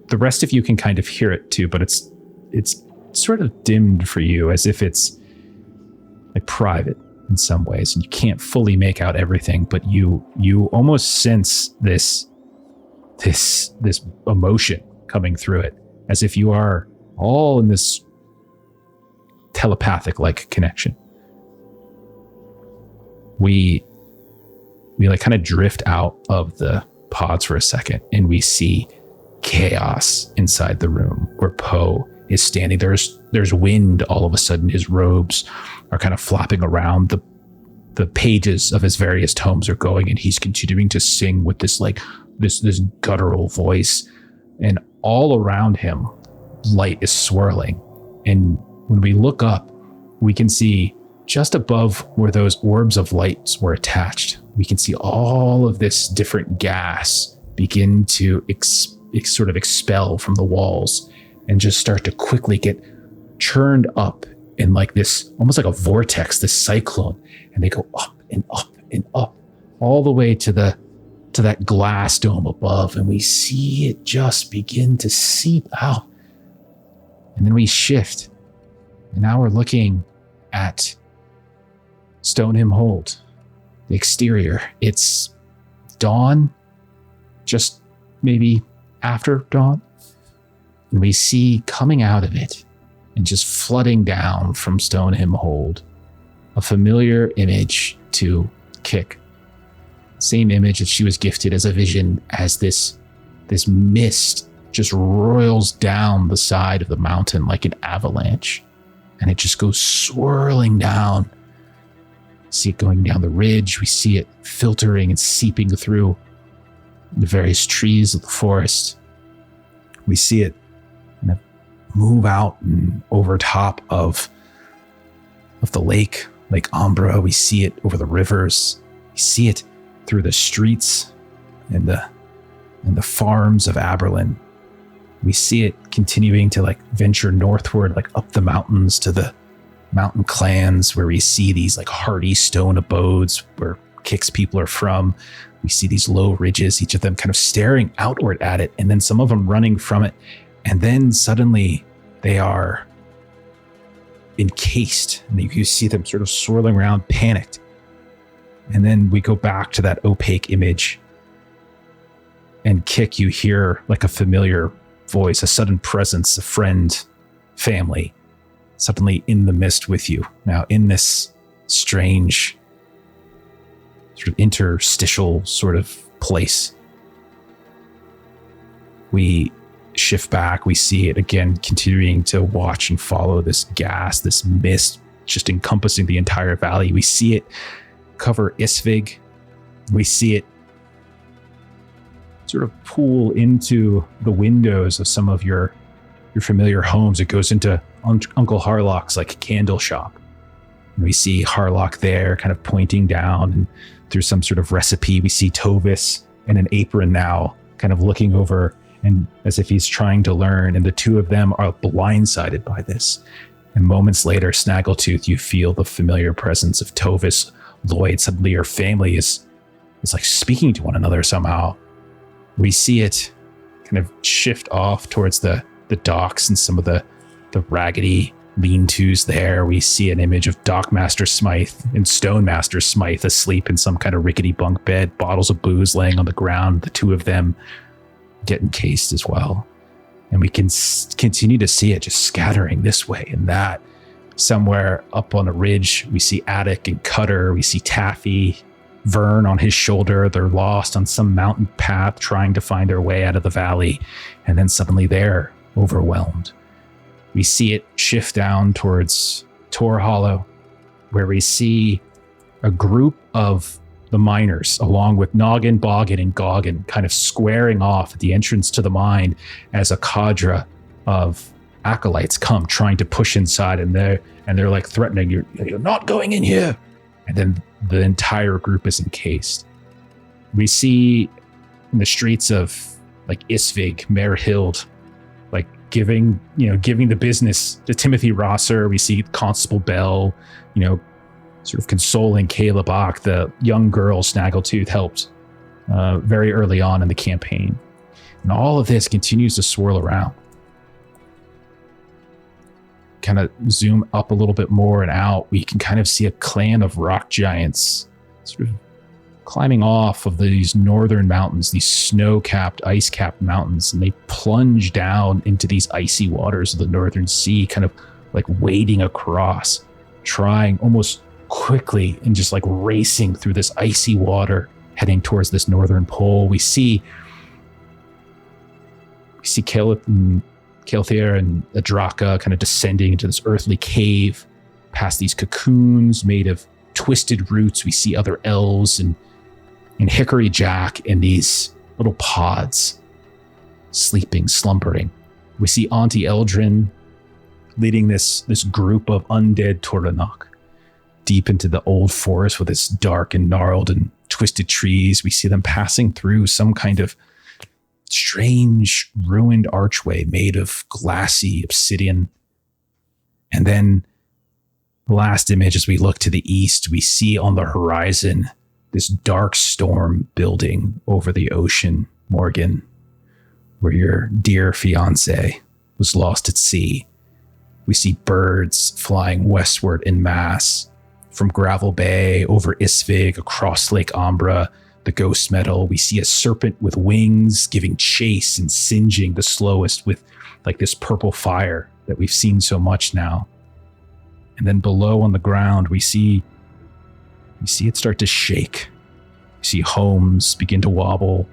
The rest of you can kind of hear it too, but it's sort of dimmed for you, as if it's like private in some ways, and you can't fully make out everything, but you almost sense this emotion coming through it. as if you are all in this telepathic-like connection. We like kind of drift out of the pods for a second, and we see chaos inside the room where Poe is standing. There's wind all of a sudden. His robes are kind of flopping around. The pages of his various tomes are going, and he's continuing to sing with this like this guttural voice. And all around him, light is swirling. And when we look up, we can see just above where those orbs of lights were attached, we can see all of this different gas begin to sort of expel from the walls and just start to quickly get churned up in like this, almost like a vortex, this cyclone. And they go up and up and up all the way to that glass dome above. And we see it just begin to seep out. And then we shift. And now we're looking at Stoneham Hold, the exterior. It's dawn, just maybe after dawn. And we see coming out of it and just flooding down from Stoneham Hold a familiar image to Kick. Same image that she was gifted as a vision, as this mist just roils down the side of the mountain like an avalanche. And it just goes swirling down. See it going down the ridge. We see it filtering and seeping through the various trees of the forest. We see it kind of move out and over top of the Lake Umbra. We see it over the rivers. We see it through the streets and the farms of Aberlin. We see it continuing to like venture northward, like up the mountains to the mountain clans, where we see these like hardy stone abodes where Kick's people are from. We see these low ridges, each of them kind of staring outward at it, and then some of them running from it. And then suddenly they are encased, and you see them sort of swirling around, panicked. And then we go back to that opaque image, and Kick, you hear like a familiar voice, a sudden presence, a friend, family, suddenly in the mist with you. Now in this strange sort of interstitial sort of place. We shift back, we see it again, continuing to watch and follow this gas, this mist just encompassing the entire valley. We see it cover Isvig. We see it sort of pool into the windows of some of your familiar homes. It goes into Uncle Harlock's like candle shop. And we see Harlock there kind of pointing down, and through some sort of recipe, we see Tovis in an apron now kind of looking over, and as if he's trying to learn, and the two of them are blindsided by this. And moments later, Snaggletooth, you feel the familiar presence of Tovis, Lloyd. Suddenly your family is like speaking to one another somehow. We see it kind of shift off towards the docks and some of the raggedy lean-tos there. We see an image of Dockmaster Smythe and Stonemaster Smythe asleep in some kind of rickety bunk bed, bottles of booze laying on the ground, the two of them get encased as well. And we can continue to see it just scattering this way and that. Somewhere up on a ridge, we see Attic and Cutter. We see Taffy, Vern on his shoulder. They're lost on some mountain path trying to find their way out of the valley. And then suddenly they're overwhelmed. We see it shift down towards Tor Hollow, where we see a group of the miners, along with Noggin, Boggin, and Goggin, kind of squaring off at the entrance to the mine as a cadre of acolytes come trying to push inside, and they're like threatening, you're not going in here. And then the entire group is encased. We see in the streets of like Isvig, Mayor Hild, like giving the business to Timothy Rosser. We see Constable Bell, sort of consoling Kayla Bach, the young girl Snaggletooth helped very early on in the campaign. And all of this continues to swirl around. Kind of zoom up a little bit more and out, we can kind of see a clan of rock giants sort of climbing off of these northern mountains, these snow-capped, ice-capped mountains, and they plunge down into these icy waters of the northern sea, kind of like wading across, trying almost quickly and just like racing through this icy water, heading towards this northern pole. We see Kael'thir and Adraka kind of descending into this earthly cave, past these cocoons made of twisted roots. We see other elves and Hickory Jack in these little pods, sleeping, slumbering. We see Auntie Eldrin leading this group of undead Toranok deep into the old forest with its dark and gnarled and twisted trees. We see them passing through some kind of strange ruined archway made of glassy obsidian. And then the last image, as we look to the east, we see on the horizon this dark storm building over the ocean, Morgan, where your dear fiance was lost at sea. We see birds flying westward en masse from Gravel Bay over Isvig across Lake Ambra, the Ghost Meadow. We see a serpent with wings giving chase and singeing the slowest with like this purple fire that we've seen so much now. And then below on the ground, we see it start to shake. We see homes begin to wobble.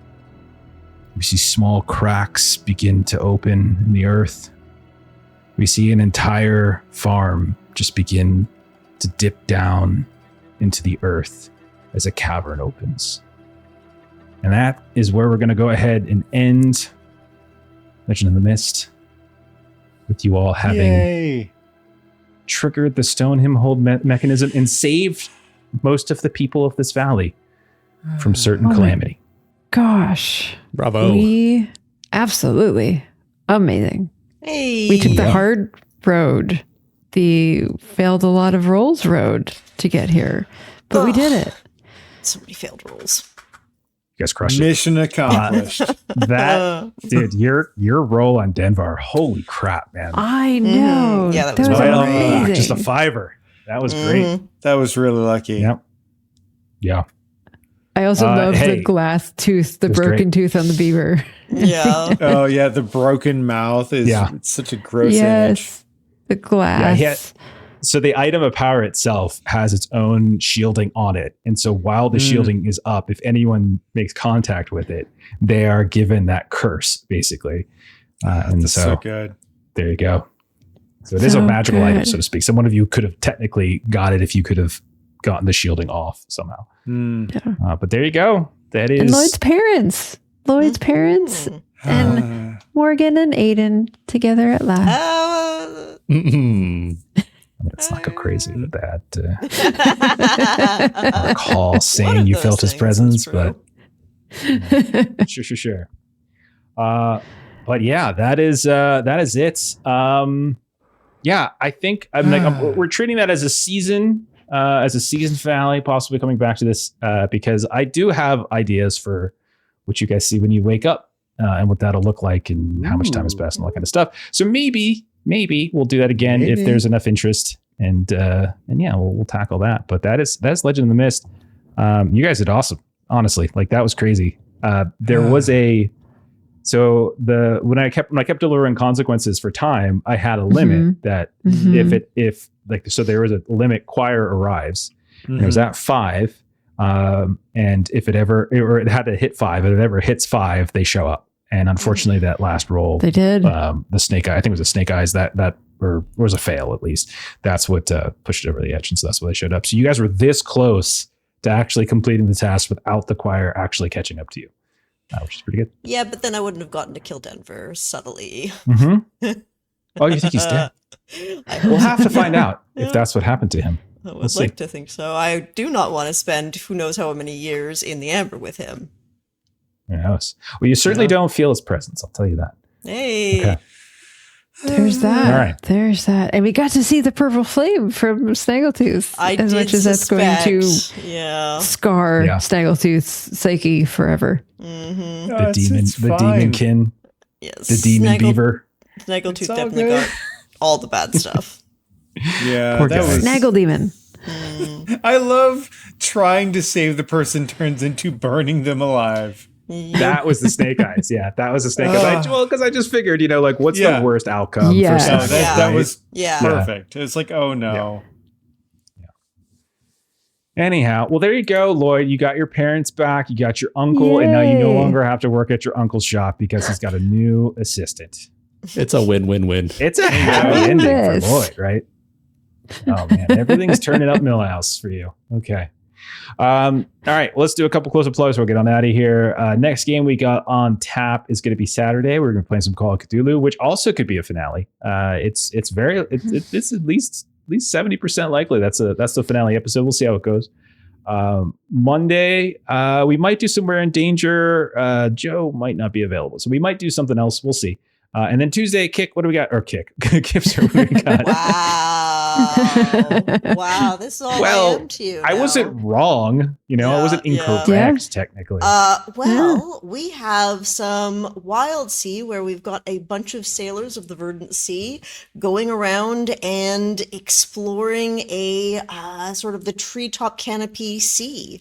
We see small cracks begin to open in the earth. We see an entire farm just begin to dip down into the earth as a cavern opens. And that is where we're going to go ahead and end Legend of the Mist, with you all having triggered the stone him hold mechanism and saved most of the people of this valley from certain calamity. Gosh. Bravo. We absolutely amazing. Hey. We took the hard road, the failed a lot of rolls road to get here, but we did it. So many failed rolls. You guys crushed it. Mission accomplished. That, dude, your roll on Denver, holy crap, man. I know. Yeah, that was Right on the amazing. back, just a $5. That was great. That was really lucky. Yep. Yeah. I also love hey, the glass tooth, the that's broken great. tooth on the beaver. Yeah. Oh yeah, the broken mouth is it's such a gross image. Yes. The glass. So the item of power itself has its own shielding on it. And so while the shielding is up, if anyone makes contact with it, they are given that curse, basically. And That's so so good. there you go. So it is a So magical item, good. so to speak. So one of you could have technically got it if you could have gotten the shielding off somehow. But there you go. That is... And Lloyd's parents. Lloyd's parents and Morgan and Aiden together at last. Let's not go crazy with that. I recall saying you felt his presence, but sure. But yeah, that is it. Yeah, I think we're treating that as a season finale, possibly coming back to this because I do have ideas for what you guys see when you wake up and what that'll look like and how much time has passed and all that kind of stuff. So maybe we'll do that again if there's enough interest, and yeah, we'll tackle that. But that's Legend of the Mist. You guys did awesome, honestly. Like that was crazy. There was when I kept delivering consequences for time, I had a limit that if there was a limit, choir arrives, and it was at 5, and if it had to hit 5, if it ever hits 5, they show up. And unfortunately, that last roll, They did. the snake eye. I think it was a snake eyes that was a fail at least. That's what pushed it over the edge, and so that's why they showed up. So you guys were this close to actually completing the task without the choir actually catching up to you, which is pretty good. Yeah, but then I wouldn't have gotten to kill Denver subtly. Oh, you think he's dead? We'll have to find out if that's what happened to him. I would like to think so. I do not want to spend who knows how many years in the amber with him. Who knows? Well, you certainly don't feel his presence. I'll tell you that. Hey. Okay. There's that. All right. There's that. And we got to see the purple flame from Snaggletooth. As much as that's going to scar Snaggletooth's psyche forever. The demonkin. Yes. The demon beaver. Snaggletooth definitely got all the bad stuff. Yeah. Poor that guy. was Snaggle demon. I love trying to save the person turns into burning them alive. That was the snake eyes. Yeah, that was the snake eyes. Because I just figured, like, what's the worst outcome Yeah. for No, something? that was Yeah. perfect. It's like, oh no. Anyhow, well, there you go, Lloyd. You got your parents back. You got your uncle, and now you no Yay. longer have to work at your uncle's shop because he's got a new assistant. It's a win-win-win. It's a happy Love ending this. for Lloyd, right? Oh man, everything's turning up Millhouse for you. Okay. All right, let's do a couple close-up plugs. We'll get on out of here. Next game we got on tap is going to be Saturday. We're going to play some Call of Cthulhu, which also could be a finale. It's at least 70% likely that's the finale episode. We'll see how it goes. Monday, we might do Somewhere in Danger. Joe might not be available, so we might do something else. We'll see. And then Tuesday, Kick. What do we got? Or Kick. Gifts. What do we got? Wow, this is all Well, I am to you I now. wasn't wrong. I wasn't incorrect Yeah. technically. We have some Wild Sea where we've got a bunch of sailors of the Verdant Sea going around and exploring a sort of the treetop canopy sea,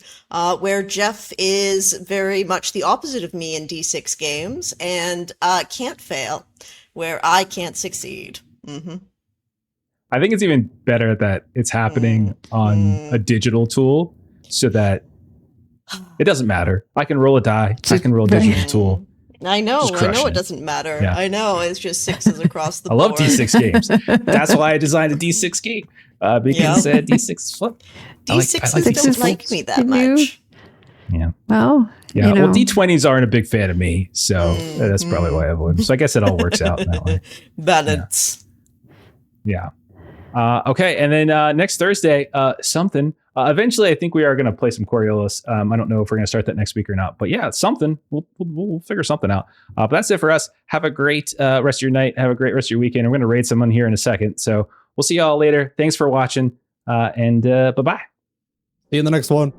where Jeff is very much the opposite of me in D6 games and can't fail, where I can't succeed. Mm-hmm. I think it's even better that it's happening on a digital tool so that it doesn't matter. I can roll a die. I can roll a digital tool. I know Just crushing it it. doesn't matter. Yeah. I know, it's just sixes across the I board. love D6 games. That's why I designed a D6 game because D6 is fun. D6s I like don't D6s. like me that Can you- much. Yeah. Well, Yeah. you know, Well, D20s aren't a big fan of me, so that's probably why I avoid them. So I guess it all works out in that way. Balance. Yeah. Okay, and then next Thursday, something. Eventually, I think we are going to play some Coriolis. I don't know if we're going to start that next week or not, but yeah, something. We'll figure something out. But that's it for us. Have a great rest of your night. Have a great rest of your weekend. We're going to raid someone here in a second, so we'll see y'all later. Thanks for watching, and bye bye. See you in the next one.